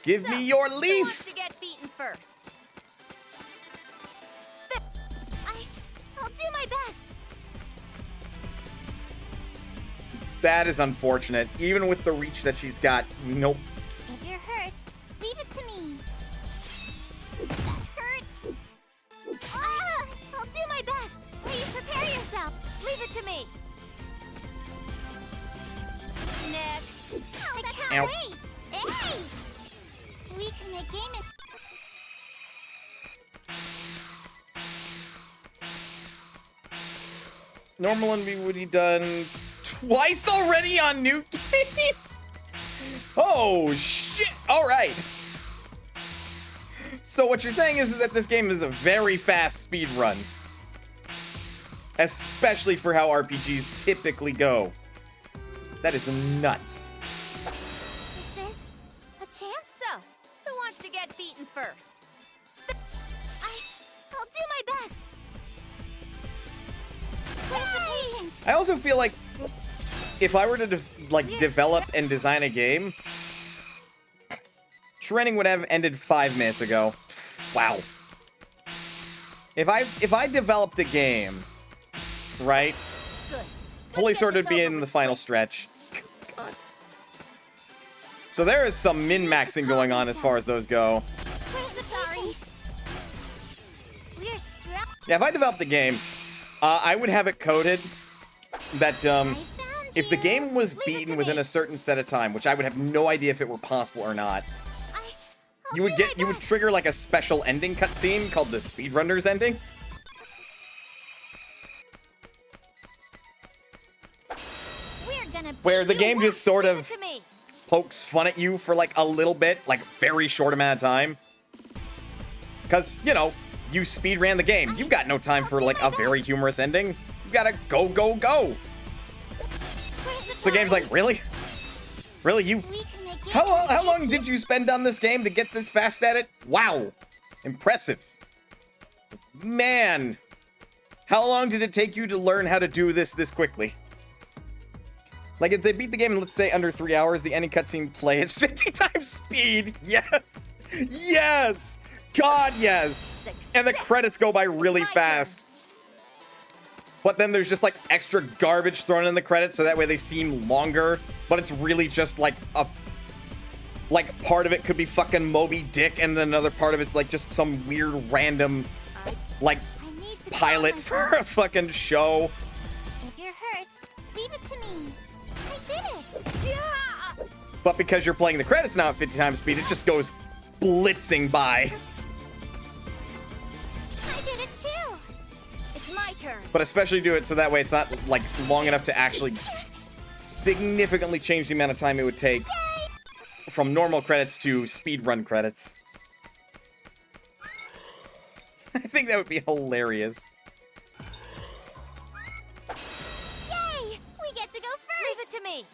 Speaker 2: Give me your
Speaker 6: Who wants
Speaker 2: leaf!
Speaker 6: to get beaten first?
Speaker 5: I'll do my best.
Speaker 2: That is unfortunate. Even with the reach that she's got, nope.
Speaker 5: If you're hurt, leave it to me. That hurts. I'll do my best. Please prepare yourself.
Speaker 6: Leave it to me. Next.
Speaker 5: I can't
Speaker 2: Ow.
Speaker 5: wait. Hey! We can make game it.
Speaker 2: Normal and would be done twice already on new game? Oh, shit. All right. So what you're saying is that this game is a very fast speed run. Especially for how RPGs typically go. That is nuts.
Speaker 5: Is this a chance?
Speaker 6: So, who wants to get beaten first?
Speaker 5: I'll do my best. Where's the patient?
Speaker 2: I also feel like if I were to develop and design a game, training would have ended 5 minutes ago. Wow. If I developed a game, right?
Speaker 6: Good.
Speaker 2: Holy
Speaker 6: Let's
Speaker 2: Sword
Speaker 6: get
Speaker 2: would
Speaker 6: this
Speaker 2: be
Speaker 6: over
Speaker 2: in the
Speaker 6: with
Speaker 2: final
Speaker 6: quick.
Speaker 2: stretch. So there is some min-maxing going on as far as those go.
Speaker 5: Where's the patient? We're strong.
Speaker 2: Yeah, if I developed a game, I would have it coded that
Speaker 5: I found
Speaker 2: if the
Speaker 5: you.
Speaker 2: game was
Speaker 6: Leave it
Speaker 2: beaten
Speaker 6: to
Speaker 2: within
Speaker 6: me.
Speaker 2: a certain set of time, which I would have no idea if it were possible or not,
Speaker 5: I'll
Speaker 2: you would
Speaker 5: do
Speaker 2: get
Speaker 5: my
Speaker 2: you would
Speaker 5: best.
Speaker 2: trigger like a special ending cutscene called the speedrunner's ending.
Speaker 5: We're gonna
Speaker 2: Where the
Speaker 5: beat
Speaker 2: game
Speaker 5: you
Speaker 2: just sort
Speaker 6: Leave
Speaker 2: of
Speaker 6: it to me.
Speaker 2: pokes fun at you for like a little bit, like very short amount of time. Cause, you know, you speed ran the game. You've got no time for like a very humorous ending. You gotta go, go, go.
Speaker 5: Where's the
Speaker 2: So the game's like,
Speaker 5: patient?
Speaker 2: really? Really? You
Speaker 5: We can make game
Speaker 2: how long did you spend on this game to get this fast at it? Wow. Impressive. Man. How long did it take you to learn how to do this quickly? Like, if they beat the game in, let's say, under 3 hours, the ending cutscene play is 50 times speed. Yes. Yes. God, yes. And the credits go by really
Speaker 6: my turn.
Speaker 2: fast. But then there's just, like, extra garbage thrown in the credits, so that way they seem longer. But it's really just, like, like, part of it could be fucking Moby Dick, and then another part of it's, like, just some weird random, like,
Speaker 5: I need to
Speaker 2: pilot
Speaker 5: calm
Speaker 2: for
Speaker 5: myself.
Speaker 2: a fucking show.
Speaker 5: If you're hurt, leave it to me. I did it.
Speaker 6: Yeah!
Speaker 2: But because you're playing the credits now at 50 times speed, it just goes blitzing by.
Speaker 5: I did it too.
Speaker 6: It's my turn.
Speaker 2: But especially do it so that way it's not, like, long enough to actually significantly change the amount of time it would take from normal credits to speedrun credits. I think that would be hilarious.
Speaker 5: Yay! We get to go first.
Speaker 6: Leave it to me.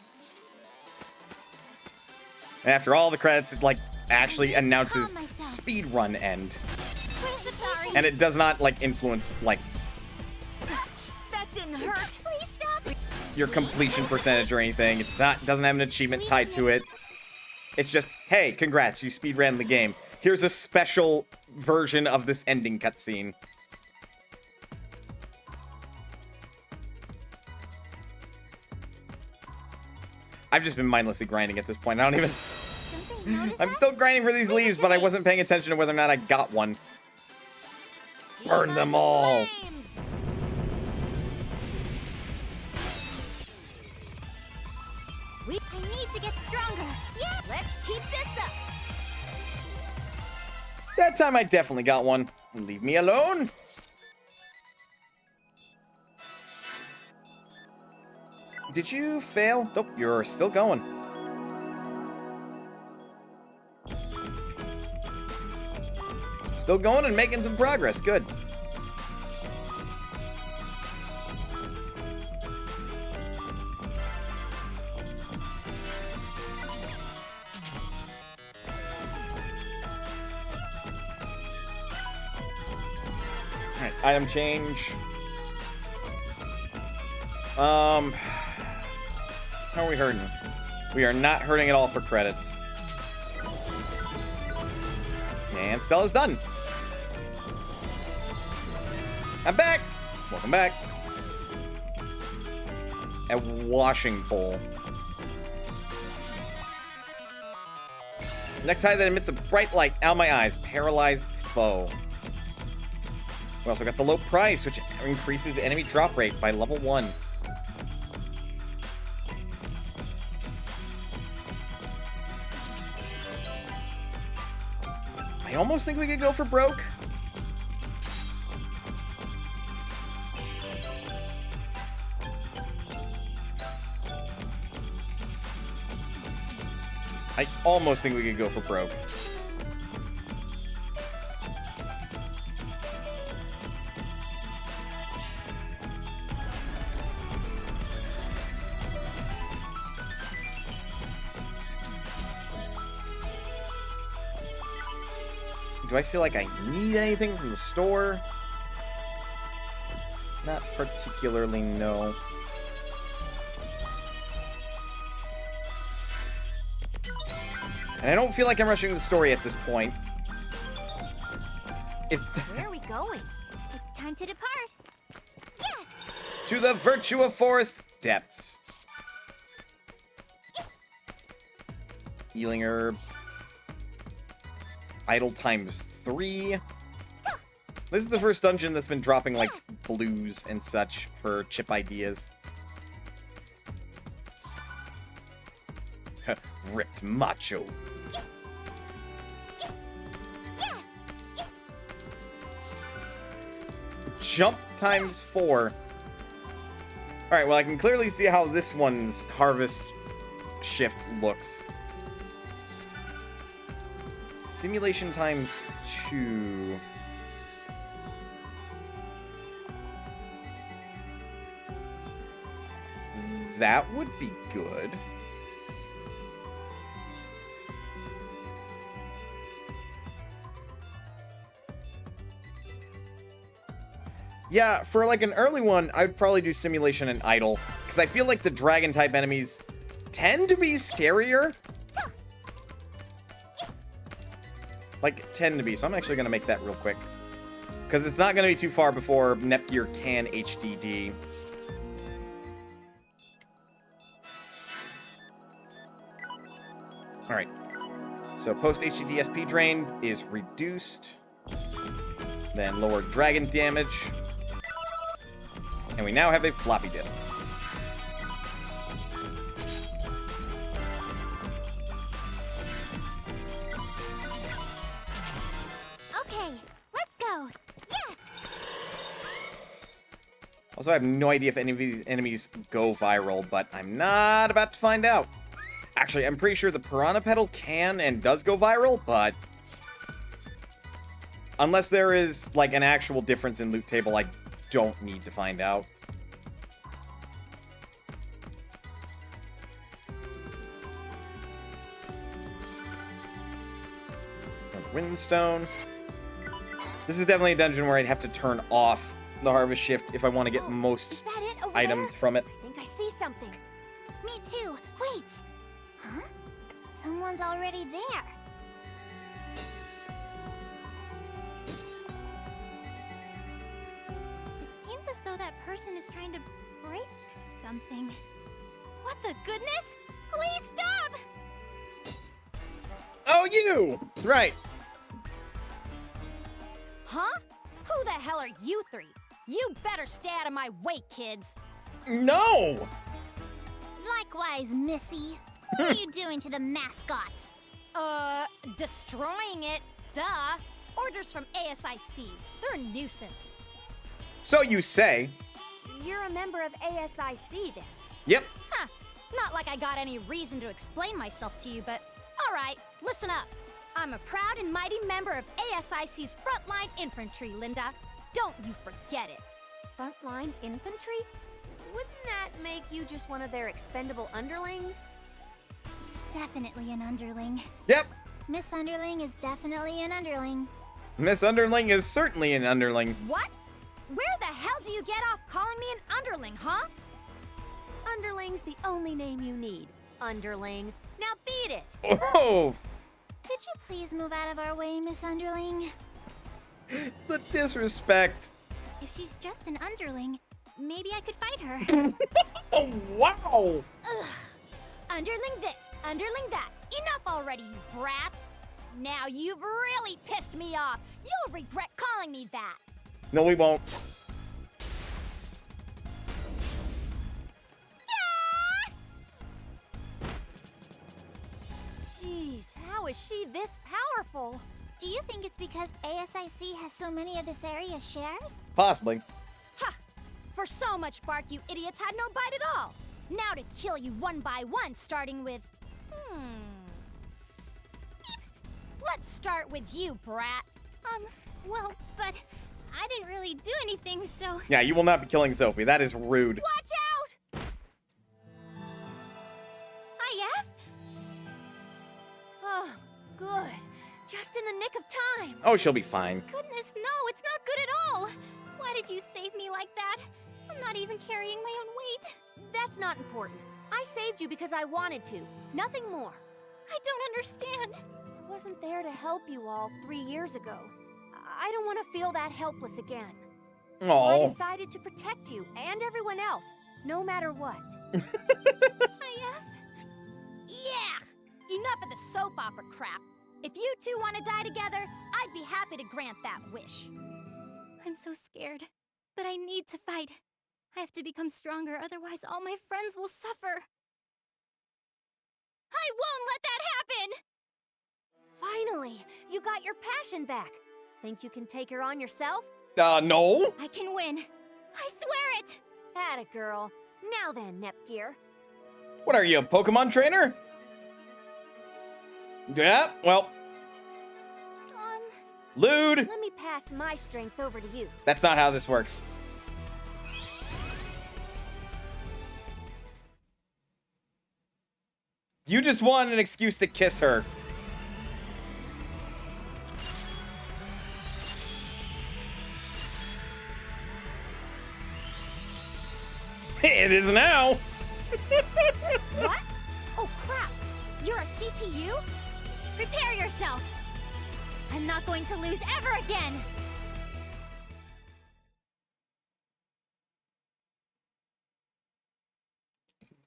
Speaker 2: And after all the credits, it, like, actually
Speaker 5: I need to
Speaker 2: announces
Speaker 5: calm myself.
Speaker 2: speedrun end.
Speaker 5: Where's the patient?
Speaker 2: And it does not, like, influence, like,
Speaker 6: That didn't hurt.
Speaker 5: Please stop.
Speaker 2: your completion percentage or anything. It's not, doesn't have an achievement tied to it. It's just, hey, congrats, you speedran the game. Here's a special version of this ending cutscene. I've just been mindlessly grinding at this point. I don't even...
Speaker 5: Don't they notice
Speaker 2: I'm
Speaker 5: us?
Speaker 2: still grinding for these leaves, but I wasn't paying attention to whether or not I got one. Burn them all.
Speaker 6: Flames.
Speaker 5: I need to get stronger. Yeah.
Speaker 6: Let's keep this up.
Speaker 2: That time I definitely got one. Leave me alone. Did you fail? Nope, you're still going. Still going and making some progress. Good. Alright, item change. How are we hurting? We are not hurting at all for credits. And Stella's done. I'm back! Welcome back. A washing bowl. Necktie that emits a bright light out of my eyes. Paralyzed foe. We also got the low price, which increases enemy drop rate by level 1. I almost think we could go for broke. I almost think we could go for broke. Do I feel like I need anything from the store? Not particularly, no. And I don't feel like I'm rushing the story at this point.
Speaker 6: Where are we going?
Speaker 5: It's time to depart. Yes!
Speaker 2: To the Virtua Forest depths. Healing herb. Idle times 3. This is the first dungeon that's been dropping, like, blues and such for chip ideas. Ripped macho. Jump times 4. Alright, well, I can clearly see how this one's harvest shift looks. Simulation times 2. That would be good. Yeah, for like an early one, I'd probably do simulation and idle, because I feel like the dragon type enemies tend to be scarier. Like, tend to be, so I'm actually going to make that real quick. Because it's not going to be too far before Nepgear can HDD. Alright. So post-HDD SP drain is reduced. Then lower dragon damage. And we now have a floppy disk.
Speaker 5: Okay, let's go. Yes!
Speaker 2: Also, I have no idea if any of these enemies go viral, but I'm not about to find out. Actually, I'm pretty sure the Piranha Petal can and does go viral, but unless there is, like, an actual difference in loot table, I don't need to find out. Windstone. This is definitely a dungeon where I'd have to turn off the harvest shift if I want to get most
Speaker 6: Is that it over
Speaker 2: items
Speaker 6: there?
Speaker 2: from it.
Speaker 6: I think I see something.
Speaker 5: Me too. Wait. Huh? Someone's already there. It seems as though that person is trying to break something. What the goodness? Please stop!
Speaker 2: Oh, you! Right.
Speaker 8: Huh? Who the hell are you three? You better stay out of my way, kids.
Speaker 2: No!
Speaker 5: Likewise, Missy. What are you doing to the mascots?
Speaker 8: Destroying it. Duh. Orders from ASIC. They're a nuisance.
Speaker 2: So you say.
Speaker 6: You're a member of ASIC then?
Speaker 2: Yep.
Speaker 8: Huh. Not like I got any reason to explain myself to you, but all right, listen up. I'm a proud and mighty member of ASIC's Frontline Infantry, Linda. Don't you forget it.
Speaker 6: Frontline infantry? Wouldn't that make you just one of their expendable underlings?
Speaker 1: Definitely an underling.
Speaker 2: Yep.
Speaker 5: Miss Underling is definitely an underling.
Speaker 2: Miss Underling is certainly an underling.
Speaker 8: What? Where the hell do you get off calling me an underling, huh?
Speaker 6: Underling's the only name you need. Underling. Now beat it!
Speaker 2: Oh,
Speaker 5: Could you please move out of our way, Miss Underling?
Speaker 2: the disrespect.
Speaker 1: If she's just an underling, maybe I could fight her.
Speaker 2: Oh, wow.
Speaker 8: Underling this, underling that. Enough already, you brats. Now you've really pissed me off. You'll regret calling me that.
Speaker 2: No, we won't.
Speaker 6: Jeez, how is she this powerful?
Speaker 5: Do you think it's because ASIC has so many of this area's shares?
Speaker 2: Possibly.
Speaker 8: Ha! For so much bark, you idiots had no bite at all. Now to kill you one by one, starting with... Let's start with you, brat.
Speaker 1: Well, but I didn't really do anything, so...
Speaker 2: Yeah, you will not be killing Sophie. That is rude.
Speaker 8: Watch out!
Speaker 1: Hi, F?
Speaker 6: Oh, good. Just in the nick of time.
Speaker 2: Oh, she'll be fine.
Speaker 1: Goodness, no, it's not good at all. Why did you save me like that? I'm not even carrying my own weight.
Speaker 6: That's not important. I saved you because I wanted to. Nothing more.
Speaker 1: I don't understand.
Speaker 6: I wasn't there to help you all 3 years ago. I don't want to feel that helpless again. So I
Speaker 2: Oh.
Speaker 6: decided to protect you and everyone else, no matter what.
Speaker 1: Hi, F?
Speaker 8: Yeah! Enough of the soap opera crap. If you two want to die together, I'd be happy to grant that wish.
Speaker 1: I'm so scared, but I need to fight. I have to become stronger, otherwise all my friends will suffer. I won't let that happen!
Speaker 6: Finally, you got your passion back. Think you can take her on yourself?
Speaker 2: No.
Speaker 1: I can win. I swear it!
Speaker 6: Atta girl. Now then, Nepgear.
Speaker 2: What are you, a Pokemon trainer? Yeah, well. Lewd.
Speaker 6: Let me pass my strength over to you.
Speaker 2: That's not how this works. You just want an excuse to kiss her. It is now.
Speaker 8: What? Oh, crap. You're a CPU?
Speaker 1: Prepare yourself! I'm not going to lose ever again!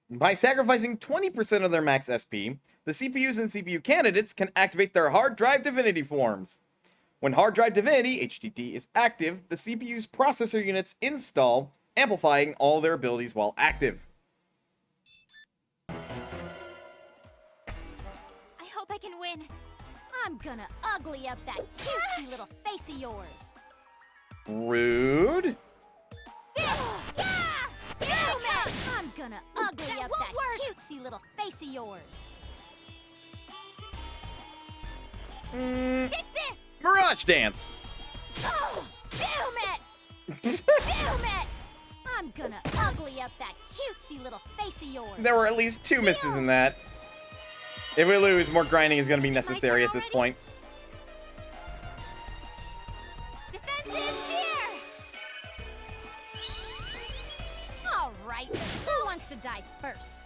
Speaker 2: By sacrificing 20% of their max SP, the CPUs and CPU candidates can activate their hard drive divinity forms. When hard drive divinity, HDD, is active, the CPU's processor units install, amplifying all their abilities while active.
Speaker 1: I hope I can win.
Speaker 8: I'm gonna ugly up that cutesy little face of yours.
Speaker 2: Rude.
Speaker 8: I'm gonna ugly up that cutesy little face of yours.
Speaker 1: Take this!
Speaker 2: Mirage Dance.
Speaker 8: Damn it! Damn it! I'm gonna ugly up that cutesy little face of yours.
Speaker 2: There were at least 2 misses in that. If we lose, more grinding is going to be necessary at this point.
Speaker 1: Defensive cheer!
Speaker 8: All right, who wants to die first?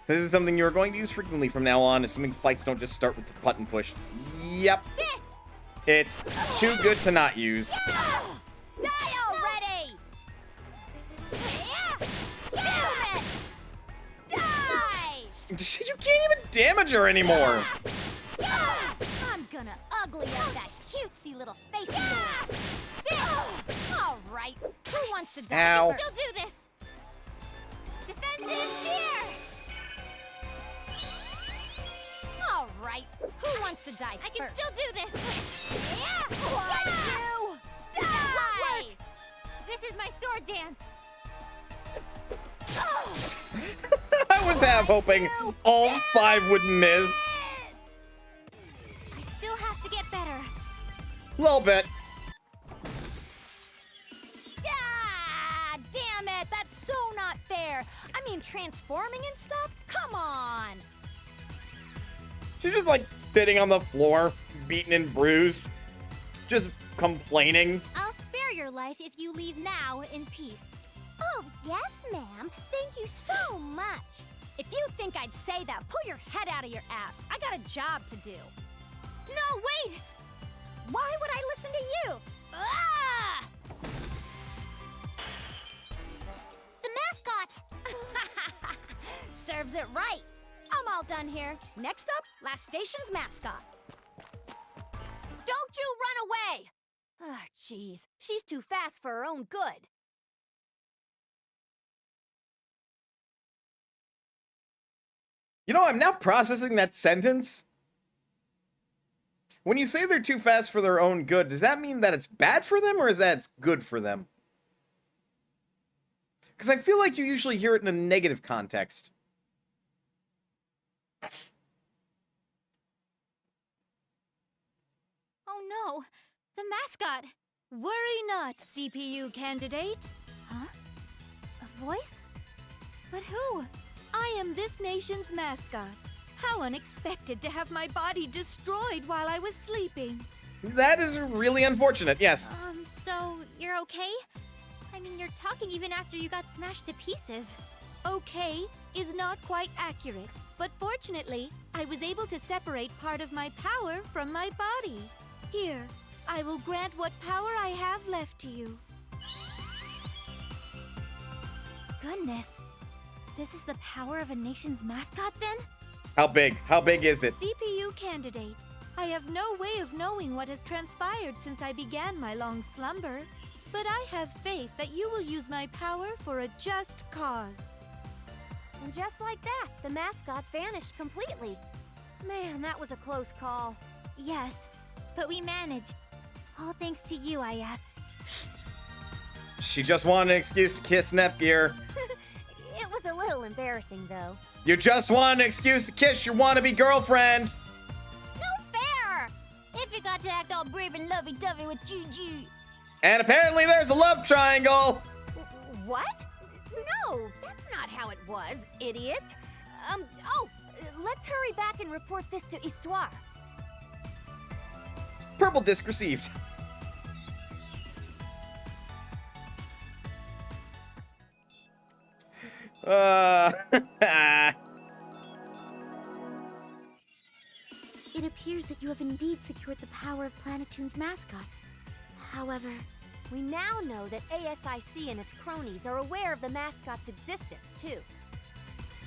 Speaker 2: This is something you're going to use frequently from now on, assuming fights don't just start with the button push. Yep.
Speaker 1: This!
Speaker 2: It's too good to not use.
Speaker 8: Die already!
Speaker 1: Damn it!
Speaker 8: Die!
Speaker 2: You can't even damage her anymore.
Speaker 8: I'm gonna ugly up that cutesy little face of yours. All right, who wants to die
Speaker 2: Ow.
Speaker 8: first?
Speaker 1: Still do this! Defensive cheer!
Speaker 8: All right, who wants to die
Speaker 1: I can
Speaker 8: first?
Speaker 1: still do this!
Speaker 8: Why you? Die!
Speaker 1: This is my sword dance!
Speaker 2: I was half hoping all 5 would miss.
Speaker 1: I still have
Speaker 2: A little bit.
Speaker 8: Ah, damn it! That's so not fair. I mean, transforming and stuff? Come on!
Speaker 2: She's just like sitting on the floor, beaten and bruised, just complaining.
Speaker 1: I'll spare your life if you leave now in peace.
Speaker 5: Oh, yes, ma'am. Thank you so much.
Speaker 8: If you think I'd say that, pull your head out of your ass. I got a job to do. No, wait! Why would I listen to you? Ah!
Speaker 5: The mascot!
Speaker 8: Serves it right. I'm all done here. Next up, last station's mascot.
Speaker 6: Don't you run away! Ah, jeez. She's too fast for her own good.
Speaker 2: You know, I'm now processing that sentence. When you say they're too fast for their own good, does that mean that it's bad for them or is that it's good for them? Because I feel like you usually hear it in a negative context.
Speaker 1: Oh no, the mascot.
Speaker 8: Worry not, CPU candidate.
Speaker 1: Huh? A voice? But who?
Speaker 8: I am this nation's mascot. How unexpected to have my body destroyed while I was sleeping.
Speaker 2: That is really unfortunate, yes.
Speaker 1: So you're okay? I mean, you're talking even after you got smashed to pieces.
Speaker 8: Okay is not quite accurate, but fortunately, I was able to separate part of my power from my body. Here, I will grant what power I have left to you.
Speaker 1: Goodness. This is the power of a nation's mascot, then?
Speaker 2: How big? How big is it?
Speaker 8: CPU candidate, I have no way of knowing what has transpired since I began my long slumber, but I have faith that you will use my power for a just cause.
Speaker 6: And just like that, the mascot vanished completely. Man, that was a close call.
Speaker 1: Yes, but we managed. All thanks to you, IF.
Speaker 2: She just wanted an excuse to kiss Nepgear.
Speaker 6: It was a little embarrassing, though.
Speaker 2: You just want an excuse to kiss your wannabe girlfriend.
Speaker 8: No fair! If you got to act all brave and lovey-dovey with Juju.
Speaker 2: And apparently there's a love triangle.
Speaker 6: What? No, that's not how it was, idiot. Let's hurry back and report this to Histoire.
Speaker 2: Purple disc received.
Speaker 4: It appears that you have indeed secured the power of Planetoon's mascot. However,
Speaker 6: we now know that ASIC and its cronies are aware of the mascot's existence, too.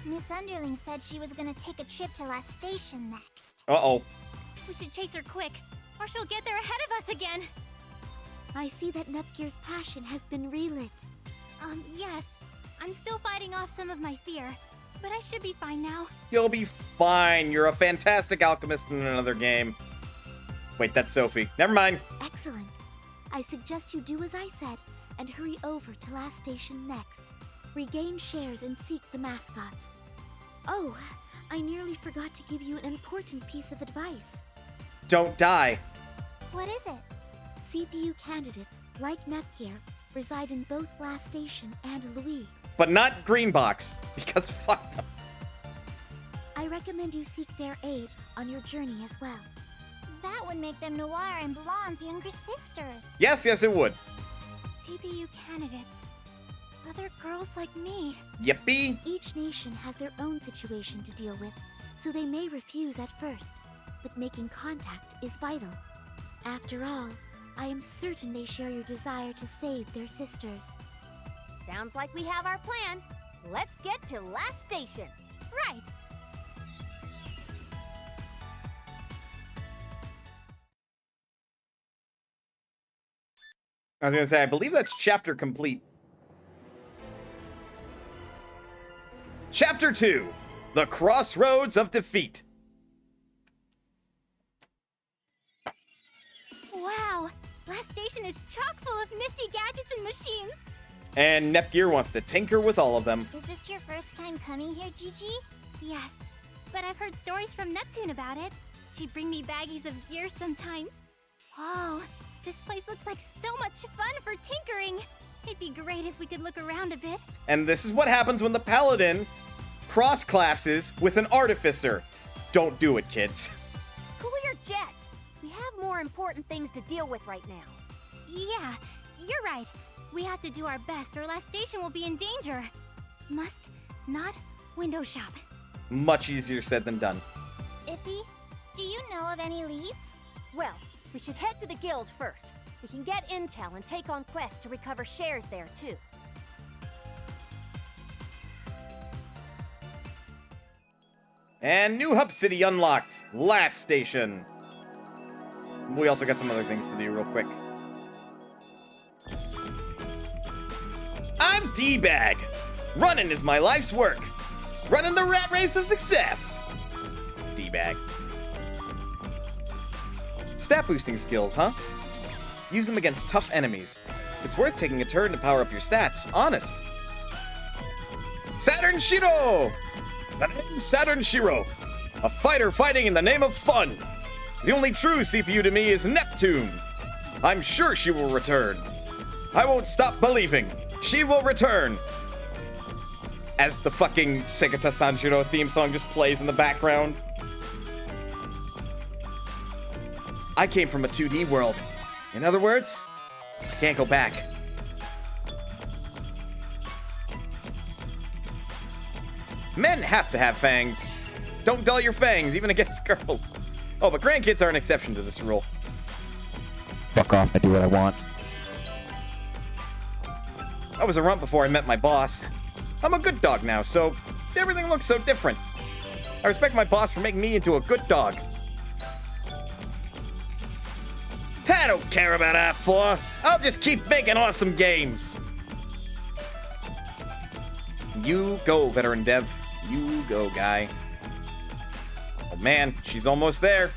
Speaker 5: Miss Underling said she was gonna take a trip to Last Station next.
Speaker 2: Uh-oh.
Speaker 1: We should chase her quick, or she'll get there ahead of us again.
Speaker 4: I see that Nepgear's passion has been relit.
Speaker 1: Yes. I'm still fighting off some of my fear, but I should be fine now.
Speaker 2: You'll be fine. You're a fantastic alchemist in another game. Wait, that's Sophie. Never mind.
Speaker 4: Excellent. I suggest you do as I said and hurry over to Last Station next. Regain shares and seek the mascots. Oh, I nearly forgot to give you an important piece of advice.
Speaker 2: Don't die.
Speaker 5: What is it?
Speaker 4: CPU candidates, like Nepgear, reside in both Last Station and Louis.
Speaker 2: But not Greenbox, because fuck them.
Speaker 4: I recommend you seek their aid on your journey as well.
Speaker 5: That would make them Noir and Blonde's younger sisters.
Speaker 2: Yes, it would.
Speaker 1: CPU candidates. Other girls like me.
Speaker 2: Yippee.
Speaker 4: Each nation has their own situation to deal with, so they may refuse at first, but making contact is vital. After all, I am certain they share your desire to save their sisters.
Speaker 6: Sounds like we have our plan. Let's get to Last Station.
Speaker 1: Right.
Speaker 2: I was gonna say, I believe that's chapter complete. Chapter 2, The Crossroads of Defeat.
Speaker 1: Wow. Last Station is chock full of nifty gadgets and machines.
Speaker 2: And Nepgear wants to tinker with all of them.
Speaker 5: Is this your first time coming here, Gigi?
Speaker 1: Yes, but I've heard stories from Neptune about it. She'd bring me baggies of gear sometimes. Whoa, this place looks like so much fun for tinkering. It'd be great if we could look around a bit.
Speaker 2: And this is what happens when the paladin cross classes with an artificer. Don't do it, kids.
Speaker 6: Cool your jets. We have more important things to deal with right now.
Speaker 1: Yeah, you're right. We have to do our best or last station will be in danger. Must not window shop.
Speaker 2: Much easier said than done.
Speaker 5: Iffy, do you know of any leads?
Speaker 6: Well, we should head to the guild first. We can get intel and take on quests to recover shares there, too.
Speaker 2: And new hub city unlocked. Last station. We also got some other things to do real quick. I'm D-Bag. Running is my life's work. Running the rat race of success. D-Bag. Stat boosting skills, huh? Use them against tough enemies. It's worth taking a turn to power up your stats, honest. Saturn Shiro! The name's Saturn Shiro. A fighter fighting in the name of fun. The only true CPU to me is Neptune. I'm sure she will return. I won't stop believing. She will return. As the fucking Segata Sanshiro theme song just plays in the background. I came from a 2D world. In other words, I can't go back. Men have to have fangs. Don't dull your fangs, even against girls. Oh, but grandkids are an exception to this rule.
Speaker 9: Fuck off, I do what I want.
Speaker 2: I was a runt before I met my boss. I'm a good dog now, so everything looks so different. I respect my boss for making me into a good dog. I don't care about F4. I'll just keep making awesome games. You go, veteran dev. You go, guy. Oh man, she's almost there.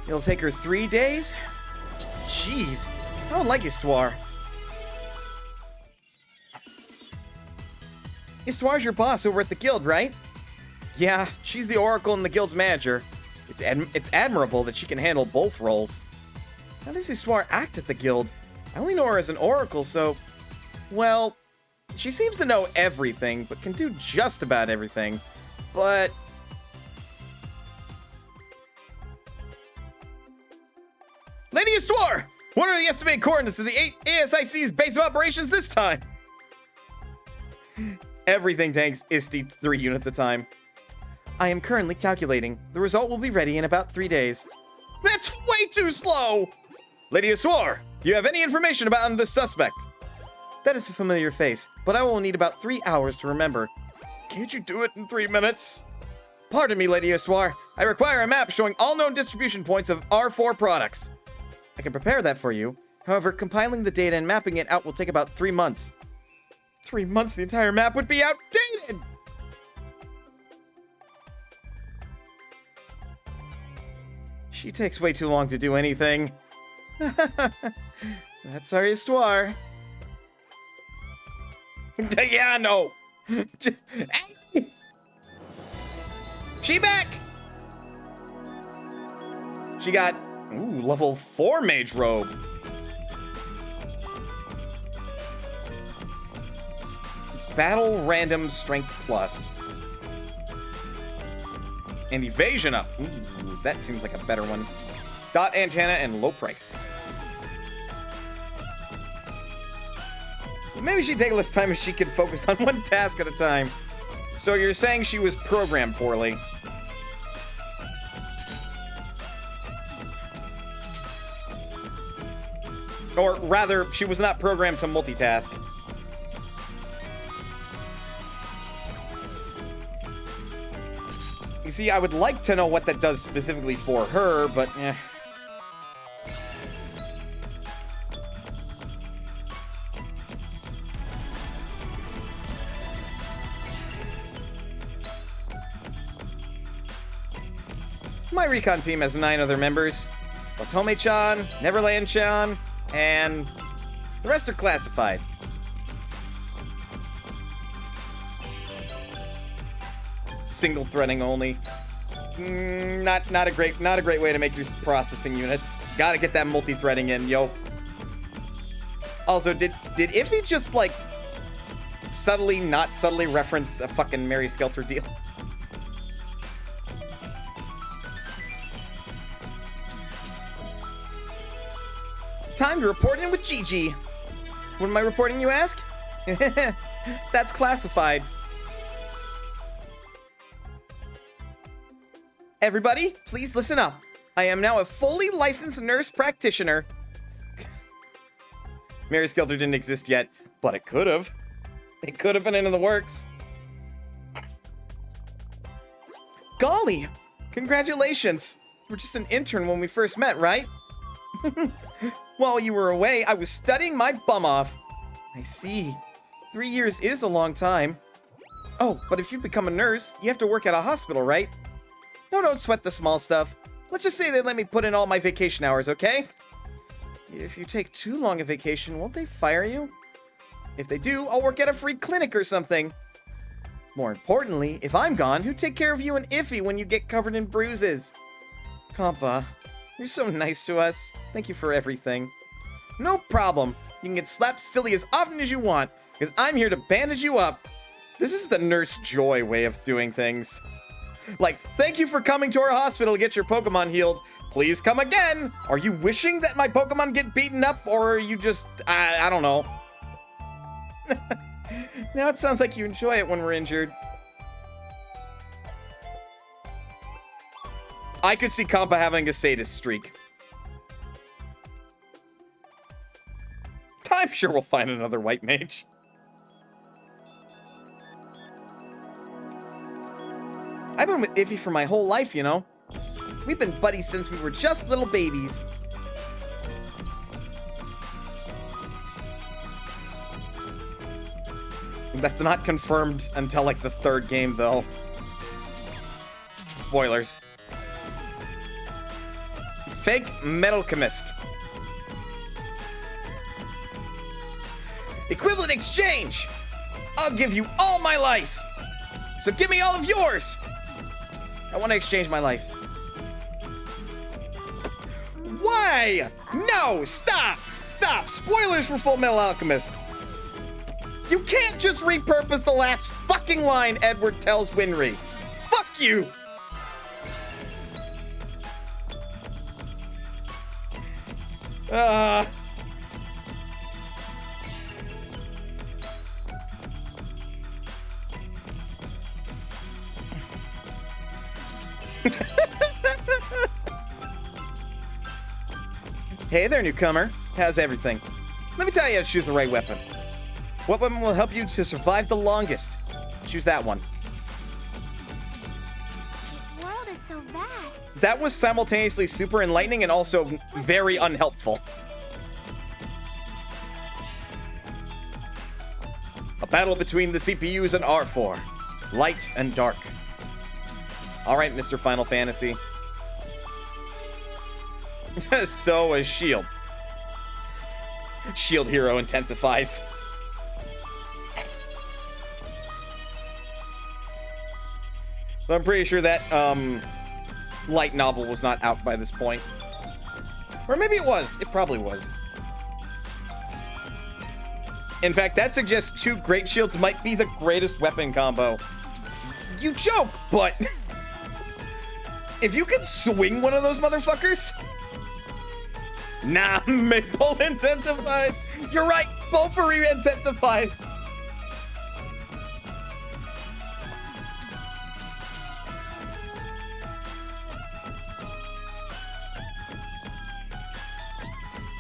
Speaker 2: It'll take her 3 days? Jeez, I don't like Histoire. Histoire's your boss over at the guild, right? Yeah, she's the Oracle and the guild's manager. It's admirable that she can handle both roles. How does Histoire act at the guild? I only know her as an Oracle, so... Well, she seems to know everything, but can do just about everything. But... Lady Histoire! What are the estimated coordinates of the ASIC's base of operations this time? Everything tanks ISTI 3 units a time. I am currently calculating. The result will be ready in about 3 days. That's way too slow! Lady Histoire, do you have any information about the suspect? That is a familiar face, but I will need about 3 hours to remember. Can't you do it in 3 minutes? Pardon me, Lady Histoire. I require a map showing all known distribution points of R4 products. I can prepare that for you. However, compiling the data and mapping it out will take about 3 months. 3 months, the entire map would be outdated! She takes way too long to do anything. That's our Histoire. Yeah, no. She back! She got, level 4 mage robe. Battle random strength plus. And evasion up. Ooh, that seems like a better one. Dot antenna and low price. Maybe she'd take less time if she could focus on one task at a time. So you're saying she was programmed poorly. Or rather, she was not programmed to multitask. You see, I would like to know what that does specifically for her, but eh. My recon team has 9 other members. Otome-chan, Neverland-chan, and the rest are classified. single threading only. Not a great way to make your processing units. Gotta get that multi-threading in, yo. Also, did Iffy just like not subtly reference a fucking Mary Skelter deal? Time to report in with Gigi. What am I reporting, you ask? That's classified. Everybody, please listen up. I am now a fully licensed nurse practitioner. Mary Skelter didn't exist yet, but it could have. It could have been in the works. Golly, congratulations. You were just an intern when we first met, right? While you were away, I was studying my bum off. I see. 3 years is a long time. Oh, but if you become a nurse, you have to work at a hospital, right? No, don't sweat the small stuff. Let's just say they let me put in all my vacation hours, okay? If you take too long a vacation, won't they fire you? If they do, I'll work at a free clinic or something. More importantly, if I'm gone, who'd take care of you and Iffy when you get covered in bruises? Compa, you're so nice to us. Thank you for everything. No problem. You can get slapped silly as often as you want, because I'm here to bandage you up. This is the Nurse Joy way of doing things. Like, thank you for coming to our hospital to get your Pokemon healed. Please come again. Are you wishing that my Pokemon get beaten up, or are you just, I don't know. Now it sounds like you enjoy it when we're injured. I could see Compa having a sadist streak. I'm sure we'll find another white mage. I've been with Iffy for my whole life, you know. We've been buddies since we were just little babies. That's not confirmed until, like, the third game, though. Spoilers. Fake Metal Chemist. Equivalent exchange! I'll give you all my life! So give me all of yours! I want to exchange my life. Why? No! Stop! Stop! Spoilers for Full Metal Alchemist! You can't just repurpose the last fucking line Edward tells Winry. Fuck you! Hey there, newcomer. How's everything? Let me tell you how to choose the right weapon. What weapon will help you to survive the longest? Choose that one.
Speaker 5: This world is so vast.
Speaker 2: That was simultaneously super enlightening and also very unhelpful. A battle between the CPUs and R4. Light and dark. Alright, Mr. Final Fantasy. So is Shield. Shield Hero intensifies. I'm pretty sure that light novel was not out by this point. Or maybe it was. It probably was. In fact, that suggests 2 Great Shields might be the greatest weapon combo. You joke, but if you could swing one of those motherfuckers... Nah, Maple intensifies. You're right, Bulfary intensifies.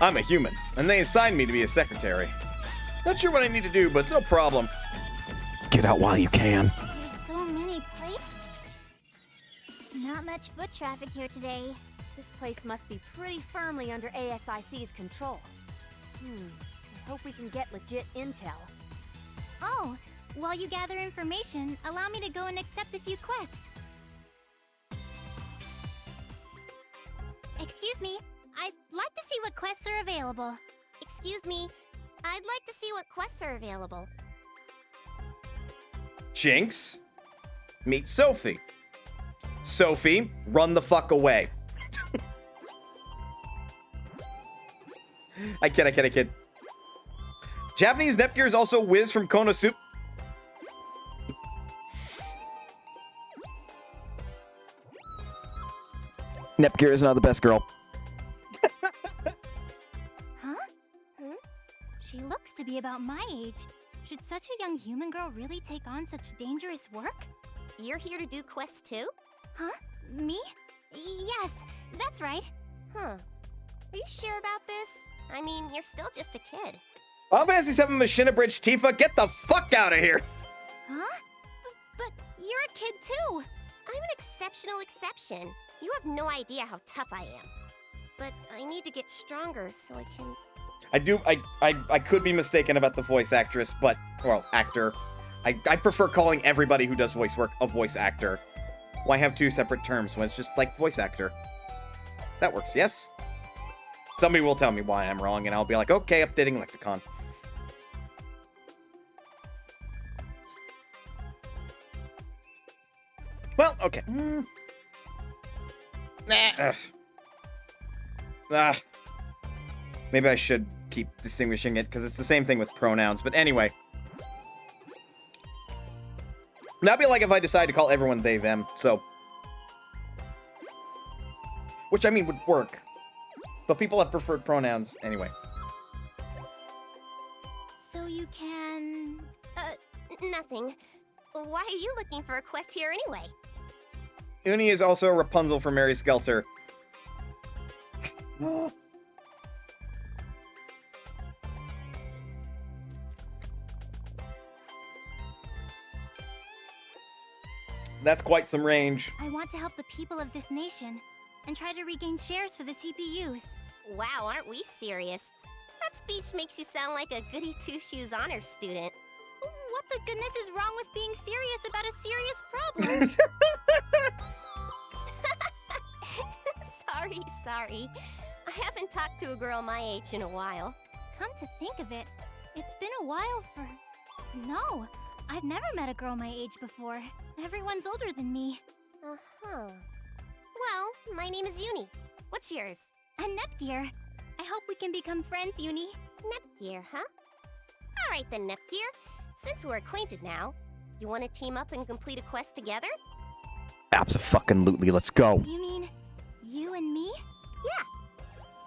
Speaker 2: I'm a human, and they assigned me to be a secretary. Not sure what I need to do, but it's no problem.
Speaker 9: Get out while you can.
Speaker 5: There's so many places. Not much foot traffic here today.
Speaker 6: This place must be pretty firmly under ASIC's control. I hope we can get legit intel.
Speaker 5: Oh, while you gather information, allow me to go and accept a few quests. Excuse me, I'd like to see what quests are available. Excuse me, I'd like to see what quests are available.
Speaker 2: Jinx? Meet Sophie. Sophie, run the fuck away. I kid. Japanese Nepgear is also Wiz from Konosuba.
Speaker 9: Nepgear is not the best girl.
Speaker 1: Huh? She looks to be about my age. Should such a young human girl really take on such dangerous work?
Speaker 5: You're here to do quests too?
Speaker 1: Huh? Me? Yes, that's right.
Speaker 5: Huh. Are you sure about this? I mean, you're still just a kid.
Speaker 2: Final Fantasy VII Machina Bridge Tifa, get the fuck out of here!
Speaker 1: Huh? But you're a kid too!
Speaker 5: I'm an exceptional exception. You have no idea how tough I am. But I need to get stronger so I can...
Speaker 2: I could be mistaken about the voice actress, but, well, actor. I prefer calling everybody who does voice work a voice actor. Why have two separate terms when it's just like voice actor? That works, yes? Somebody will tell me why I'm wrong, and I'll be like, okay, updating lexicon. Well, okay. Maybe I should keep distinguishing it, because it's the same thing with pronouns. But anyway. That'd be like if I decide to call everyone they, them, so. Which, I mean, would work. But people have preferred pronouns anyway.
Speaker 1: So you can...
Speaker 5: Nothing. Why are you looking for a quest here anyway?
Speaker 2: Uni is also Rapunzel from Mary Skelter. That's quite some range.
Speaker 1: I want to help the people of this nation and try to regain shares for the CPUs.
Speaker 5: Wow, aren't we serious? That speech makes you sound like a goody two-shoes honors student.
Speaker 1: What the goodness is wrong with being serious about a serious problem?
Speaker 5: Sorry. I haven't talked to a girl my age in a while.
Speaker 1: Come to think of it, it's been a while for... No, I've never met a girl my age before. Everyone's older than me.
Speaker 5: Uh-huh. Well, my name is Uni. What's yours?
Speaker 1: And Nepgear. I hope we can become friends, Uni.
Speaker 5: Nepgear, huh? Alright then, Nepgear. Since we're acquainted now, you want to team up and complete a quest together?
Speaker 9: Abso-fucking-lutely, let's go.
Speaker 1: You mean you and me?
Speaker 5: Yeah.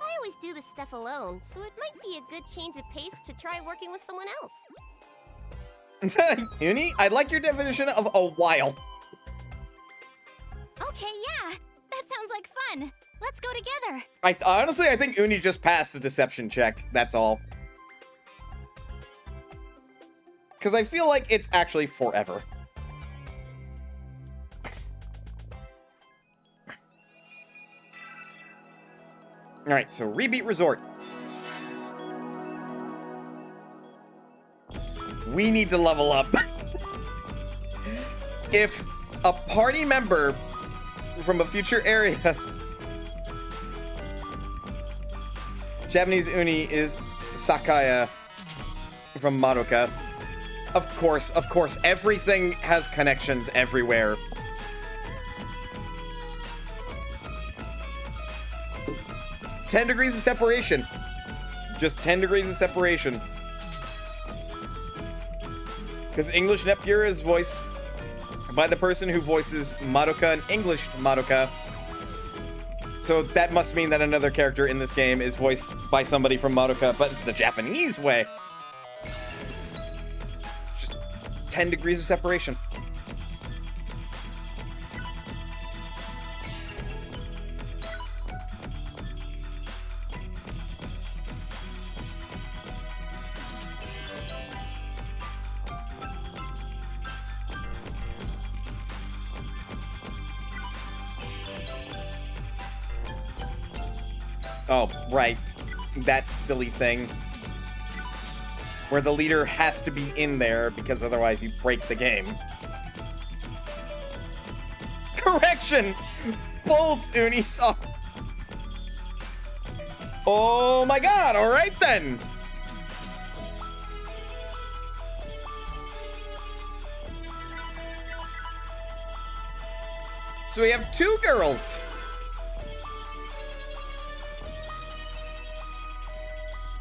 Speaker 5: I always do this stuff alone, so it might be a good change of pace to try working with someone else.
Speaker 2: Uni, I like your definition of a while.
Speaker 1: Okay, yeah. That sounds like fun. Let's go together.
Speaker 2: Honestly, I think Uni just passed the deception check. That's all. Because I feel like it's actually forever. Alright, so Rebeat Resort. We need to level up. If a party member from a future area... Japanese Uni is Sakaya from Madoka. Of course, everything has connections everywhere. "10 degrees of separation." Just 10 degrees of separation. Because English Nepgear is voiced by the person who voices Madoka in English Madoka. So that must mean that another character in this game is voiced by somebody from Madoka, but it's the Japanese way. Just 10 degrees of separation. Oh, right. That silly thing. Where the leader has to be in there, because otherwise you break the game. Correction! Both Uni saw. Oh my god, alright then! So we have 2 girls.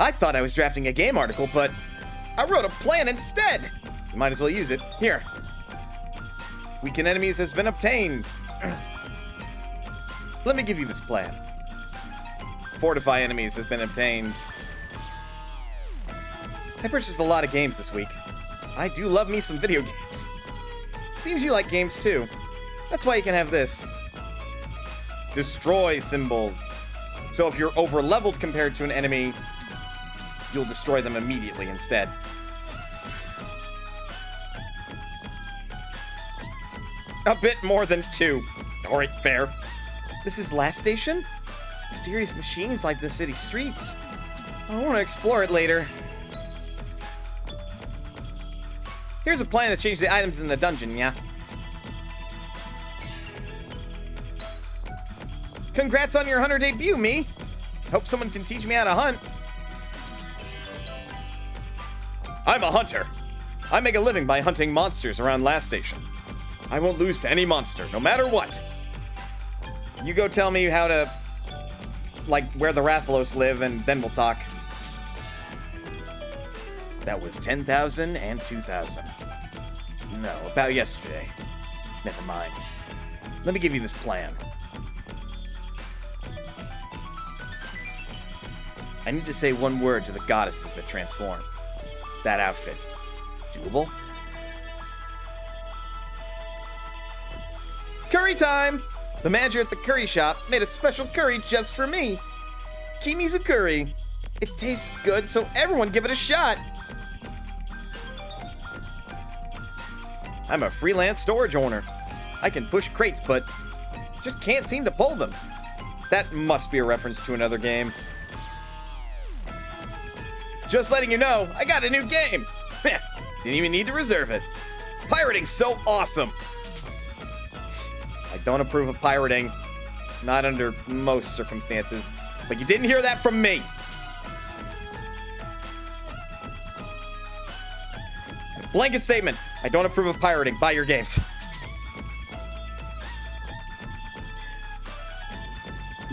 Speaker 2: I thought I was drafting a game article, but I wrote a plan instead. You might as well use it. Here. Weaken enemies has been obtained. Let me give you this plan. Fortify enemies has been obtained. I purchased a lot of games this week. I do love me some video games. Seems you like games too. That's why you can have this. Destroy symbols. So if you're over-leveled compared to an enemy, you'll destroy them immediately instead. A bit more than 2. Alright, fair. This is last station? Mysterious machines like the city streets. I want to explore it later. Here's a plan to change the items in the dungeon, yeah? Congrats on your hunter debut, me! Hope someone can teach me how to hunt. I'm a hunter. I make a living by hunting monsters around last station. I won't lose to any monster, no matter what. You go tell me how to, like, where the Rathalos live, and then we'll talk. That was 10,000 and 2,000. No, about yesterday. Never mind. Let me give you this plan. I need to say one word to the goddesses that transform. That outfit. Doable? Curry time! The manager at the curry shop made a special curry just for me. Kimizu curry. It tastes good, so everyone give it a shot. I'm a freelance storage owner. I can push crates, but just can't seem to pull them. That must be a reference to another game. Just letting you know, I got a new game. Didn't even need to reserve it. Pirating's so awesome. I don't approve of pirating. Not under most circumstances. But you didn't hear that from me. Blanket statement. I don't approve of pirating. Buy your games.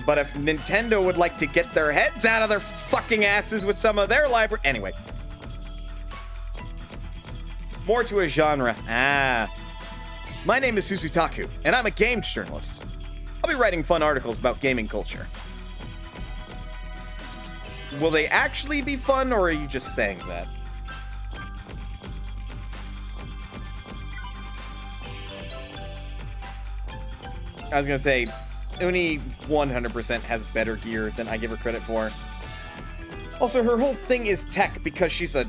Speaker 2: But if Nintendo would like to get their heads out of their fucking asses with some of their library... Anyway. More to a genre. My name is Susutaku, and I'm a games journalist. I'll be writing fun articles about gaming culture. Will they actually be fun, or are you just saying that? I was gonna say, Uni 100% has better gear than I give her credit for. Also, her whole thing is tech because she's a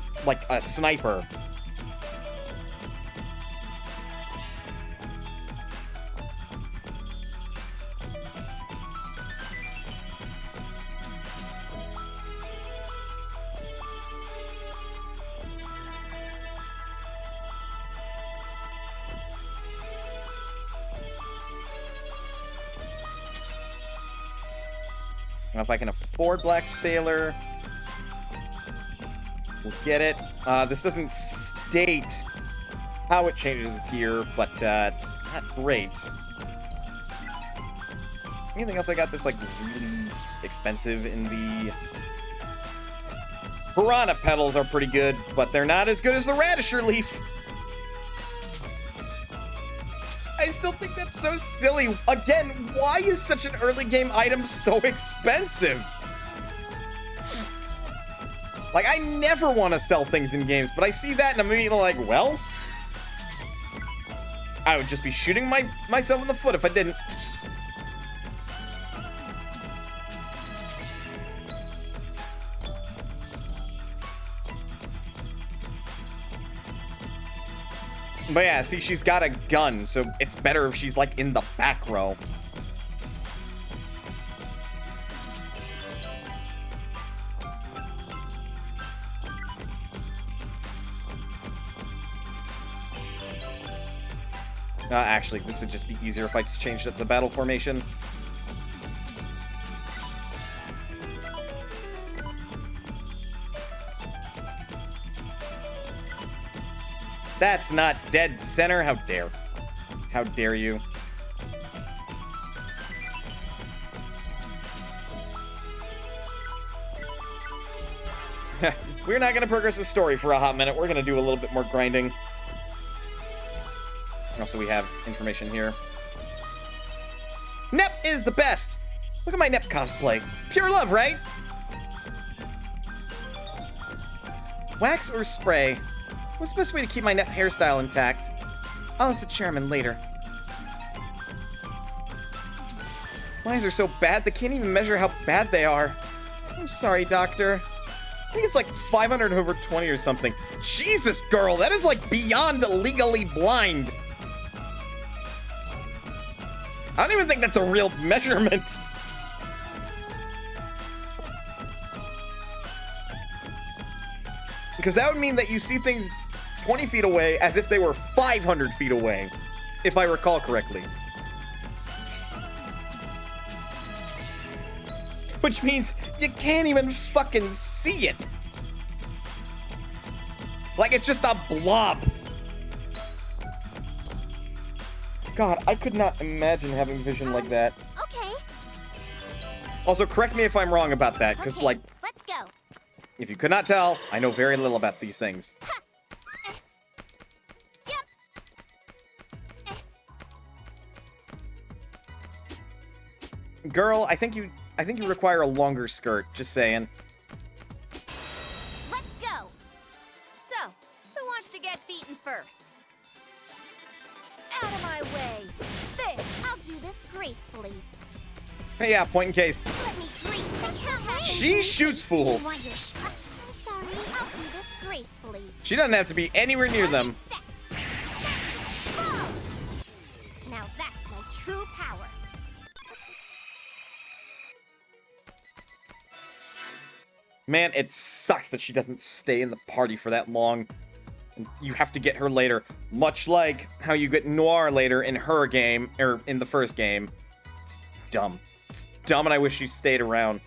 Speaker 2: sniper. If I can afford Black Sailor, we'll get it. This doesn't state how it changes gear, but it's not great. Anything else I got that's like really expensive in the... Piranha pedals are pretty good, but they're not as good as the Radisher Leaf. I still think that's so silly. Again, why is such an early game item so expensive? Like, I never want to sell things in games, but I see that and I'm immediately like, well, I would just be shooting myself in the foot if I didn't. But yeah, see, she's got a gun, so it's better if she's, like, in the back row. Actually, this would just be easier if I just changed up the battle formation. That's not dead center. How dare. How dare you. We're not gonna progress with story for a hot minute. We're gonna do a little bit more grinding. Also, we have information here. Nep is the best! Look at my Nep cosplay. Pure love, right? Wax or spray? What's the best way to keep my Nep hairstyle intact? I'll ask the chairman later. My eyes are so bad, they can't even measure how bad they are. I'm sorry, doctor. I think it's like 500 over 20 or something. Jesus, girl, that is like beyond legally blind. I don't even think that's a real measurement. Because that would mean that you see things 20 feet away as if they were 500 feet away, if I recall correctly. Which means you can't even fucking see it. Like it's just a blob. God, I could not imagine having vision like that.
Speaker 5: Okay.
Speaker 2: Also, correct me if I'm wrong about that, because, like,
Speaker 5: Let's go.
Speaker 2: if you could not tell, I know very little about these things. Girl, I think you require a longer skirt, just saying.
Speaker 5: Let's go.
Speaker 6: So, who wants to get beaten first? Out of my way! This!
Speaker 5: I'll do this gracefully.
Speaker 2: Hey, yeah, point in case.
Speaker 5: Let me grace the count.
Speaker 2: She shoots fools.
Speaker 5: I'm sorry. I'll do this gracefully.
Speaker 2: She doesn't have to be anywhere near them.
Speaker 5: Set. Whoa. Now that's my true power.
Speaker 2: Man, it sucks that she doesn't stay in the party for that long. And you have to get her later. Much like how you get Noir later in her game, or in the first game. It's dumb. It's dumb, and I wish she stayed around.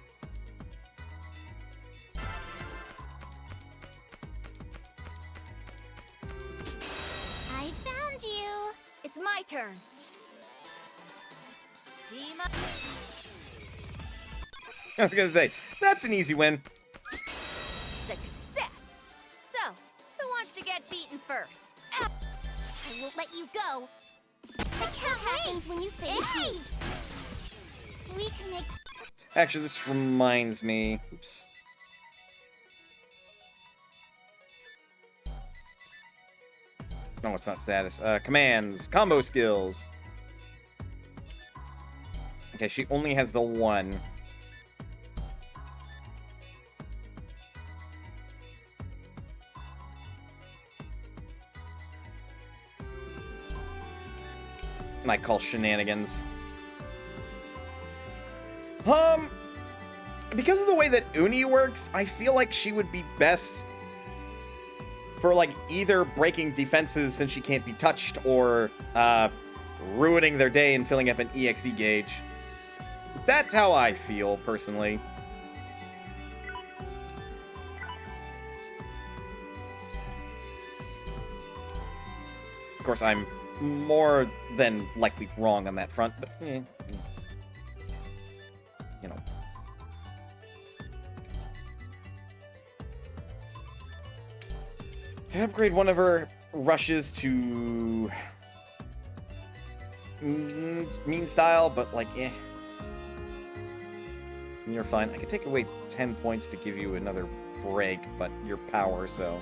Speaker 5: I found you.
Speaker 6: It's my turn. Dima.
Speaker 2: I was gonna say, that's an easy win.
Speaker 6: Success! So, who wants to get beaten first?
Speaker 5: I won't let you go. The count happens when you finish me. We can make...
Speaker 2: Actually, this reminds me. Oops. No, it's not status. Commands. Combo skills. Okay, she only has the one. Might call shenanigans. Because of the way that Uni works, I feel like she would be best for, like, either breaking defenses since she can't be touched, or ruining their day and filling up an EXE gauge. That's how I feel, personally. Of course, I'm more than likely wrong on that front, but you know. Upgrade one of her rushes to mean style, but like, eh. You're fine. I could take away 10 points to give you another break, but your power, so.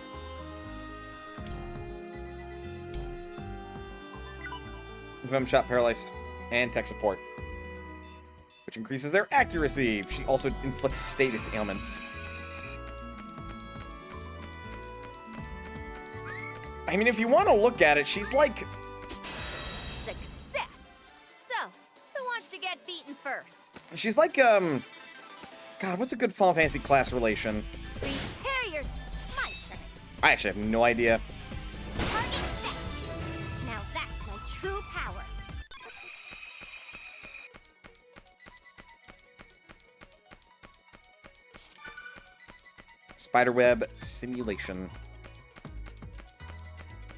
Speaker 2: Vim shot, paralyze, and tech support, which increases their accuracy. She also inflicts status ailments. I mean, if you want to look at it, she's like...
Speaker 6: Success! So, who wants to get beaten first?
Speaker 2: She's like, God, what's a good Final Fantasy class relation?
Speaker 6: Prepare your... My turn.
Speaker 2: I actually have no idea.
Speaker 5: Target set. Now that's my true power.
Speaker 2: Spiderweb simulation.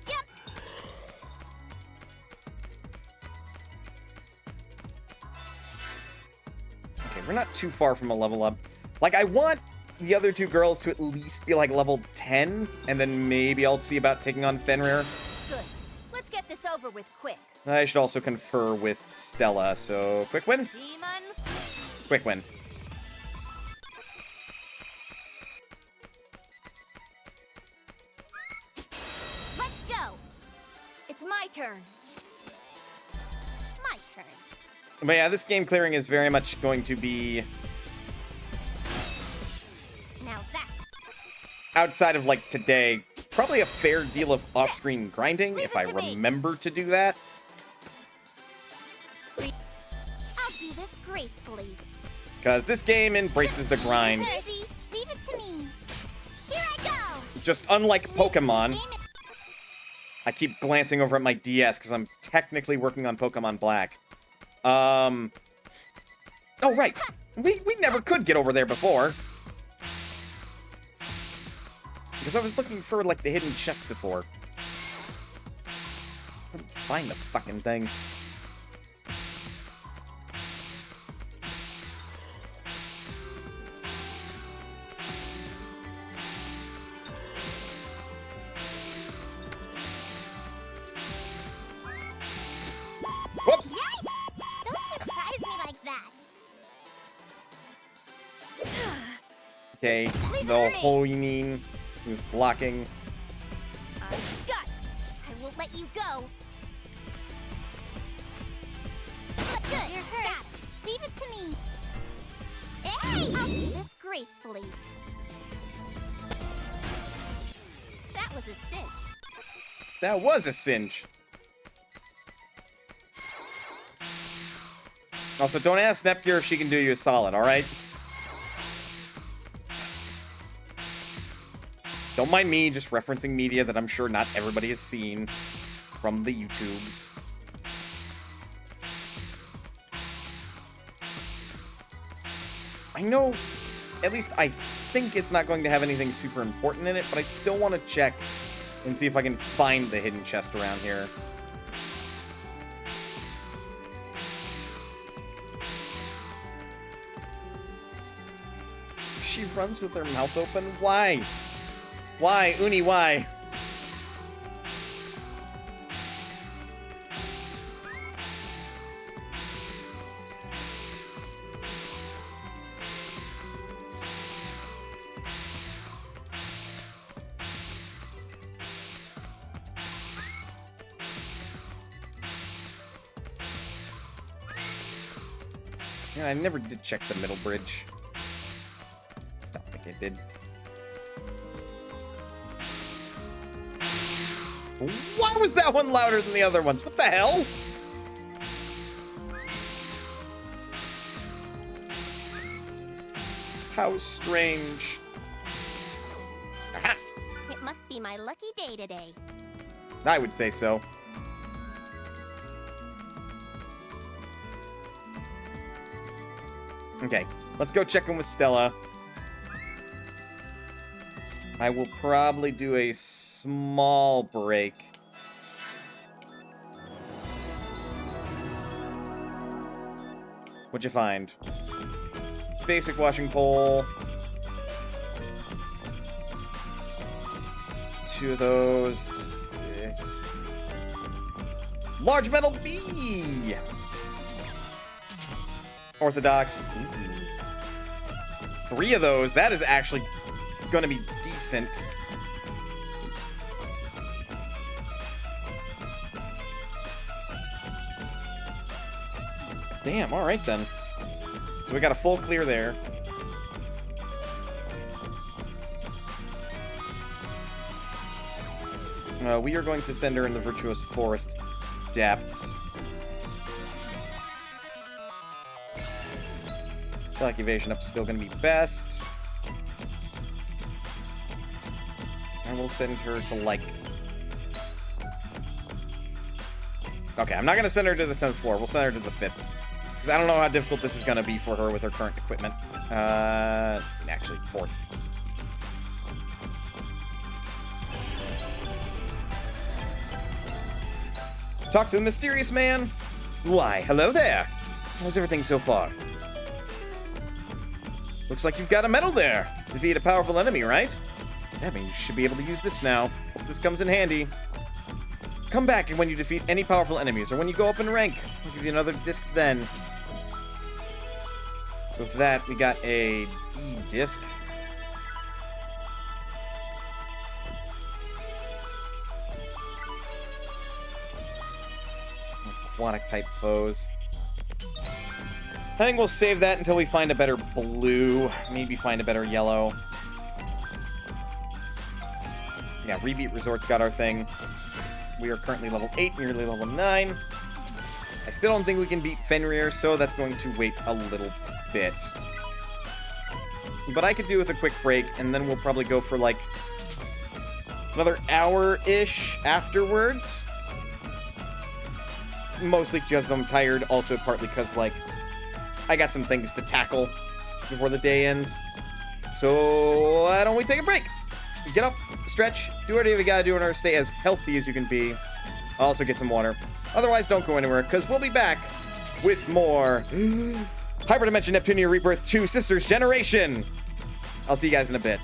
Speaker 5: Yep.
Speaker 2: Okay, we're not too far from a level up. Like, I want the other two girls to at least be like level 10, and then maybe I'll see about taking on Fenrir.
Speaker 6: Good. Let's get this over with quick.
Speaker 2: I should also confer with Stella, so quick win?
Speaker 6: Demon.
Speaker 2: Quick win.
Speaker 5: Let's go.
Speaker 6: It's my turn.
Speaker 5: My turn.
Speaker 2: But yeah, this game clearing is very much going to be
Speaker 5: Now that.
Speaker 2: outside of like today, probably a fair deal of off-screen grinding if I remember to do that.
Speaker 5: I'll do this gracefully.
Speaker 2: Because this game embraces the grind.
Speaker 5: Easy. Leave it to me. Here I go.
Speaker 2: Just unlike Pokemon, I keep glancing over at my DS because I'm technically working on Pokemon Black. Oh, right. We never could get over there before. Because I was looking for, like, the hidden chest before. Couldn't find the fucking thing. Whoops!
Speaker 5: Yikes! Don't surprise me like that.
Speaker 2: Okay, the Hoinin is blocking.
Speaker 5: I've got it. I won't let you go. Good. You're hurt. Leave it to me. Hey! I'll do this gracefully. That was a cinch.
Speaker 2: That was a cinch. Also, don't ask Nepgear if she can do you a solid, alright? Don't mind me just referencing media that I'm sure not everybody has seen from the YouTubes. I know, at least I think it's not going to have anything super important in it, but I still want to check and see if I can find the hidden chest around here. She runs with her mouth open? Why? Why? Uni, why? Yeah, I never did check the middle bridge. Stop thinking I did. Why was that one louder than the other ones? What the hell? How strange. Aha!
Speaker 5: It must be my lucky day today.
Speaker 2: I would say so. Okay, let's go check in with Stella. I will probably do a small break. What'd you find? Basic washing pole. 2 of those. Large metal bee! Orthodox. 3 of those. That is actually gonna be decent. Damn, alright then. So we got a full clear there. We are going to send her in the Virtuous Forest depths. I feel like evasion up is still going to be best. And we'll send her to, like... Okay, I'm not going to send her to the 10th floor. We'll send her to the 5th. Because I don't know how difficult this is going to be for her with her current equipment. Actually, 4th. Talk to the mysterious man. Why, hello there. How's everything so far? Looks like you've got a medal there. Defeat a powerful enemy, right? That means you should be able to use this now. Hope this comes in handy. Come back when you defeat any powerful enemies, or when you go up in rank. I'll give you another disc then. So for that, we got a D disc. Aquatic type foes. I think we'll save that until we find a better blue. Maybe find a better yellow. Yeah, Rebeat Resort's got our thing. We are currently level 8, nearly level 9. I still don't think we can beat Fenrir, so that's going to wait a little bit. But I could do with a quick break, and then we'll probably go for, like, another hour-ish afterwards. Mostly because I'm tired, also partly because, like, I got some things to tackle before the day ends. So, why don't we take a break? Get up, stretch, do whatever you gotta do in order to stay as healthy as you can be. Also get some water. Otherwise, don't go anywhere, because we'll be back with more Hyperdimension Neptunia Re Birth2 Sisters Generation. I'll see you guys in a bit.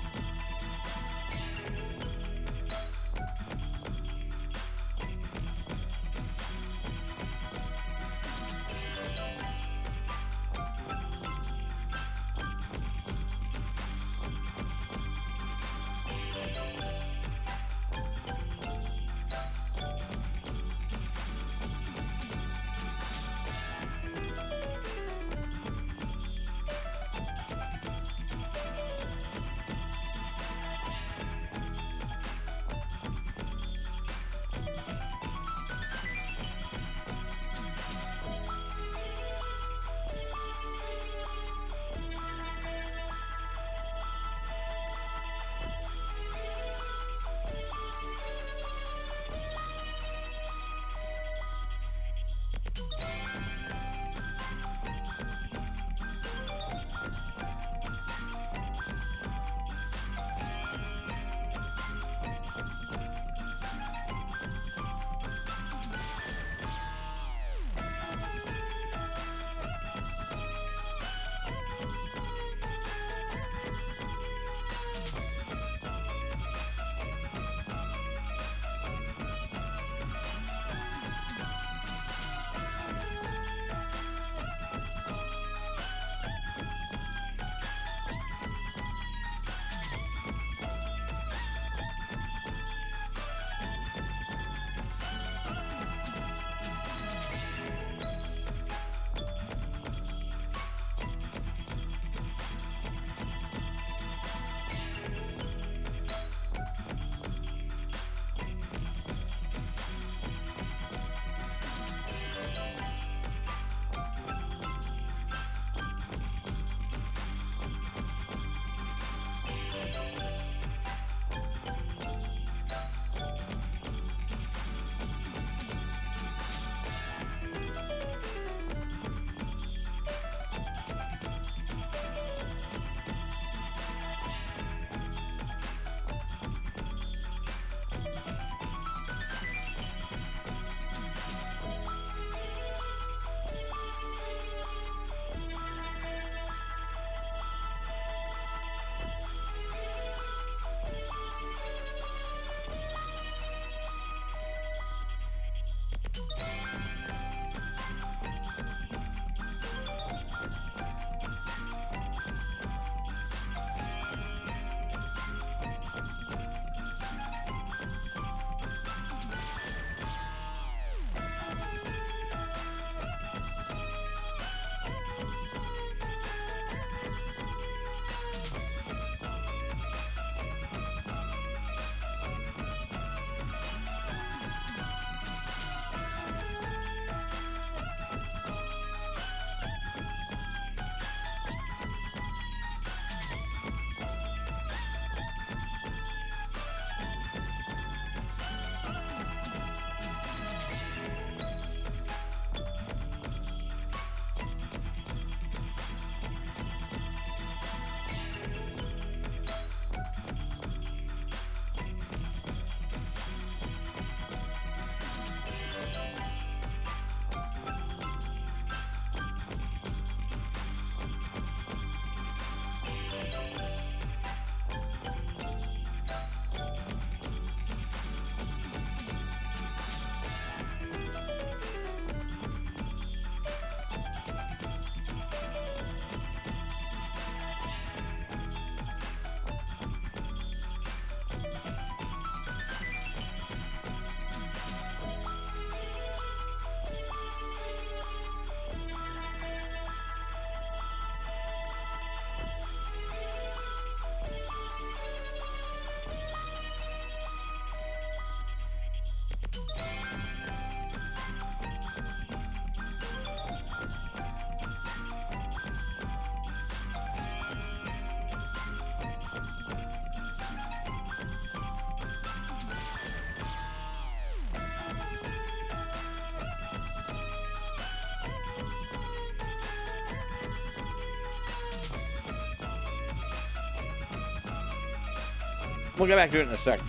Speaker 2: We'll get back to it in a sec.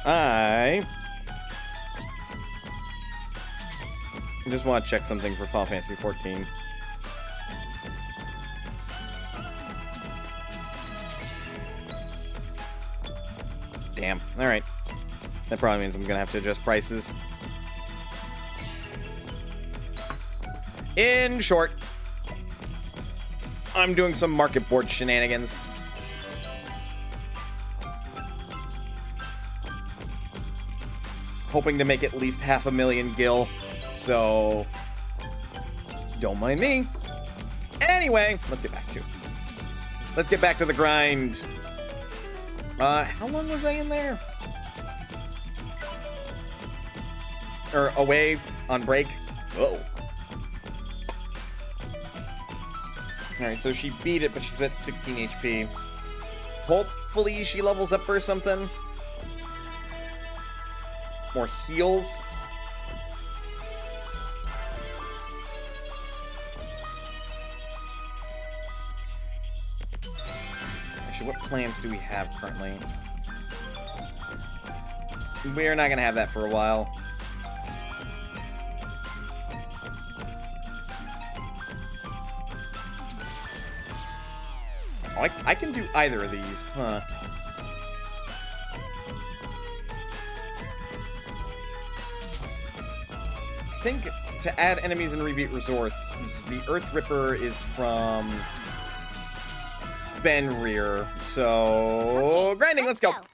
Speaker 2: I just want to check something for Final Fantasy 14. Damn. Alright. That probably means I'm gonna have to adjust prices. In short, I'm doing some market board shenanigans. Hoping to make at least 500,000 gil. So, don't mind me. Anyway, let's get back to it. Let's get back to the grind. How long was I in there? Or away on break? Whoa. Alright, so she beat it, but she's at 16 HP. Hopefully she levels up or something. More heals. Actually, what plans do we have currently? We're not gonna have that for a while. Oh, I can do either of these, huh? I think to add enemies in Rebeat Resource, the Earth Ripper is from Benrir. So, grinding, let's go.
Speaker 5: That's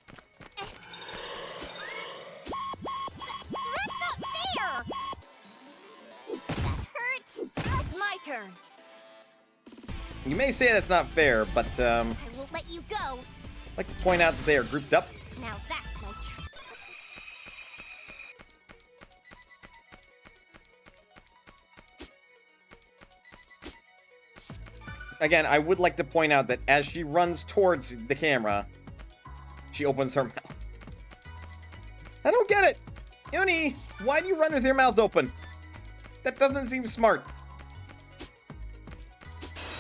Speaker 5: not fair! That hurts!
Speaker 6: It's my turn.
Speaker 2: You may say that's not fair, but
Speaker 5: I won't let you go.
Speaker 2: I'd like to point out that they are grouped up.
Speaker 5: Now that's my
Speaker 2: Again, I would like to point out that as she runs towards the camera, she opens her mouth. I don't get it. Uni, why do you run with your mouth open? That doesn't seem smart.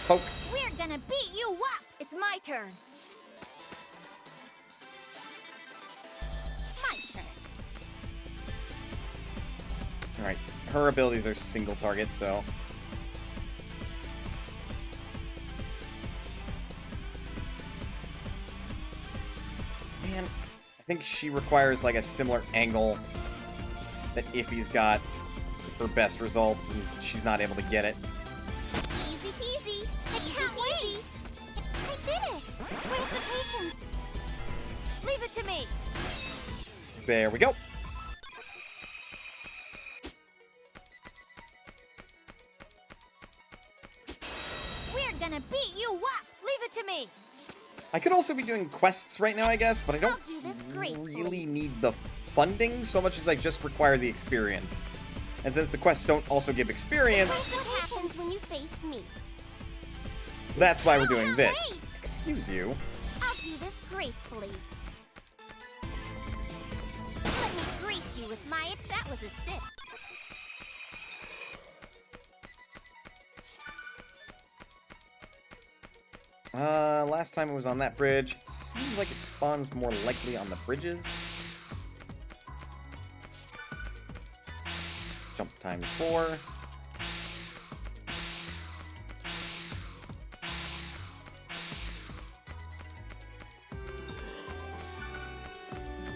Speaker 2: Poke.
Speaker 5: We're gonna beat you up!
Speaker 6: It's my turn.
Speaker 5: My turn.
Speaker 2: Alright, her abilities are single target, so... Man, I think she requires like a similar angle that Iffy's got for best results, and she's not able to get it.
Speaker 5: Easy peasy. I can't wait. I did it. Where's the patient?
Speaker 6: Leave it to me.
Speaker 2: There we go.
Speaker 5: We're gonna beat you up.
Speaker 6: Leave it to me.
Speaker 2: I could also be doing quests right now, I guess, but I don't
Speaker 5: I'll do this gracefully.
Speaker 2: really need the funding so much as I just require the experience. And since the quests don't also give experience,
Speaker 5: What happens when you face me?
Speaker 2: that's why we're doing this. Excuse you.
Speaker 5: I'll do this gracefully. Let me grace you with my... That was a sip.
Speaker 2: Last time it was on that bridge. It seems like it spawns more likely on the bridges. Jump times 4.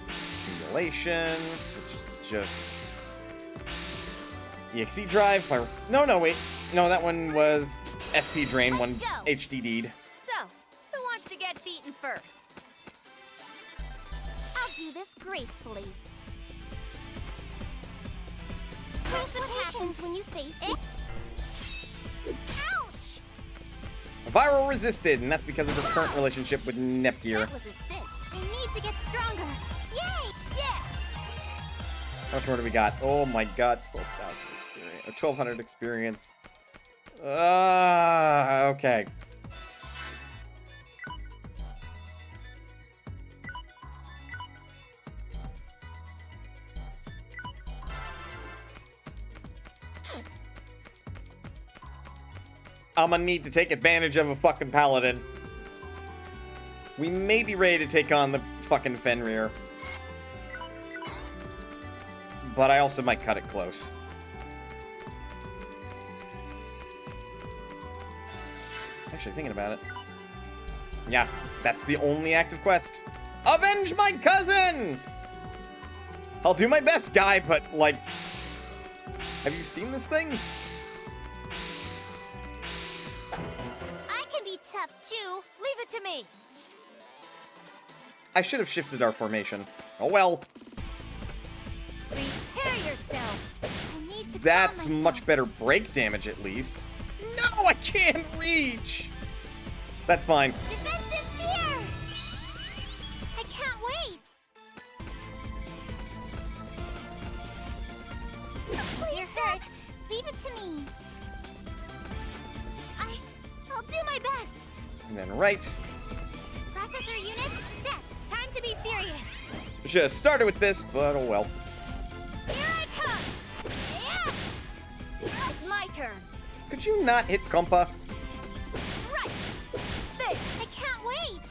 Speaker 2: Simulation, which is just EXE drive. No, wait. No, that one was SP drain, one HDD'd.
Speaker 6: So, who wants to get beaten first?
Speaker 5: I'll do this gracefully. Where's the patience when you face it? Ouch!
Speaker 2: Viral resisted, and that's because of her current relationship with Nepgear.
Speaker 5: That was a cinch. I need to get stronger. Yay! Yeah!
Speaker 2: How much more do we got? Oh my god, 12,000 experience. Or 1,200 experience. Okay. I'm gonna need to take advantage of a fucking paladin. We may be ready to take on the fucking Fenrir. But I also might cut it close. Actually, thinking about it. Yeah, that's the only active quest. Avenge my cousin! I'll do my best, guy, but, like... Have you seen this thing?
Speaker 5: I can be tough too.
Speaker 6: Leave it to me.
Speaker 2: I should have shifted our formation. Oh well.
Speaker 6: Prepare yourself.
Speaker 5: I need to calm
Speaker 2: That's
Speaker 5: myself.
Speaker 2: much better break damage, at least. No, I can't reach! That's fine.
Speaker 5: Defensive cheer! I can't wait! Please don't! Leave it to me. I'll do my best.
Speaker 2: And then right.
Speaker 5: Processor unit, set. Time to be serious.
Speaker 2: Should have started with this, but oh well.
Speaker 5: Here I come! Yeah!
Speaker 6: It's my turn.
Speaker 2: Could you not hit Compa?
Speaker 6: Right. This.
Speaker 5: I can't wait!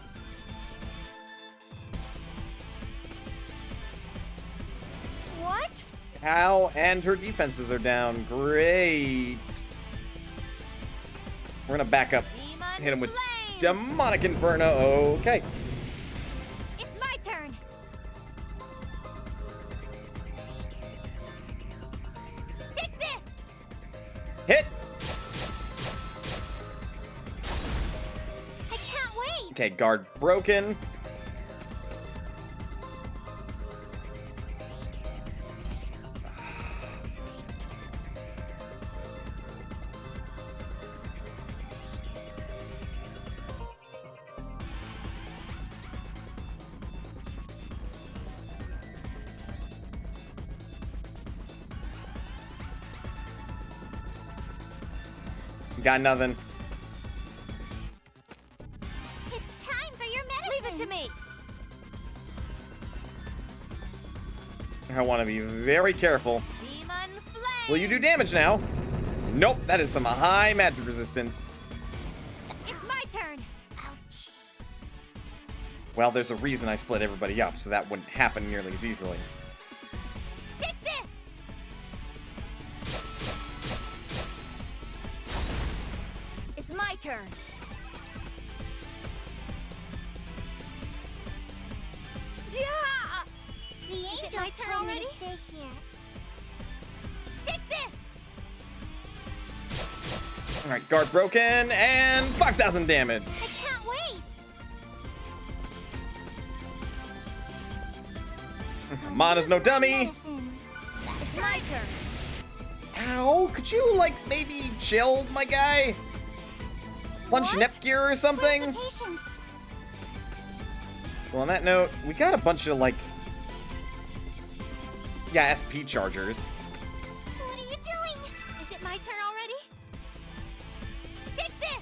Speaker 6: What?
Speaker 2: Ow, and her defenses are down. Great. We're gonna back up.
Speaker 6: Demon
Speaker 2: Hit him with
Speaker 6: flames.
Speaker 2: Demonic Inferno. Okay.
Speaker 5: It's my turn. Take this!
Speaker 2: Hit!
Speaker 5: I can't wait!
Speaker 2: Okay, guard broken. Got nothing.
Speaker 5: It's time for your medicine!
Speaker 6: Leave it to me.
Speaker 2: I want to be very careful.
Speaker 6: Demon flame.
Speaker 2: Will you do damage now? Nope, that is some high magic resistance.
Speaker 5: It's my turn! Ouch.
Speaker 2: Well, there's a reason I split everybody up, so that wouldn't happen nearly as easily.
Speaker 5: Take this!
Speaker 6: It's my turn. Yeah!
Speaker 5: The angels told me to stay here. Take this!
Speaker 2: Alright, guard broken, and 5,000 damage.
Speaker 5: I can't wait!
Speaker 2: Mana's no dummy.
Speaker 5: Medicine.
Speaker 6: It's my turn.
Speaker 2: Ow, could you, like, maybe chill, my guy? Punch
Speaker 5: What?
Speaker 2: Nepgear or
Speaker 5: Where's
Speaker 2: something?
Speaker 5: the patient?
Speaker 2: Well, on that note, we got a bunch of, like... Yeah, SP chargers.
Speaker 5: What are you doing? Is it my turn already? Take this!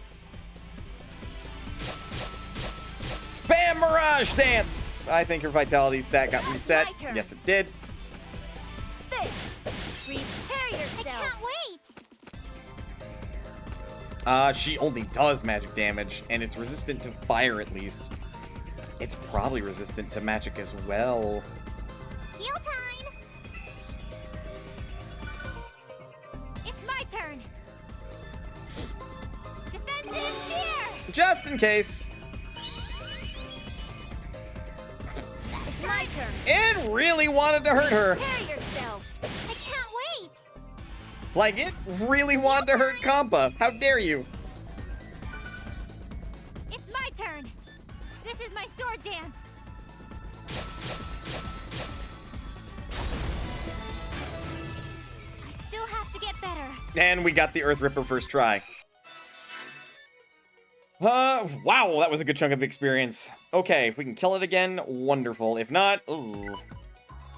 Speaker 2: Spam Mirage Dance! I think her vitality stat got reset.
Speaker 6: my turn.
Speaker 2: Yes, it did.
Speaker 6: This. Prepare
Speaker 5: I
Speaker 6: yourself.
Speaker 5: can't wait!
Speaker 2: She only does magic damage, and it's resistant to fire at least. It's probably resistant to magic as well.
Speaker 5: Heal time! It's my turn! Defensive cheer!
Speaker 2: Just in case.
Speaker 6: It's my turn.
Speaker 2: It really wanted to hurt her.
Speaker 6: Prepare yourself.
Speaker 5: I can't wait!
Speaker 2: Like, it really wanted to hurt Compa. How dare you?
Speaker 5: It's my turn! This is my sword dance! I still have to get better.
Speaker 2: And we got the Earth Ripper first try. Wow, that was a good chunk of experience. Okay, if we can kill it again, wonderful. If not, ooh.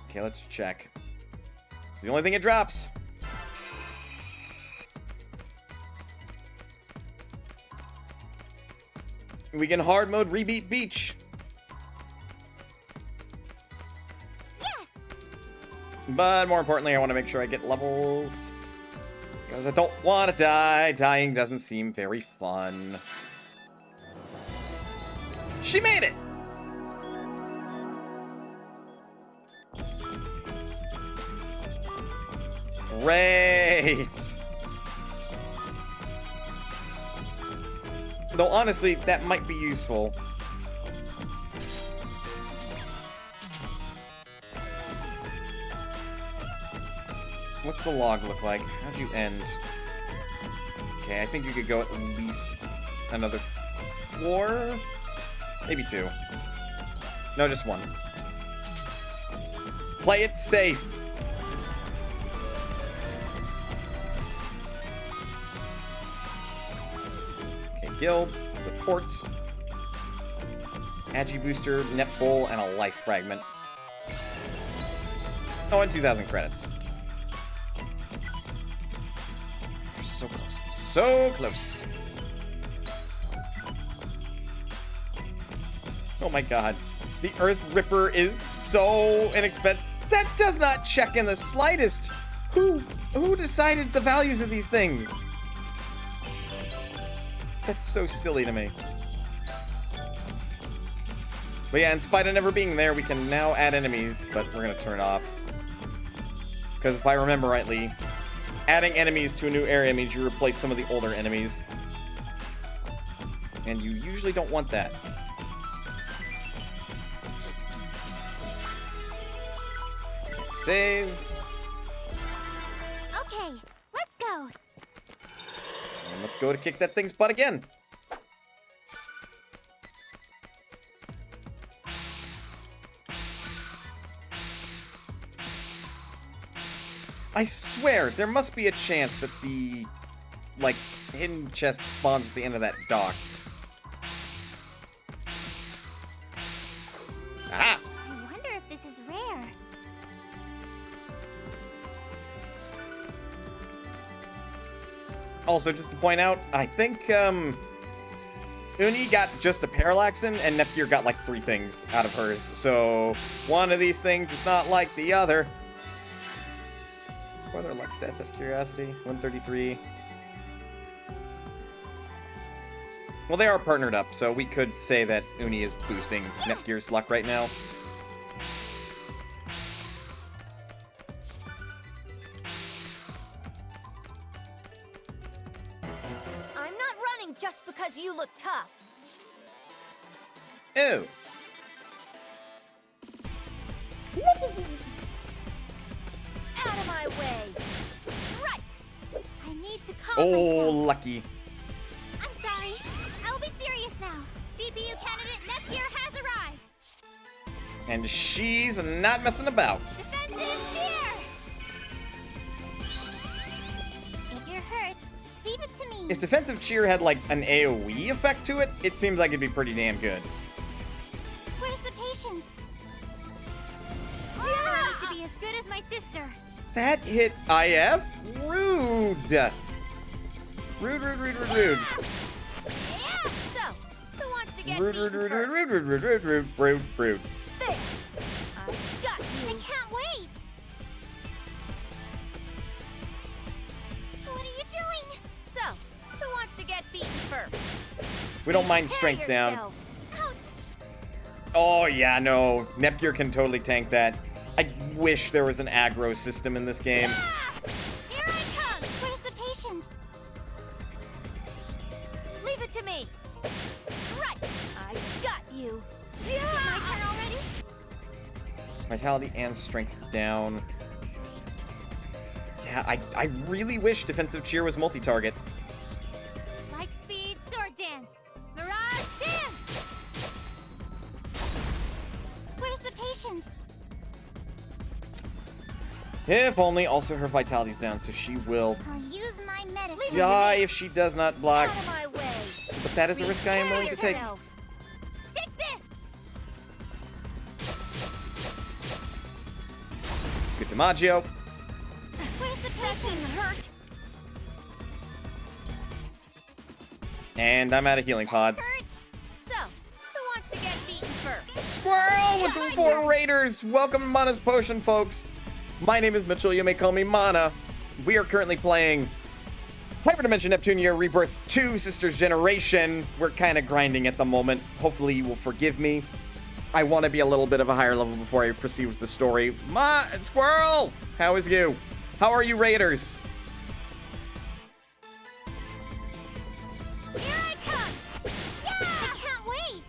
Speaker 2: Okay, let's check. It's the only thing it drops. We can hard mode rebeat beach.
Speaker 5: Yes!
Speaker 2: But more importantly, I want to make sure I get levels. 'Cause I don't want to die. Dying doesn't seem very fun. She made it! Great! Though honestly, that might be useful. What's the log look like? How'd you end? Okay, I think you could go at least another floor? Maybe 2. No, just 1. Play it safe! Okay, guild, report. Agi booster, net bowl, and a life fragment. Oh, and 2,000 credits. We're so close. So close. Oh my god. The Earth Ripper is so inexpensive. That does not check in the slightest. Who decided the values of these things? That's so silly to me. But yeah, in spite of never being there, we can now add enemies, but we're gonna turn it off. Because if I remember rightly, adding enemies to a new area means you replace some of the older enemies. And you usually don't want that. Save.
Speaker 5: Okay, let's go.
Speaker 2: And let's go to kick that thing's butt again. I swear, there must be a chance that the, like, hidden chest spawns at the end of that dock. Ah!
Speaker 5: I wonder if this is rare.
Speaker 2: Also, just to point out, I think, Uni got just a Parallaxin, and Nepgear got, like, 3 things out of hers. So, one of these things is not like the other. What are their luck stats out of curiosity? 133. Well, they are partnered up, so we could say that Uni is boosting Nepgear's luck right now.
Speaker 6: I'm not running just because you look tough.
Speaker 2: Ew.
Speaker 6: Out of my way. Right.
Speaker 5: I need to calm
Speaker 2: Oh,
Speaker 5: myself.
Speaker 2: lucky.
Speaker 5: I'm sorry. I will be serious now. CPU candidate Nepgear has arrived.
Speaker 2: And she's not messing about.
Speaker 5: Defensive cheer! If you're hurt, leave it to me.
Speaker 2: If Defensive Cheer had, like, an AoE effect to it, it seems like it'd be pretty damn good.
Speaker 5: Where's the patient? I need to be as good as my sister.
Speaker 2: That hit IF? Rude. Rude, rude, rude, rude, rude.
Speaker 6: Yeah. So, who wants to get
Speaker 2: Rude,
Speaker 6: beaten
Speaker 2: rude, rude,
Speaker 6: first?
Speaker 2: rude, rude, rude, rude, rude, rude, rude.
Speaker 6: There. I got
Speaker 5: I
Speaker 6: you.
Speaker 5: can't wait. What are you doing?
Speaker 6: So, who wants to get beaten first?
Speaker 2: We don't mind
Speaker 6: Prepare
Speaker 2: strength down.
Speaker 6: yourself.
Speaker 5: Ouch.
Speaker 2: Oh, yeah, no. Nepgear can totally tank that. I wish there was an aggro system in this game.
Speaker 5: Here I come. Where's the patient?
Speaker 6: Leave it to me. Right. I got you.
Speaker 5: Is it my turn already?
Speaker 2: Vitality and strength down. Yeah, I really wish Defensive Cheer was multi-target.
Speaker 5: Light speed sword dance. Mirage dance. Where's the patient?
Speaker 2: If only. Also, her vitality's down, so she will
Speaker 5: I'll use my medicine.
Speaker 2: die if she does not block.
Speaker 6: Out of my way.
Speaker 2: But that is a risk I am willing to take.
Speaker 6: Yourself.
Speaker 5: Take this.
Speaker 2: Good DiMaggio.
Speaker 5: Where's the
Speaker 6: That
Speaker 5: patient?
Speaker 6: didn't hurt.
Speaker 2: And I'm out of healing pods.
Speaker 5: Hurts.
Speaker 6: So, who wants to get beaten first?
Speaker 2: Squirrel with the 4 raiders. Welcome to ManasPotion, folks. My name is Mitchell. You may call me Mana. We are currently playing Hyperdimension Neptunia Rebirth 2 Sisters Generation. We're kind of grinding at the moment. Hopefully you will forgive me. I want to be a little bit of a higher level before I proceed with the story. Squirrel! How is you? How are you, Raiders?
Speaker 5: Here I come! Yeah! I can't wait!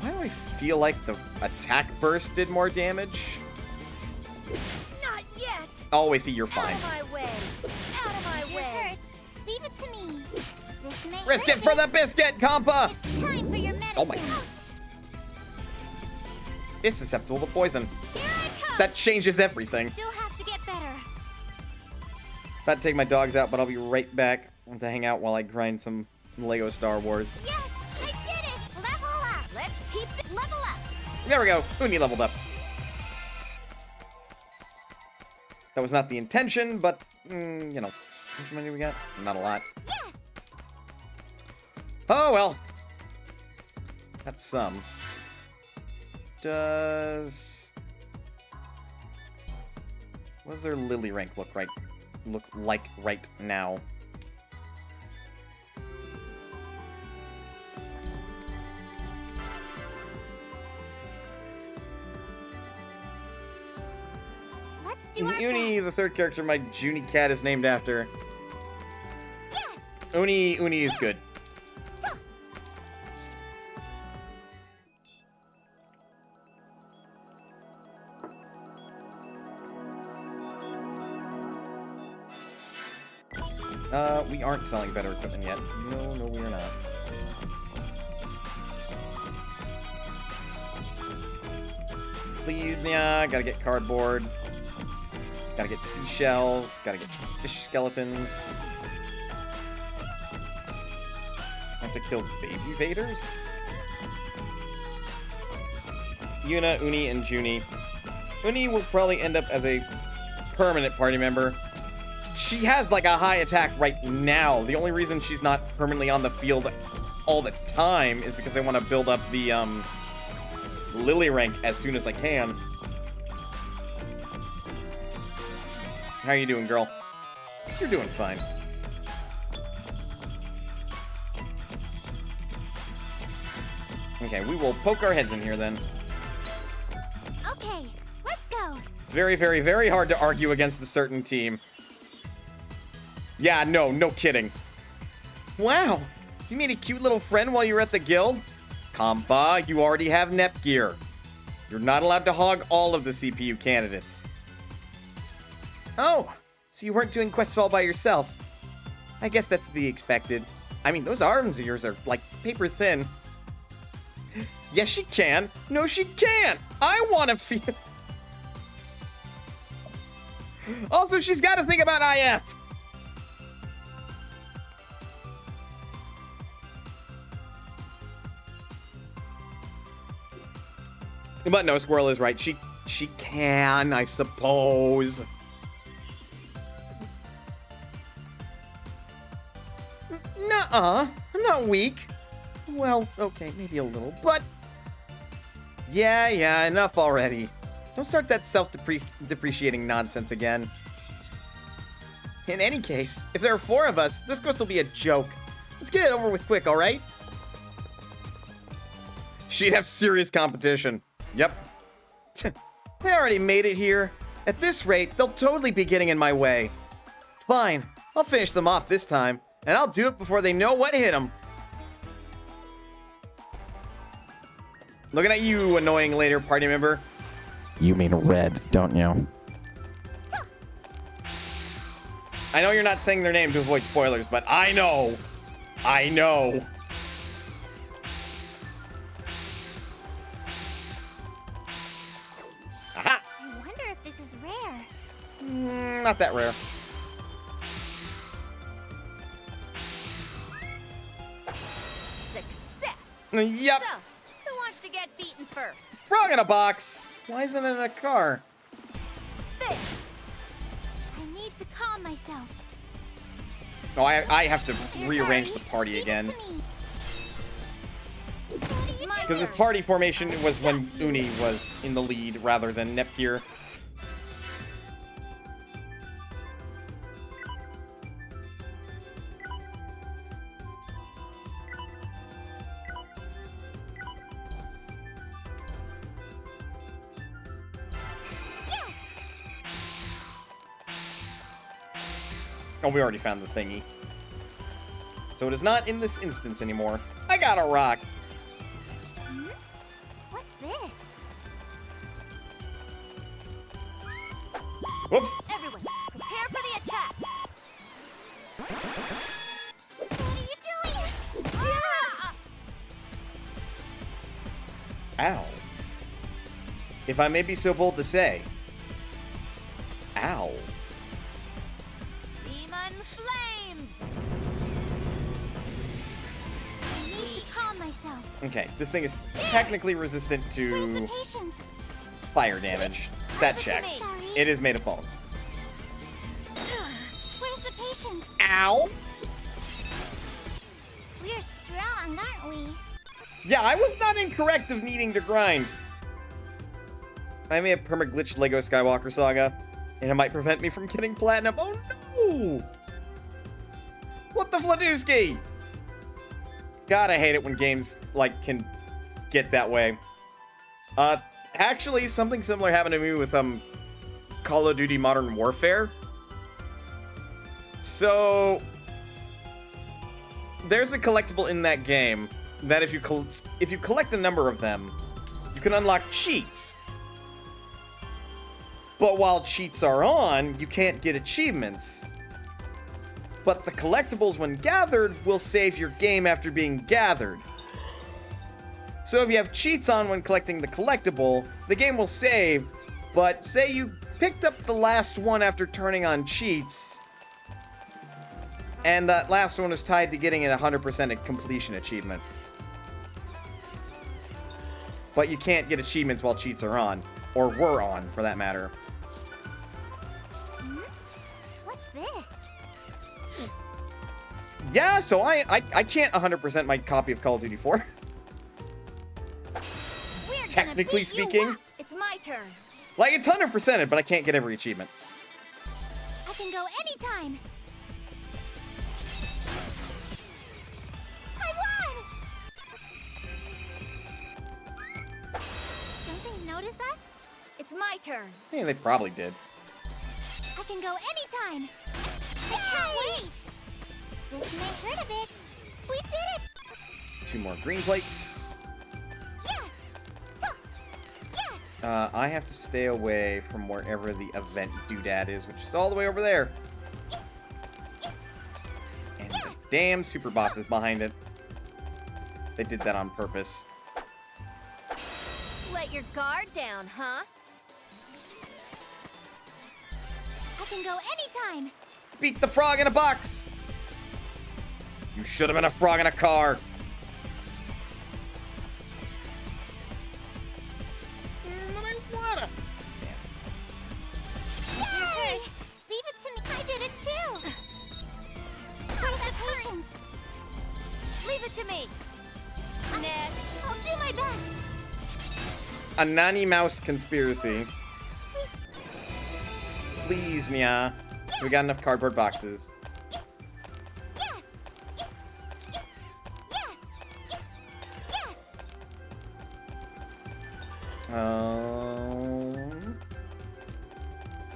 Speaker 2: Why do I feel like the attack burst did more damage?
Speaker 6: Not yet!
Speaker 2: Oh, Iffy, you're
Speaker 6: Out
Speaker 2: fine.
Speaker 6: of my way! Out of my
Speaker 5: You're
Speaker 6: way!
Speaker 5: hurt. Leave it to me. This may
Speaker 2: Risk it
Speaker 5: hurt
Speaker 2: for
Speaker 5: a
Speaker 2: the
Speaker 5: bit.
Speaker 2: biscuit, Compa!
Speaker 5: It's time for your medicine.
Speaker 2: Oh my. It's susceptible to poison.
Speaker 5: Here I come!
Speaker 2: That changes everything.
Speaker 5: Still have to get better.
Speaker 2: About to take my dogs out, but I'll be right back to hang out while I grind some Lego Star Wars.
Speaker 5: Yes, I did it! Level up! Let's keep this level up!
Speaker 2: There we go. Uni leveled up. That was not the intention, but, you know. How much money we got? Not a lot.
Speaker 5: Yes!
Speaker 2: Oh, well. That's some. What does their Lily rank look like right now?
Speaker 5: Let's do our
Speaker 2: Uni, the third character my Junie cat is named after.
Speaker 5: Yes!
Speaker 2: Uni is good. We aren't selling better equipment yet. No, we are not. Please, yeah, gotta get cardboard. Gotta get seashells. Gotta get fish skeletons. I have to kill baby vaders? Yuna, Uni, and Junie. Uni will probably end up as a permanent party member. She has like a high attack right now. The only reason she's not permanently on the field all the time is because I want to build up the Lily rank as soon as I can. How you doing, girl? You're doing fine. Okay, we will poke our heads in here then.
Speaker 5: Okay, let's go.
Speaker 2: It's very, very, very hard to argue against a certain team. Yeah, no kidding. Wow, so you made a cute little friend while you were at the guild? Compa, you already have Nep gear. You're not allowed to hog all of the CPU candidates. Oh, so you weren't doing quests all by yourself. I guess that's to be expected. I mean, those arms of yours are like paper thin. Yes, she can. No, she can't. I want to feel... Also, she's got to think about IF. But no, Squirrel is right. She can, I suppose. Nuh-uh. I'm not weak. Well, okay, maybe a little, but... Yeah, enough already. Don't start that self-depreciating nonsense again. In any case, if there are 4 of us, this quest will be a joke. Let's get it over with quick, alright? She'd have serious competition. Yep. They already made it here. At this rate, they'll totally be getting in my way. Fine, I'll finish them off this time, and I'll do it before they know what hit them. Looking at you, annoying later party member.
Speaker 9: You mean red, don't you?
Speaker 2: I know you're not saying their name to avoid spoilers, but I know. I know. Aha!
Speaker 5: I wonder if this is rare.
Speaker 2: Not that rare.
Speaker 6: Success!
Speaker 2: Yep.
Speaker 6: So, who wants to get beaten first?
Speaker 2: Frog in a box. Why isn't it in a car?
Speaker 6: This!
Speaker 5: I need to calm myself.
Speaker 2: Oh, I have to rearrange the party
Speaker 5: Leave it
Speaker 2: again.
Speaker 5: to me. It's my
Speaker 2: Because this
Speaker 5: turn.
Speaker 2: party formation was when Uni was in the lead rather than Oh, we already found the thingy. So it is not in this instance anymore. I got a rock.
Speaker 4: Hmm? What's this?
Speaker 2: Whoops.
Speaker 6: Everyone, prepare for the attack.
Speaker 5: What are you doing?
Speaker 6: Ah!
Speaker 2: Ow. If I may be so bold to say. Ow.
Speaker 6: Demon flames.
Speaker 1: I need to calm myself.
Speaker 2: Okay, this thing is technically resistant
Speaker 1: Where's the
Speaker 2: to
Speaker 1: patient?
Speaker 2: fire damage. That checks.
Speaker 1: Sorry.
Speaker 2: It is made of foam.
Speaker 1: Where's the patient?
Speaker 2: Ow.
Speaker 5: We're strong, aren't we?
Speaker 2: Yeah, I was not incorrect of needing to grind. I may have perma-glitched Lego Skywalker Saga, and it might prevent me from getting platinum. Oh no! What the Fladooski? God, I hate it when games, like, can get that way. Actually, something similar happened to me with, Call of Duty Modern Warfare. So, there's a collectible in that game that if you collect a number of them, you can unlock cheats. But while cheats are on, you can't get achievements. But the collectibles, when gathered, will save your game after being gathered. So if you have cheats on when collecting the collectible, the game will save, but say you picked up the last one after turning on cheats, and that last one is tied to getting a 100% completion achievement. But you can't get achievements while cheats are on, or were on, for that matter.
Speaker 4: What's this?
Speaker 2: Yeah, so I can't 100% my copy of Call of Duty 4.
Speaker 6: We're gonna
Speaker 2: Technically
Speaker 6: beat you
Speaker 2: speaking.
Speaker 6: up. It's my turn.
Speaker 2: Like, it's 100%ed, but I can't get every achievement.
Speaker 1: I can go anytime. I won! Don't they notice us?
Speaker 6: It's my turn.
Speaker 2: Yeah, they probably did.
Speaker 1: I can go anytime.
Speaker 5: I can't wait. This may hurt a bit. We did it!
Speaker 2: 2 more green plates.
Speaker 5: Yes! Yes!
Speaker 2: I have to stay away from wherever the event doodad is, which is all the way over there. And the damn super boss is behind it. They did that on purpose.
Speaker 6: Let your guard down, huh?
Speaker 1: I can go anytime.
Speaker 2: Beat the frog in a box! You should have been a frog in a car. But I wanna.
Speaker 5: Yay! Leave it to me. I did it too. Where's the patient?
Speaker 6: Leave it to me. Next.
Speaker 5: I'll do my best.
Speaker 2: A nanny mouse conspiracy. Please, Nya. So we got enough cardboard boxes.
Speaker 5: Yes! Yes! Yes!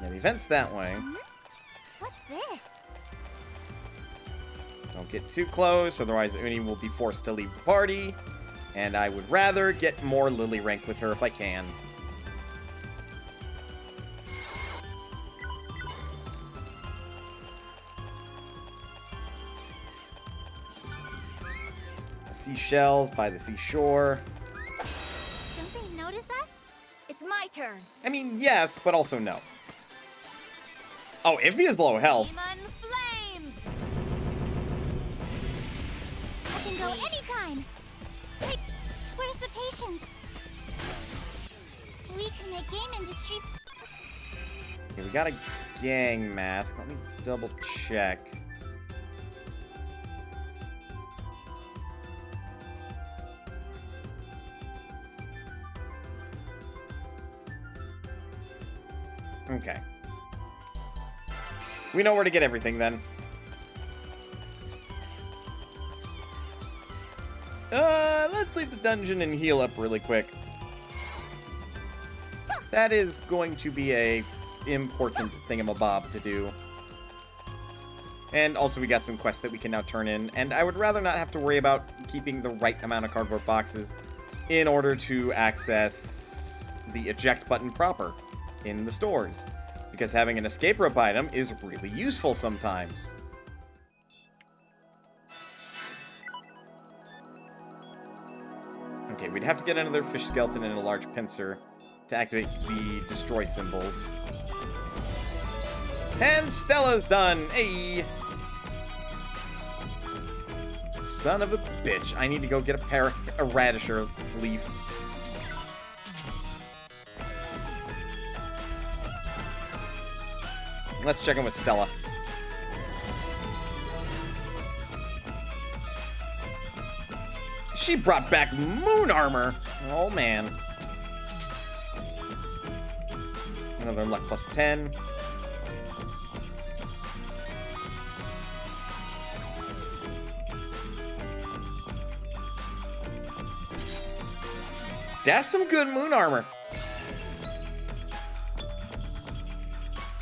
Speaker 2: Yeah, the event's that way.
Speaker 4: What's this?
Speaker 2: Don't get too close, otherwise Uni will be forced to leave the party. And I would rather get more Lily rank with her if I can. Seashells by the seashore.
Speaker 1: Don't they notice us?
Speaker 6: It's my turn.
Speaker 2: I mean, yes, but also no. Oh, Ify is low health.
Speaker 6: Demon flames.
Speaker 1: I can go anytime. Wait, where's the patient? We can make game industry.
Speaker 2: Okay, we got a gang mask. Let me double check. Okay. We know where to get everything then. Let's leave the dungeon and heal up really quick. That is going to be a important thingamabob to do. And also we got some quests that we can now turn in, and I would rather not have to worry about keeping the right amount of cardboard boxes in order to access the eject button proper in the stores, because having an escape rope item is really useful sometimes. Okay, we'd have to get another fish skeleton and a large pincer to activate the destroy symbols. And Stella's done! Hey! Son of a bitch. I need to go get a radisher leaf. Let's check in with Stella. She brought back moon armor! Oh, man. Another luck plus 10. That's some good moon armor.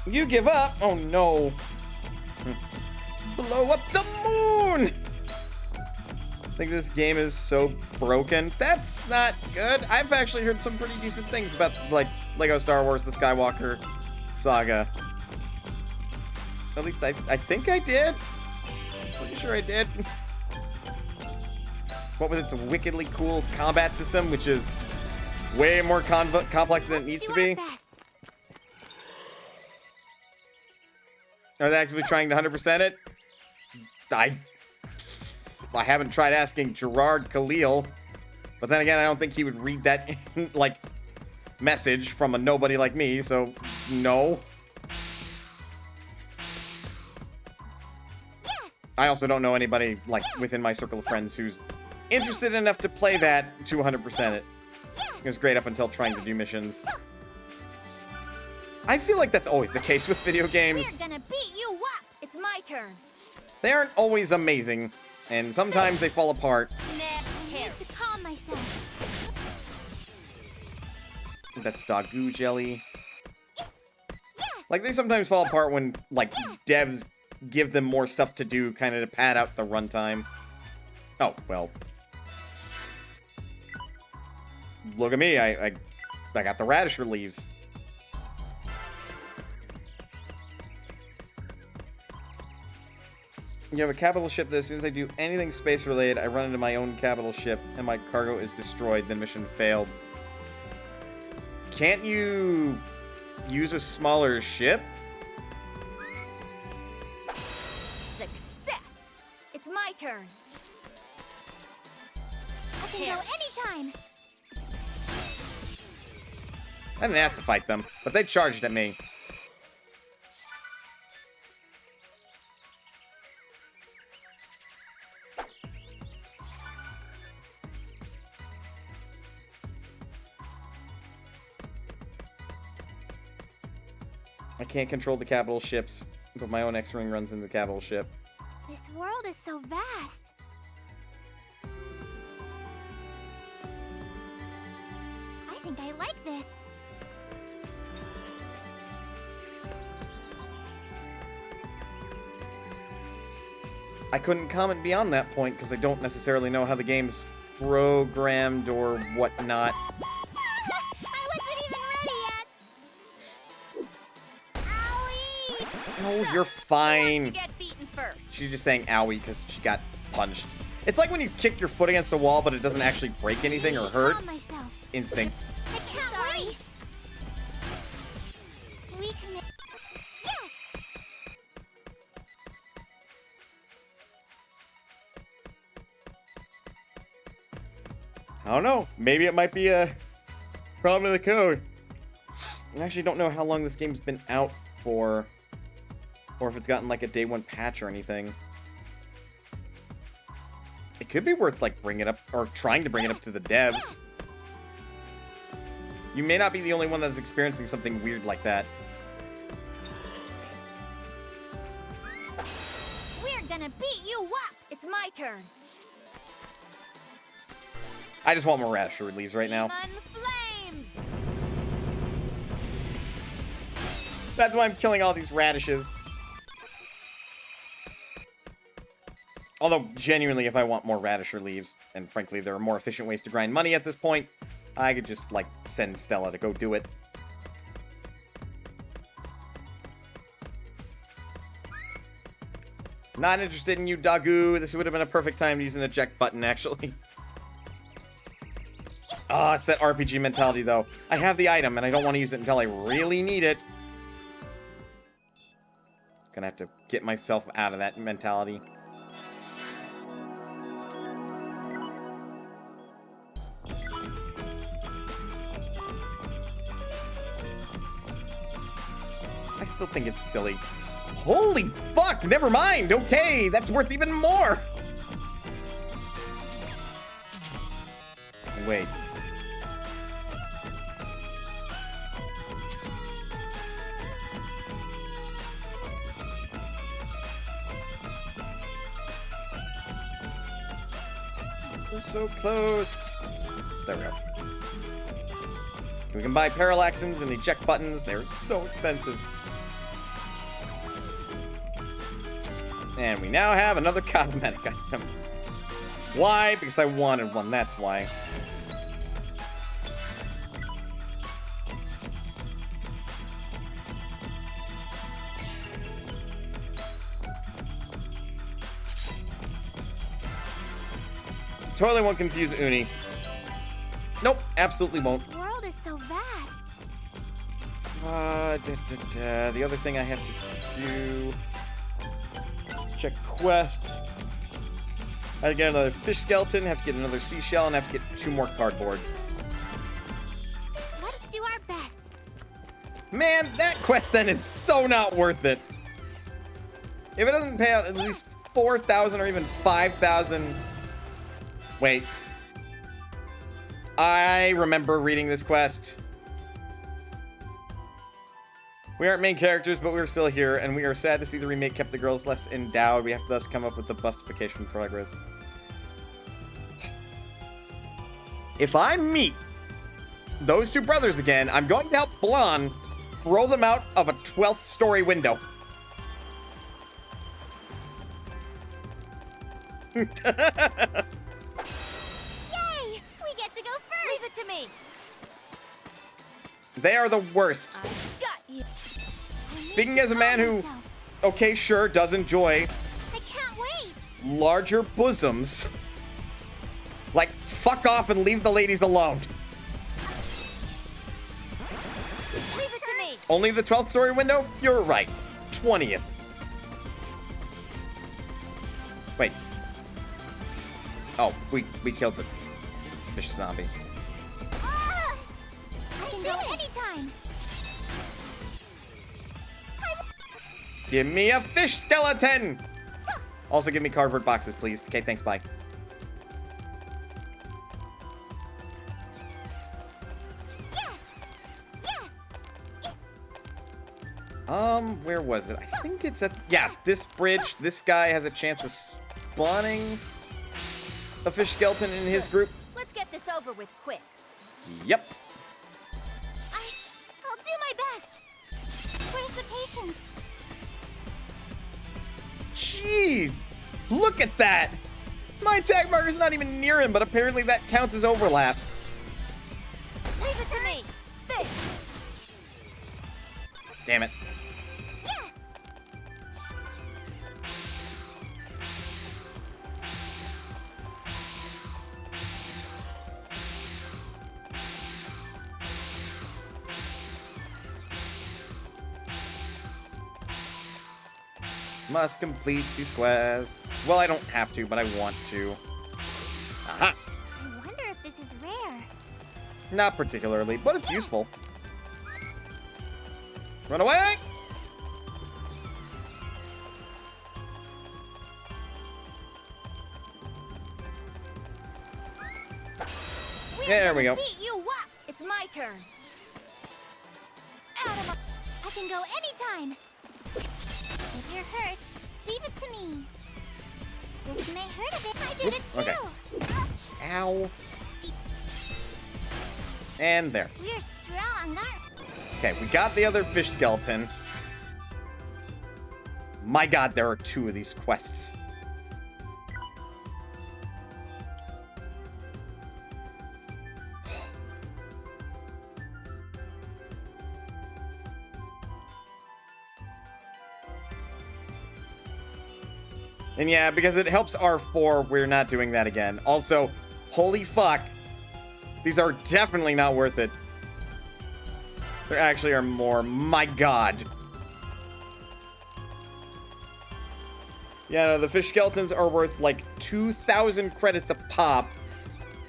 Speaker 2: You give up? Oh no. Blow up the moon! I think this game is so broken. That's not good. I've actually heard some pretty decent things about, like, Lego Star Wars, the Skywalker saga. At least I think I did. Pretty sure I did. What was it? It's a wickedly cool combat system, which is way more complex than it needs to be. Are they actually trying to 100% it? I haven't tried asking Gerard Khalil, but then again, I don't think he would read that like message from a nobody like me, so no.
Speaker 5: Yes.
Speaker 2: I also don't know anybody like within my circle of friends who's interested enough to play that to 100% it. It was great up until trying to do missions. I feel like that's always the case with video games.
Speaker 6: We're gonna beat you up. It's my turn.
Speaker 2: They aren't always amazing, and sometimes they fall apart.
Speaker 1: I need to calm myself.
Speaker 2: That's dog goo jelly. Like, they sometimes fall apart when, like, devs give them more stuff to do, kind of to pad out the runtime. Oh, well. Look at me, I got the radisher leaves. You have a capital ship that as soon as I do anything space-related, I run into my own capital ship, and my cargo is destroyed, then mission failed. Can't you use a smaller ship?
Speaker 6: Success. It's my turn.
Speaker 1: I can go anytime.
Speaker 2: I didn't have to fight them, but they charged at me. I can't control the capital ships, but my own X-Ring runs in the capital ship.
Speaker 1: This world is so vast. I think I like this.
Speaker 2: I couldn't comment beyond that point because I don't necessarily know how the game's programmed or whatnot.
Speaker 5: I wasn't even ready yet. Owie!
Speaker 2: No, you're
Speaker 6: Who
Speaker 2: fine.
Speaker 6: wants to get beaten first?
Speaker 2: She's just saying owie because she got punched. It's like when you kick your foot against a wall, but it doesn't actually break anything or hurt.
Speaker 1: Calm myself.
Speaker 2: It's instinct.
Speaker 5: I can't wait. We can. Yes.
Speaker 2: I don't know. Maybe it might be a problem in the code. I actually don't know how long this game's been out for, or if it's gotten like a day one patch or anything. It could be worth like bringing it up, or trying to bring it up to the devs. You may not be the only one that's experiencing something weird like that.
Speaker 6: We're gonna beat you up. It's my turn.
Speaker 2: I just want more radisher leaves right now.
Speaker 6: Demon flames.
Speaker 2: That's why I'm killing all these radishes. Although, genuinely, if I want more Radisher leaves, and frankly, there are more efficient ways to grind money at this point, I could just, like, send Stella to go do it. Not interested in you, Dagu. This would have been a perfect time to use an eject button, actually. Ah, it's that RPG mentality, though. I have the item, and I don't want to use it until I really need it. Gonna have to get myself out of that mentality. I still think it's silly. Holy fuck! Never mind! Okay, that's worth even more! Wait. We're so close. There we go. We can buy parallaxins and eject buttons. They're so expensive. And we now have another cosmetic item. Why? Because I wanted one, that's why. Totally won't confuse Uni. Nope, absolutely won't.
Speaker 5: This world is so vast.
Speaker 2: The other thing I have to do... Check quests. I have to get another fish skeleton, have to get another seashell, and have to get 2 more cardboard.
Speaker 5: Let's do our best.
Speaker 2: Man, that quest then is so not worth it. If it doesn't pay out at least 4,000 or even 5,000... Wait. I remember reading this quest. We aren't main characters, but we are still here, and we are sad to see the remake kept the girls less endowed. We have to thus come up with the bustification progress. If I meet those 2 brothers again, I'm going to help Blonde throw them out of a 12th story window.
Speaker 5: Yay! We get to go first.
Speaker 6: Leave it to me.
Speaker 2: They are the worst.
Speaker 6: I got you.
Speaker 2: Speaking as a man who, okay, sure, does enjoy
Speaker 5: I can't wait.
Speaker 2: larger bosoms, like, fuck off and leave the ladies alone.
Speaker 6: Leave it to me.
Speaker 2: Only the 12th story window? You're right. 20th. Wait. Oh, we killed the fish zombie.
Speaker 5: I can go anytime.
Speaker 2: Give me a fish skeleton! Also, give me cardboard boxes, please. Okay, thanks, bye. Where was it? I think it's at... Yeah, this bridge. This guy has a chance of spawning a fish skeleton in his group.
Speaker 6: Let's get this over with quick.
Speaker 2: Yep.
Speaker 5: I'll do my best. Where's the patient?
Speaker 2: Jeez! Look at that! My attack marker's not even near him, but apparently that counts as overlap.
Speaker 6: Leave it to me. This.
Speaker 2: Damn it.
Speaker 5: Yes.
Speaker 2: Must complete these quests. Well, I don't have to, but I want to. Aha!
Speaker 5: I wonder if this is rare.
Speaker 2: Not particularly, but it's useful. Run away! There we go.
Speaker 6: Beat you up. It's my turn.
Speaker 5: Out of my... I can go anytime. If you're hurt, leave it to me. This may hurt a bit. I did it too.
Speaker 2: Okay.
Speaker 5: Ouch.
Speaker 2: Ow. And there.
Speaker 5: We're stronger.
Speaker 2: Okay, we got the other fish skeleton. My god, there are 2 of these quests. And yeah, because it helps R4, we're not doing that again. Also, holy fuck. These are definitely not worth it. There actually are more. My god. Yeah, no, the fish skeletons are worth like 2,000 credits a pop.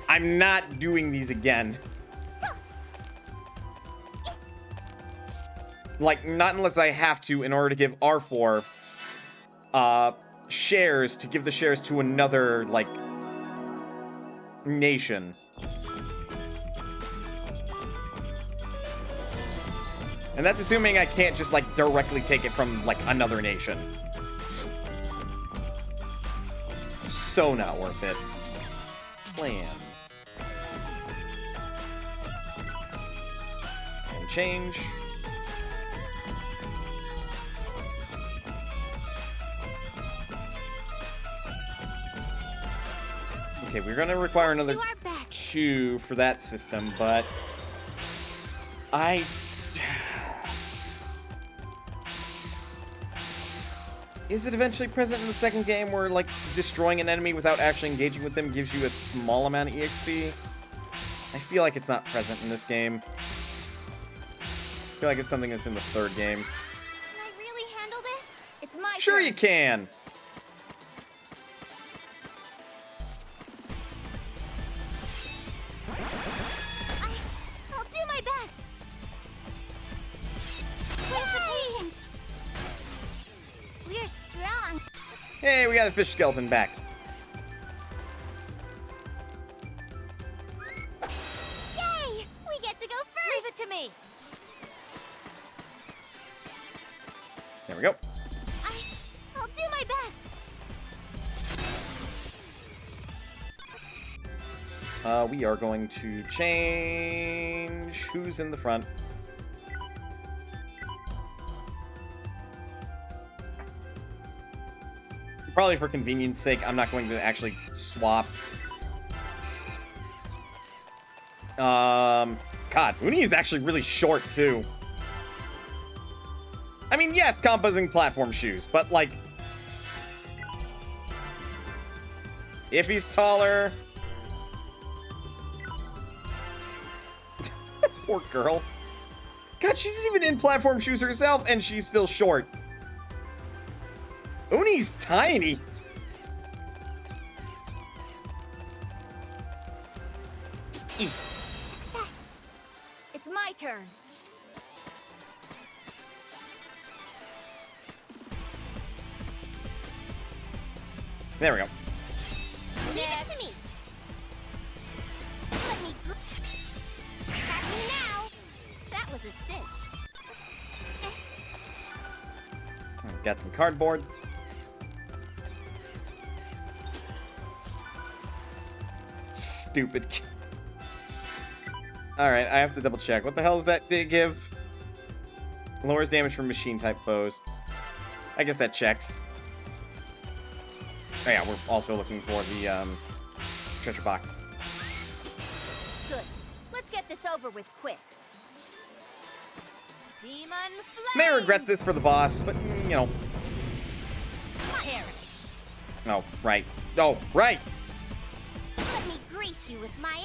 Speaker 2: I'm not doing these again. Like, not unless I have to in order to give R4 shares, to give the shares to another, like, nation. And that's assuming I can't just, like, directly take it from, like, another nation. So not worth it. Plans. And change. Okay, we're gonna require another 2 for that system, but is it eventually present in the second game where, like, destroying an enemy without actually engaging with them gives you a small amount of EXP? I feel like it's not present in this game. I feel like it's something that's in the third game.
Speaker 6: Can I really handle this? It's my
Speaker 2: Sure
Speaker 6: turn.
Speaker 2: you can!
Speaker 6: I'll do my best.
Speaker 5: Where's the patient? We're strong.
Speaker 2: Hey, we got a fish skeleton back.
Speaker 5: Yay! We get to go first.
Speaker 6: Leave it to me.
Speaker 2: There we go.
Speaker 5: I'll do my best.
Speaker 2: We are going to change who's in the front. Probably for convenience sake, I'm not going to actually swap. God, Uni is actually really short, too. I mean, yes, composing platform shoes, but, like, if he's taller... Poor girl. God, she's even in platform shoes herself, and she's still short. Uni's tiny.
Speaker 6: Success. It's my turn.
Speaker 2: There we go.
Speaker 5: Leave it to me. Let me. Have you now.
Speaker 6: That was a cinch.
Speaker 2: Got some cardboard. Stupid. Alright, I have to double check. What the hell does that give? Lowers damage from machine type foes. I guess that checks. Oh yeah, we're also looking for the treasure box.
Speaker 6: Good. Let's get this over with quick. Demon Flame!
Speaker 2: May regret this for the boss, but, you know.
Speaker 6: Perish.
Speaker 2: Oh, right. Oh, right!
Speaker 5: Let me grease you with my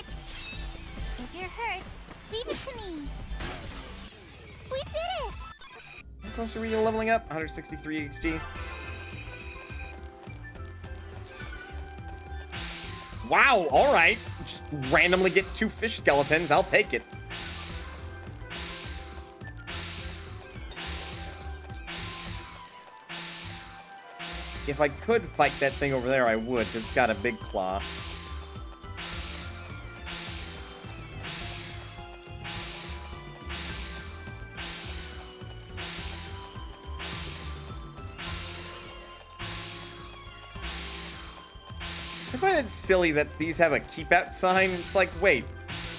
Speaker 5: If you're hurt, leave it to me. We did it!
Speaker 2: How close are we to leveling up? 163 XP. Wow, alright. Just randomly get 2 fish skeletons. I'll take it. If I could fight that thing over there, I would. It's got a big claw. I find it silly that these have a keep out sign. It's like, wait,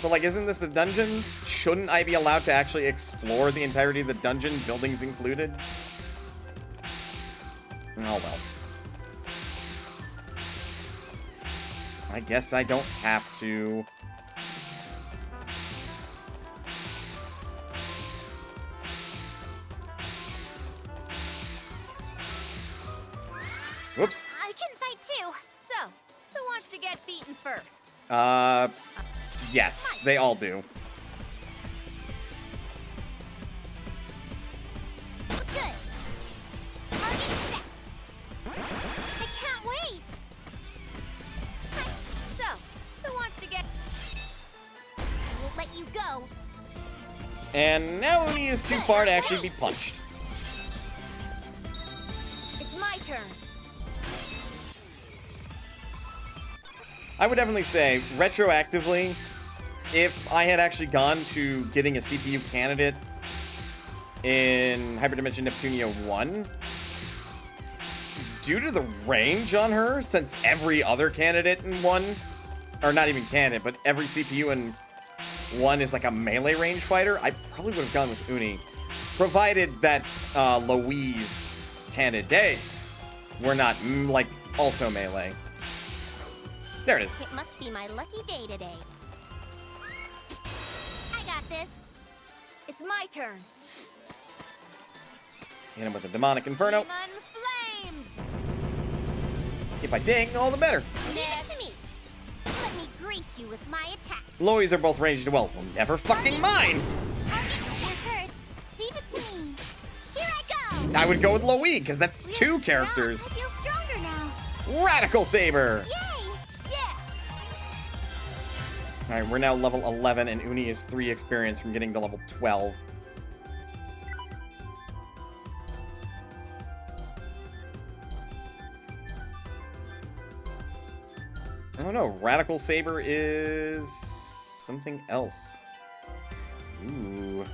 Speaker 2: but like, isn't this a dungeon? Shouldn't I be allowed to actually explore the entirety of the dungeon, buildings included? Oh well. I guess I don't have to. Whoops.
Speaker 5: I
Speaker 6: you. So, who wants to get beaten first?
Speaker 2: Yes, they all do.
Speaker 5: Good. Target set. I can't wait.
Speaker 6: So, who wants to get...
Speaker 5: I won't let you go.
Speaker 2: And now Uni is too far to actually be punched.
Speaker 6: It's my turn.
Speaker 2: I would definitely say, retroactively, if I had actually gone to getting a CPU candidate in Hyperdimension Neptunia 1, due to the range on her, since every other candidate in 1, or not even candidate, but every CPU in 1 is like a melee range fighter, I probably would have gone with Uni, provided that Louise candidates were not, like, also melee. There it is.
Speaker 5: It must be my lucky day today. I got this.
Speaker 6: It's my turn.
Speaker 2: Hit him with a demonic inferno.
Speaker 6: Demon flames!
Speaker 2: If I ding, all the better.
Speaker 5: Leave it to me. Let me grace you with my attack.
Speaker 2: Lois are both ranged well. Well, never fucking mind.
Speaker 5: Target set hurts. Leave it to me. Here I go.
Speaker 2: I would go with Louis, because that's two characters.
Speaker 5: I feel stronger now.
Speaker 2: Radical Saber.
Speaker 5: Yay! Yeah.
Speaker 2: Alright, we're now level 11, and Uni is 3 experience from getting to level 12. I don't know. Radical Saber is something else. Ooh.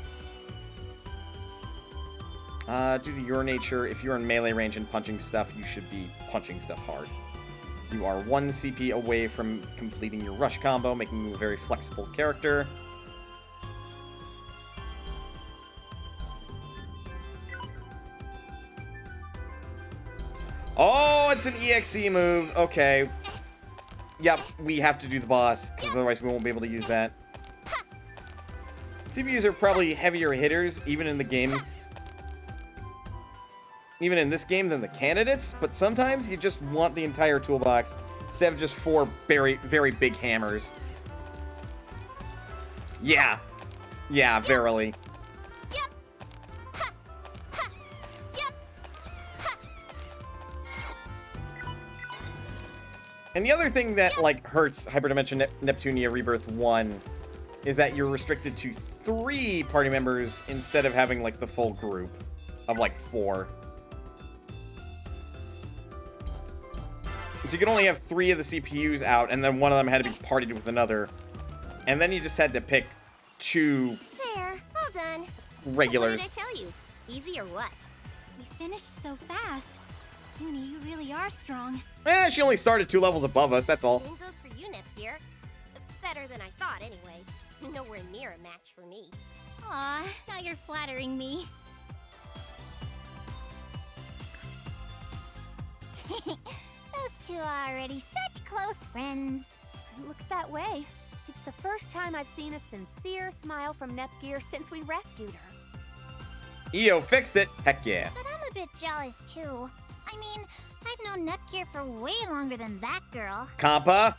Speaker 2: Due to your nature, if you're in melee range and punching stuff, you should be punching stuff hard. You are 1 CP away from completing your rush combo, making you a very flexible character. Oh, it's an EXE move. Okay. Yep, we have to do the boss, because otherwise we won't be able to use that. CPUs are probably heavier hitters, even in the game. Even in this game than the candidates, but sometimes you just want the entire toolbox instead of just 4 very, very big hammers. Yeah. Yeah, verily. And the other thing that, like, hurts Hyperdimension Neptunia Rebirth 1 is that you're restricted to 3 party members instead of having, like, the full group of, like, 4. So you could only have 3 of the CPUs out, and then one of them had to be partied with another. And then you just had to pick 2
Speaker 5: There. All done.
Speaker 2: regulars.
Speaker 5: What did I tell you? Easy or what?
Speaker 1: We finished so fast. Uni, you really are strong.
Speaker 2: She only started 2 levels above us, that's all.
Speaker 5: Same goes for you, Nepgear. Better than I thought, anyway. Nowhere near a match for me.
Speaker 1: Aw, now you're flattering me.
Speaker 5: Those two are already such close friends.
Speaker 6: It looks that way. It's the first time I've seen a sincere smile from Nepgear since we rescued her.
Speaker 2: EO fixed it. Heck yeah.
Speaker 5: But I'm a bit jealous, too. I mean, I've known Nepgear for way longer than that girl.
Speaker 2: Compa,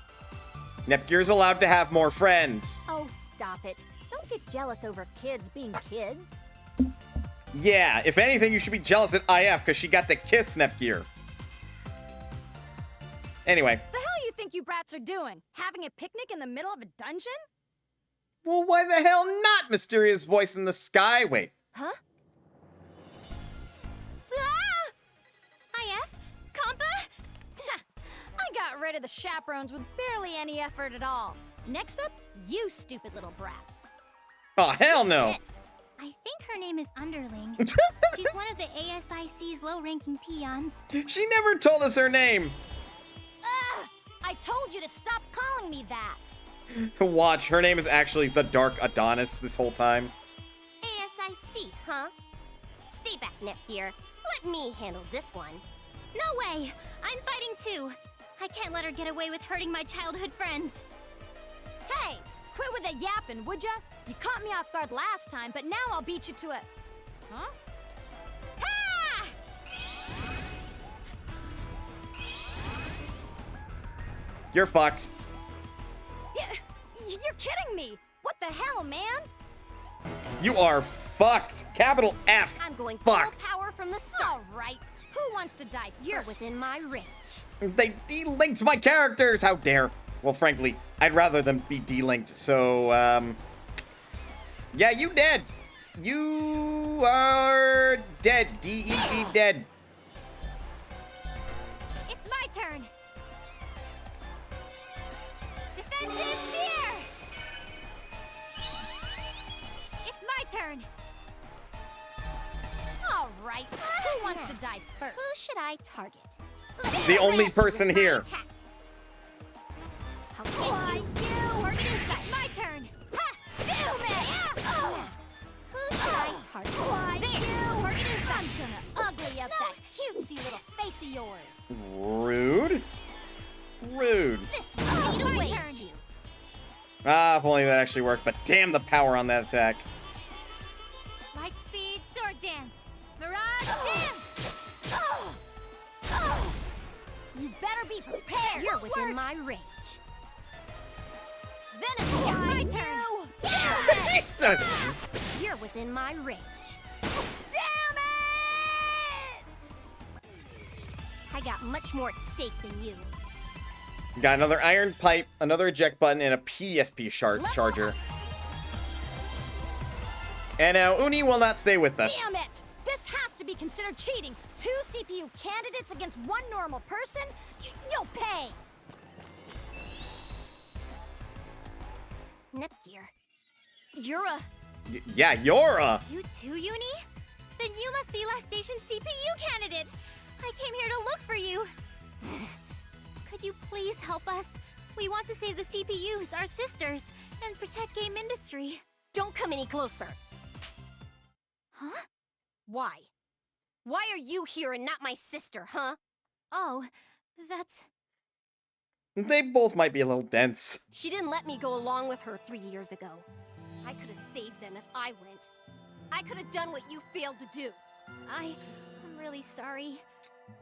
Speaker 2: Nepgear's allowed to have more friends.
Speaker 6: Oh, stop it. Don't get jealous over kids being kids.
Speaker 2: Yeah, if anything, you should be jealous at IF because she got to kiss Nepgear. Anyway.
Speaker 8: The hell you think you brats are doing? Having a picnic in the middle of a dungeon?
Speaker 2: Well, why the hell not, mysterious voice in the sky? Wait.
Speaker 6: Huh?
Speaker 1: IF? Compa?
Speaker 8: I got rid of the chaperones with barely any effort at all. Next up, you stupid little brats.
Speaker 2: Oh, hell no.
Speaker 1: Yes. I think her name is Underling. She's one of the ASIC's low-ranking peons.
Speaker 2: She never told us her name.
Speaker 8: Ugh! I told you to stop calling me that.
Speaker 2: Watch, her name is actually the Dark Adonis this whole time.
Speaker 5: ASIC, huh? Stay back, Nepgear. Let me handle this one.
Speaker 1: No way! I'm fighting too. I can't let her get away with hurting my childhood friends.
Speaker 8: Hey, quit with the yapping, would ya? You caught me off guard last time, but now I'll beat you to it. Huh? Ha!
Speaker 2: You're fucked.
Speaker 6: You're kidding me! What the hell, man?
Speaker 2: You are fucked. Capital F.
Speaker 6: I'm going
Speaker 2: fucked.
Speaker 6: full power from the start. All right. Who wants to die? You're within my range.
Speaker 2: They de-linked my characters. How dare. Well, frankly, I'd rather them be de-linked. So, yeah, you dead. You are dead. D-E-E dead.
Speaker 1: It's my turn. Defensive cheer. It's my turn.
Speaker 6: All right. Who wants to die first?
Speaker 5: Who should I target?
Speaker 2: The only person here.
Speaker 1: Why you? Target inside. My turn. Ha! Do it!
Speaker 5: Who should I target?
Speaker 1: Why
Speaker 6: There.
Speaker 1: you?
Speaker 6: Target inside. I'm gonna ugly up that cutesy little face of yours.
Speaker 2: Rude. Rude.
Speaker 5: This will need
Speaker 1: my
Speaker 5: to wait.
Speaker 1: turn.
Speaker 5: You.
Speaker 2: Ah, if only that actually worked, but damn the power on that attack.
Speaker 1: Light speed sword dance. Mirage dance.
Speaker 6: You better be prepared. You're within my range. Venom
Speaker 1: Yeah,
Speaker 6: shot.
Speaker 1: my turn.
Speaker 2: Jesus!
Speaker 6: You're within my range. Damn it! I got much more at stake than you.
Speaker 2: Got another iron pipe, another eject button, and a PSP charger. And now Uni will not stay with us.
Speaker 6: Damn it! This has to be considered cheating. 2 CPU candidates against 1 normal person? You'll pay! Nepgear. You're a...
Speaker 2: Yeah, you're a...
Speaker 1: You too, Uni? Then you must be Last Station CPU candidate. I came here to look for you. Could you please help us? We want to save the CPUs, our sisters, and protect game industry.
Speaker 6: Don't come any closer.
Speaker 1: Huh?
Speaker 6: Why? Why are you here and not my sister, huh?
Speaker 1: Oh, that's...
Speaker 2: They both might be a little dense.
Speaker 6: She didn't let me go along with her 3 years ago. I could have saved them if I went. I could have done what you failed to do.
Speaker 1: I'm really sorry.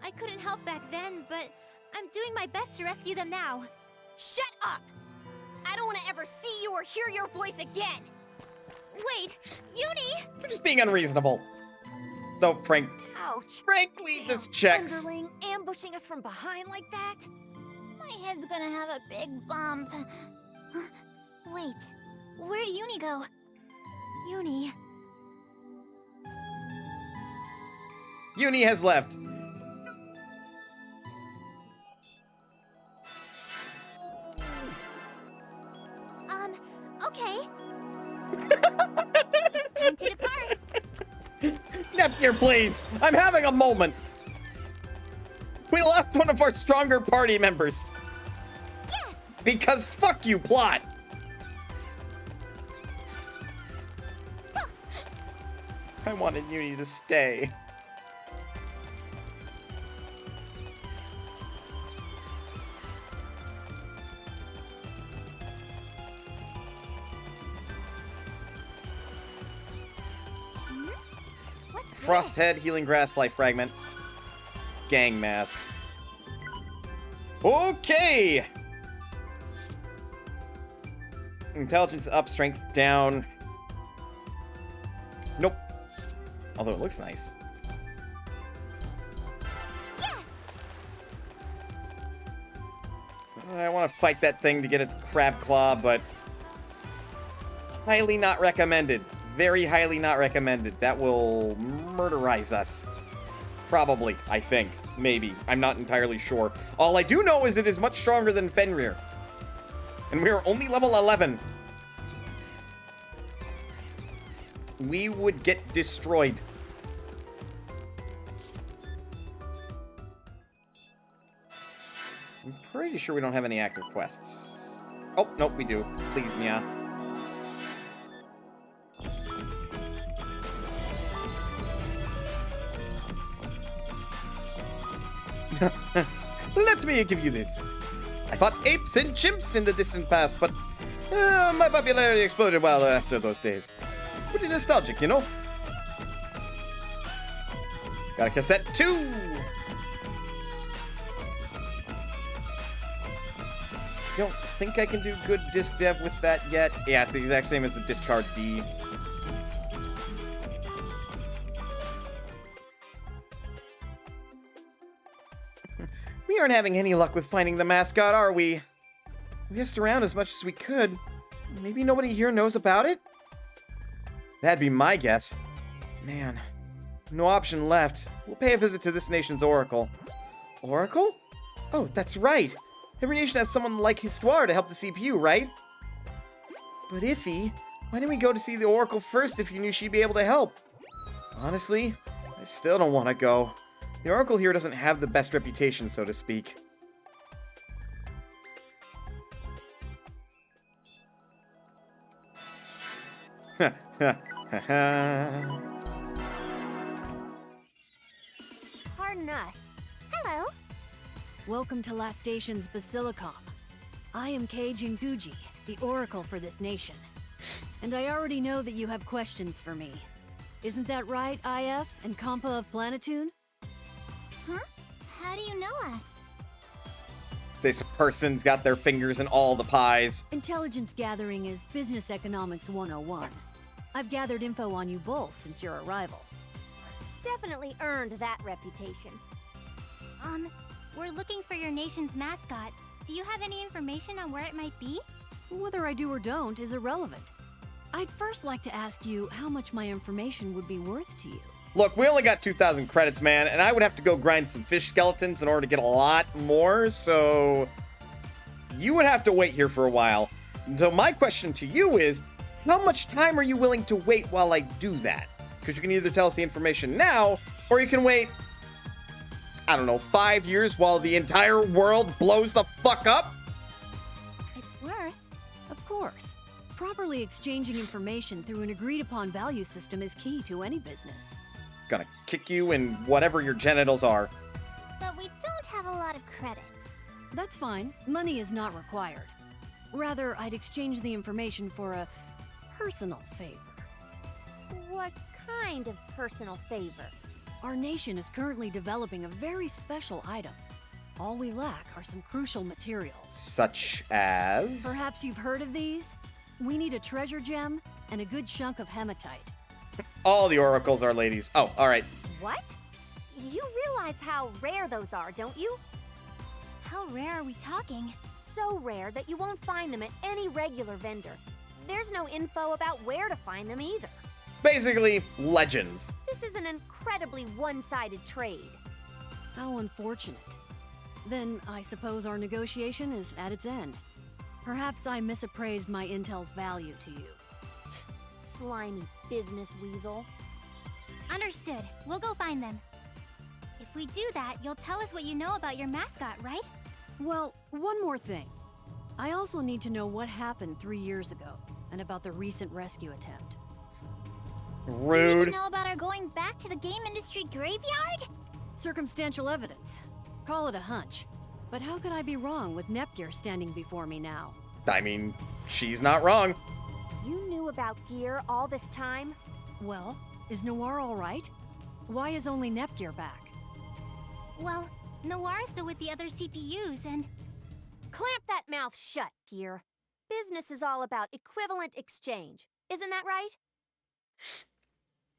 Speaker 1: I couldn't help back then, but I'm doing my best to rescue them now.
Speaker 6: Shut up! I don't want to ever see you or hear your voice again!
Speaker 1: Wait, Uni!
Speaker 2: You're just being unreasonable. Though,
Speaker 6: Ouch!
Speaker 2: frankly, this checks.
Speaker 6: Underling ambushing us from behind like that?
Speaker 5: My head's gonna have a big bump. Wait, where'd Uni go?
Speaker 1: Uni.
Speaker 2: Uni has left.
Speaker 1: Okay. It's time to depart.
Speaker 2: Nepgear, please! I'm having a moment! We lost one of our stronger party members.
Speaker 1: Yes!
Speaker 2: Because fuck you, plot! I wanted Uni to stay. Frost head, healing grass, life fragment. Gang mask. Okay! Intelligence up, strength down. Nope. Although it looks nice.
Speaker 1: Yes!
Speaker 2: I want to fight that thing to get its crab claw, but highly not recommended. Very highly not recommended. That will murderize us. Probably, I think. Maybe. I'm not entirely sure. All I do know is it is much stronger than Fenrir. And we are only level 11. We would get destroyed. I'm pretty sure we don't have any active quests. Oh, nope, we do. Please, Nya. Let me give you this. I fought apes and chimps in the distant past, but my popularity exploded well after those days. Pretty nostalgic, you know? Got a cassette too! Don't think I can do good disc dev with that yet. Yeah, it's the exact same as the discard D. We aren't having any luck with finding the mascot, are we? We asked around as much as we could. Maybe nobody here knows about it? That'd be my guess. Man, no option left. We'll pay a visit to this nation's oracle. Oracle? Oh, that's right. Every nation has someone like Histoire to help the CPU, right? But Iffy, why didn't we go to see the oracle first if you knew she'd be able to help? Honestly, I still don't want to go. The oracle here doesn't have the best reputation, so to speak.
Speaker 6: Pardon us.
Speaker 5: Hello.
Speaker 10: Welcome to Last Station's Basilicom. I am Keijin Guji, the oracle for this nation. And I already know that you have questions for me. Isn't that right, IF and Compa of Planetoon?
Speaker 5: Huh? How do you know us?
Speaker 2: This person's got their fingers in all the pies.
Speaker 10: Intelligence gathering is Business Economics 101. I've gathered info on you both since your arrival.
Speaker 6: Definitely earned that reputation.
Speaker 1: We're looking for your nation's mascot. Do you have any information on where it might be?
Speaker 10: Whether I do or don't is irrelevant. I'd first like to ask you how much my information would be worth to you.
Speaker 2: Look, we only got 2,000 credits, man, and I would have to go grind some fish skeletons in order to get a lot more, so you would have to wait here for a while. So my question to you is, how much time are you willing to wait while I do that? Because you can either tell us the information now, or you can wait, I don't know, 5 years while the entire world blows the fuck up?
Speaker 1: It's worth.
Speaker 10: Of course. Properly exchanging information through an agreed-upon value system is key to any business.
Speaker 2: Gonna kick you in whatever your genitals are.
Speaker 5: But we don't have a lot of credits.
Speaker 10: That's fine. Money is not required. Rather, I'd exchange the information for a personal favor.
Speaker 6: What kind of personal favor?
Speaker 10: Our nation is currently developing a very special item. All we lack are some crucial materials.
Speaker 2: Such as?
Speaker 10: Perhaps you've heard of these? We need a treasure gem and a good chunk of hematite.
Speaker 2: All the oracles are ladies. Oh, alright.
Speaker 6: What? You realize how rare those are, don't you?
Speaker 1: How rare are we talking?
Speaker 6: So rare that you won't find them at any regular vendor. There's no info about where to find them either.
Speaker 2: Basically, legends.
Speaker 6: This is an incredibly one-sided trade.
Speaker 10: How unfortunate. Then I suppose our negotiation is at its end. Perhaps I misappraised my intel's value to you.
Speaker 6: Slimy business weasel.
Speaker 1: Understood. We'll go find them. If we do that, you'll tell us what you know about your mascot, right?
Speaker 10: Well, one more thing. I also need to know what happened 3 years ago, and about the recent rescue attempt.
Speaker 1: You
Speaker 2: Rude.
Speaker 1: even know about our going back to the game industry graveyard?
Speaker 10: Circumstantial evidence. Call it a hunch. But how could I be wrong with Nepgear standing before me now?
Speaker 2: I mean, she's not wrong.
Speaker 6: You knew about gear all this time?
Speaker 10: Well, is Noir all right? Why is only Nepgear back?
Speaker 1: Well, Noir's still with the other CPUs and...
Speaker 6: Clamp that mouth shut, Gear. Business is all about equivalent exchange. Isn't that right?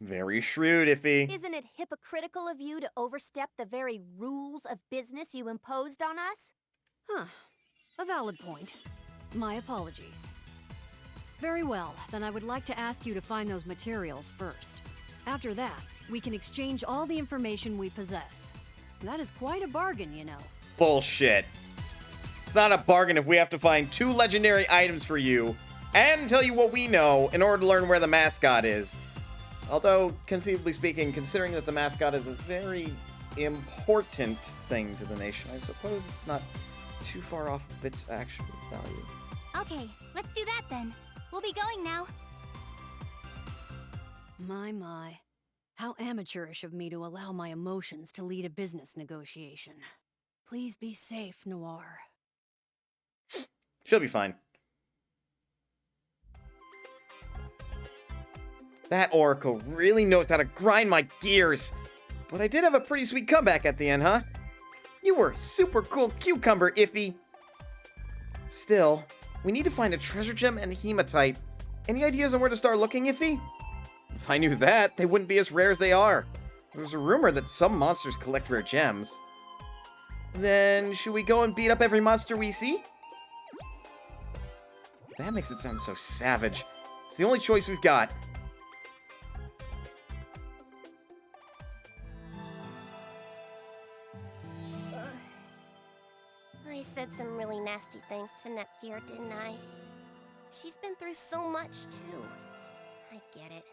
Speaker 2: Very shrewd, Iffy.
Speaker 6: Isn't it hypocritical of you to overstep the very rules of business you imposed on us?
Speaker 10: Huh. A valid point. My apologies. Very well, then I would like to ask you to find those materials first. After that, we can exchange all the information we possess. That is quite a bargain, you know.
Speaker 2: Bullshit. It's not a bargain if we have to find 2 legendary items for you and tell you what we know in order to learn where the mascot is. Although, conceivably speaking, considering that the mascot is a very important thing to the nation, I suppose it's not too far off of its actual value.
Speaker 1: Okay, let's do that then. We'll be going now.
Speaker 10: My. How amateurish of me to allow my emotions to lead a business negotiation. Please be safe, Noir.
Speaker 2: She'll be fine. That Oracle really knows how to grind my gears. But I did have a pretty sweet comeback at the end, huh? You were a super cool cucumber, Iffy. Still, we need to find a treasure gem and hematite. Any ideas on where to start looking, Iffy? If I knew that, they wouldn't be as rare as they are. There's a rumor that some monsters collect rare gems. Then, should we go and beat up every monster we see? That makes it sound so savage. It's the only choice we've got.
Speaker 5: I said some really nasty things to Nepgear, didn't I? She's been through so much, too. I get it.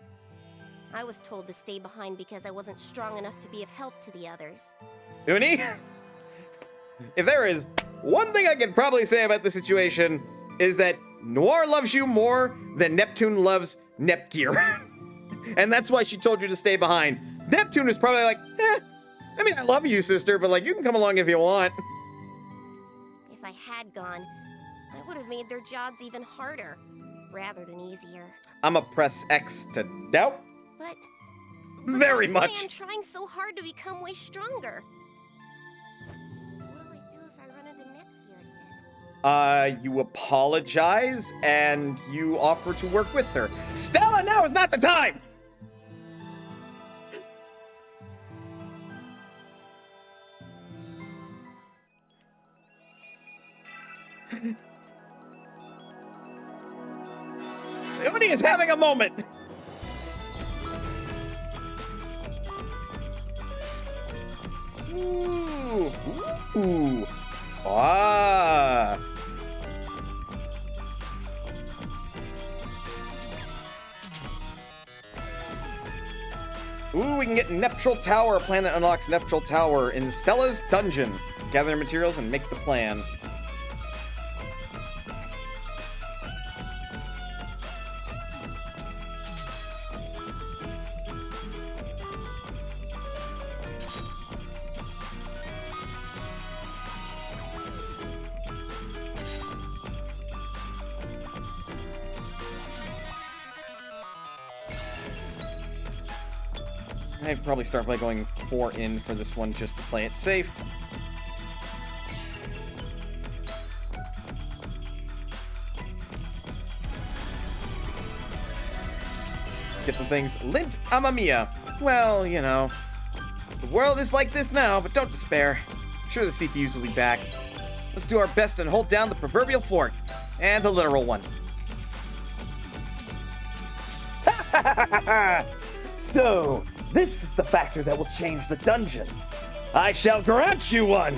Speaker 5: I was told to stay behind because I wasn't strong enough to be of help to the others.
Speaker 2: Uni? If there is one thing I can probably say about the situation, is that Noir loves you more than Neptune loves Nepgear. And that's why she told you to stay behind. Neptune is probably like, I mean, I love you, sister, but like, you can come along if you want.
Speaker 5: If I had gone, I would have made their jobs even harder, rather than easier.
Speaker 2: I'ma press X to doubt.
Speaker 5: But
Speaker 2: Very
Speaker 5: that's
Speaker 2: much.
Speaker 5: Why I'm trying so hard to become way stronger. What'll I do if I run into Nepgear again?
Speaker 2: You apologize, and you offer to work with her. Stella, now is not the time! Uni is having a moment! Ooh. Ooh. Ah. Ooh, we can get Neptral Tower. A planet unlocks Neptral Tower in Stella's dungeon. Gather materials and make the plan. I'd probably start by going 4 in for this one just to play it safe. Get some things. Lint Amamiya. Well, you know. The world is like this now, but don't despair. I'm sure the CPUs will be back. Let's do our best and hold down the proverbial fort. And the literal one.
Speaker 11: So, this is the factor that will change the dungeon. I shall grant you one!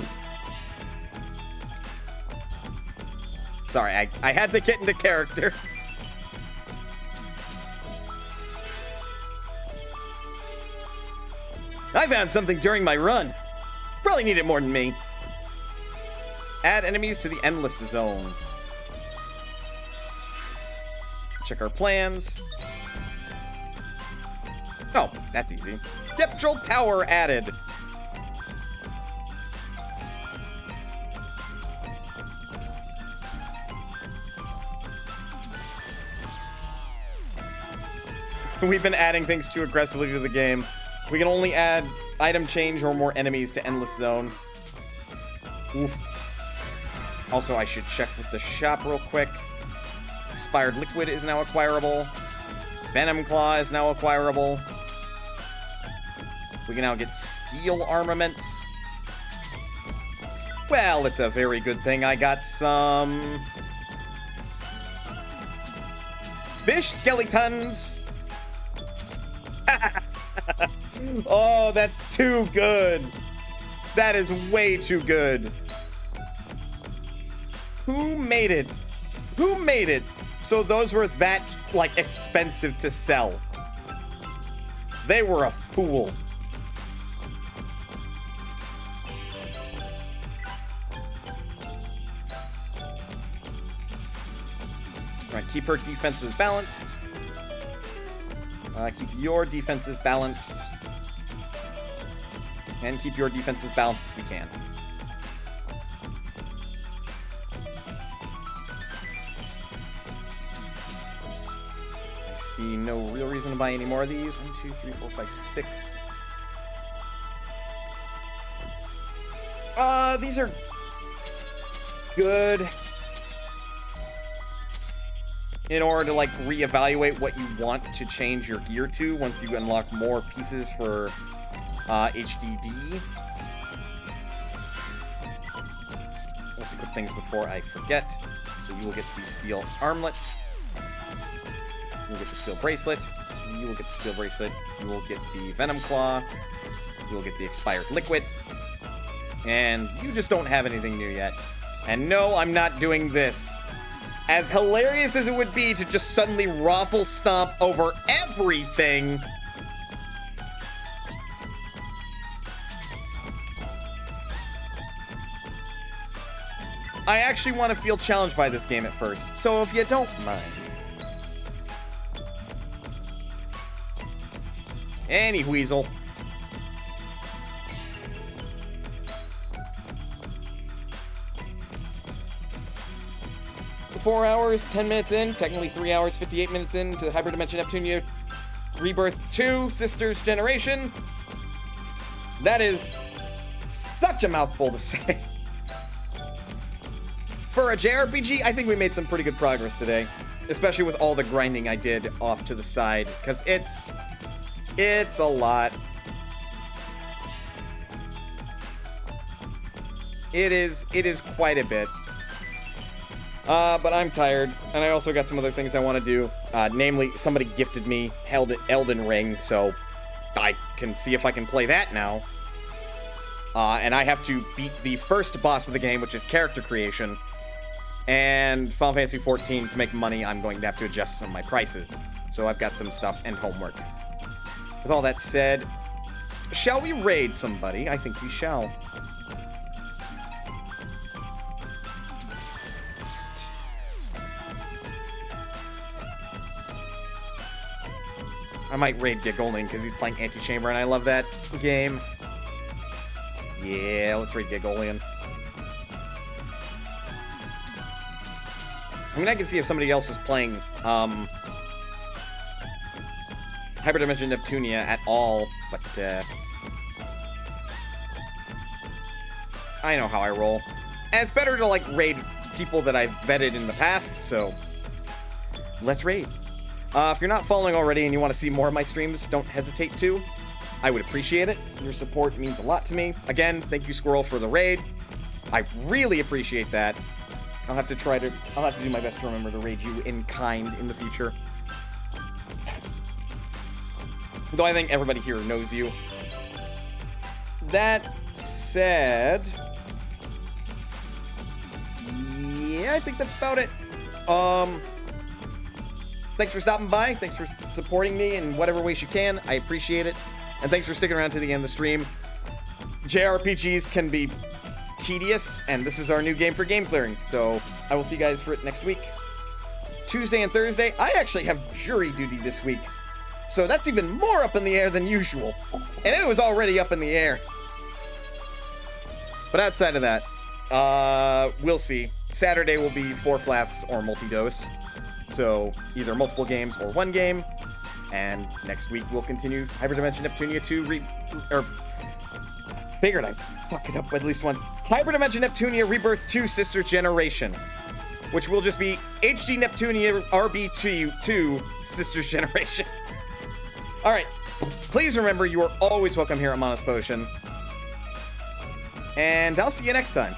Speaker 2: Sorry, I had to get into character. I found something during my run. Probably need it more than me. Add enemies to the Endless Zone. Check our plans. Oh, that's easy. Neptral Tower added. We've been adding things too aggressively to the game. We can only add item change or more enemies to Endless Zone. Oof. Also, I should check with the shop real quick. Expired Liquid is now acquirable. Venom Claw is now acquirable. We can now get steel armaments. Well, it's a very good thing I got some fish skeletons. Oh, that's too good. That is way too good. Who made it? Who made it so those were that, like, expensive to sell? They were a fool. Alright, keep her defenses balanced. Keep your defenses balanced. And keep your defenses balanced as we can. I see no real reason to buy any more of these. 1, 2, 3, 4, 5, 6. These are good. in order to, like, reevaluate what you want to change your gear to once you unlock more pieces for HDD. Let's equip things before I forget. So you will get the steel armlet. You will get the steel bracelet. You will get the steel bracelet. You will get the venom claw. You will get the expired liquid. And you just don't have anything new yet. And no, I'm not doing this. As hilarious as it would be to just suddenly raffle stomp over everything, I actually want to feel challenged by this game at first. So if you don't mind. Any weasel. 4 hours, 10 minutes in, technically 3 hours, 58 minutes in to the Hyperdimension Neptunia Birth2 Sisters Generation. That is such a mouthful to say. For a JRPG, I think we made some pretty good progress today, especially with all the grinding I did off to the side, because it's a lot. It is quite a bit. But I'm tired, and I also got some other things I want to do. Namely, somebody gifted me Elden Ring, so I can see if I can play that now. And I have to beat the first boss of the game, which is character creation. And Final Fantasy XIV, to make money, I'm going to have to adjust some of my prices. So I've got some stuff and homework. With all that said, shall we raid somebody? I think we shall. I might raid Gigolian because he's playing Antichamber and I love that game. Yeah, let's raid Gigolian. I mean, I can see if somebody else is playing Hyperdimension Neptunia at all, but I know how I roll. And it's better to, like, raid people that I've vetted in the past, so let's raid. If you're not following already and you want to see more of my streams, don't hesitate to. I would appreciate it. Your support means a lot to me. Again, thank you, Squirrel, for the raid. I really appreciate that. I'll have to do my best to remember to raid you in kind in the future. Though I think everybody here knows you. That said, yeah, I think that's about it. Thanks for stopping by. Thanks for supporting me in whatever ways you can. I appreciate it. And thanks for sticking around to the end of the stream. JRPGs can be tedious, and this is our new game for game clearing. So I will see you guys for it next week. Tuesday and Thursday, I actually have jury duty this week. So that's even more up in the air than usual. And it was already up in the air. But outside of that, we'll see. Saturday will be 4 flasks or multi-dose. So either multiple games or one game. And next week we'll continue Hyperdimension Neptunia 2 figured I'd fuck it up at least once. Hyperdimension Neptunia Birth2 Sisters Generation. Which will just be HD Neptunia RB2 Sisters Generation. Alright. Please remember you are always welcome here at ManasPotion. And I'll see you next time.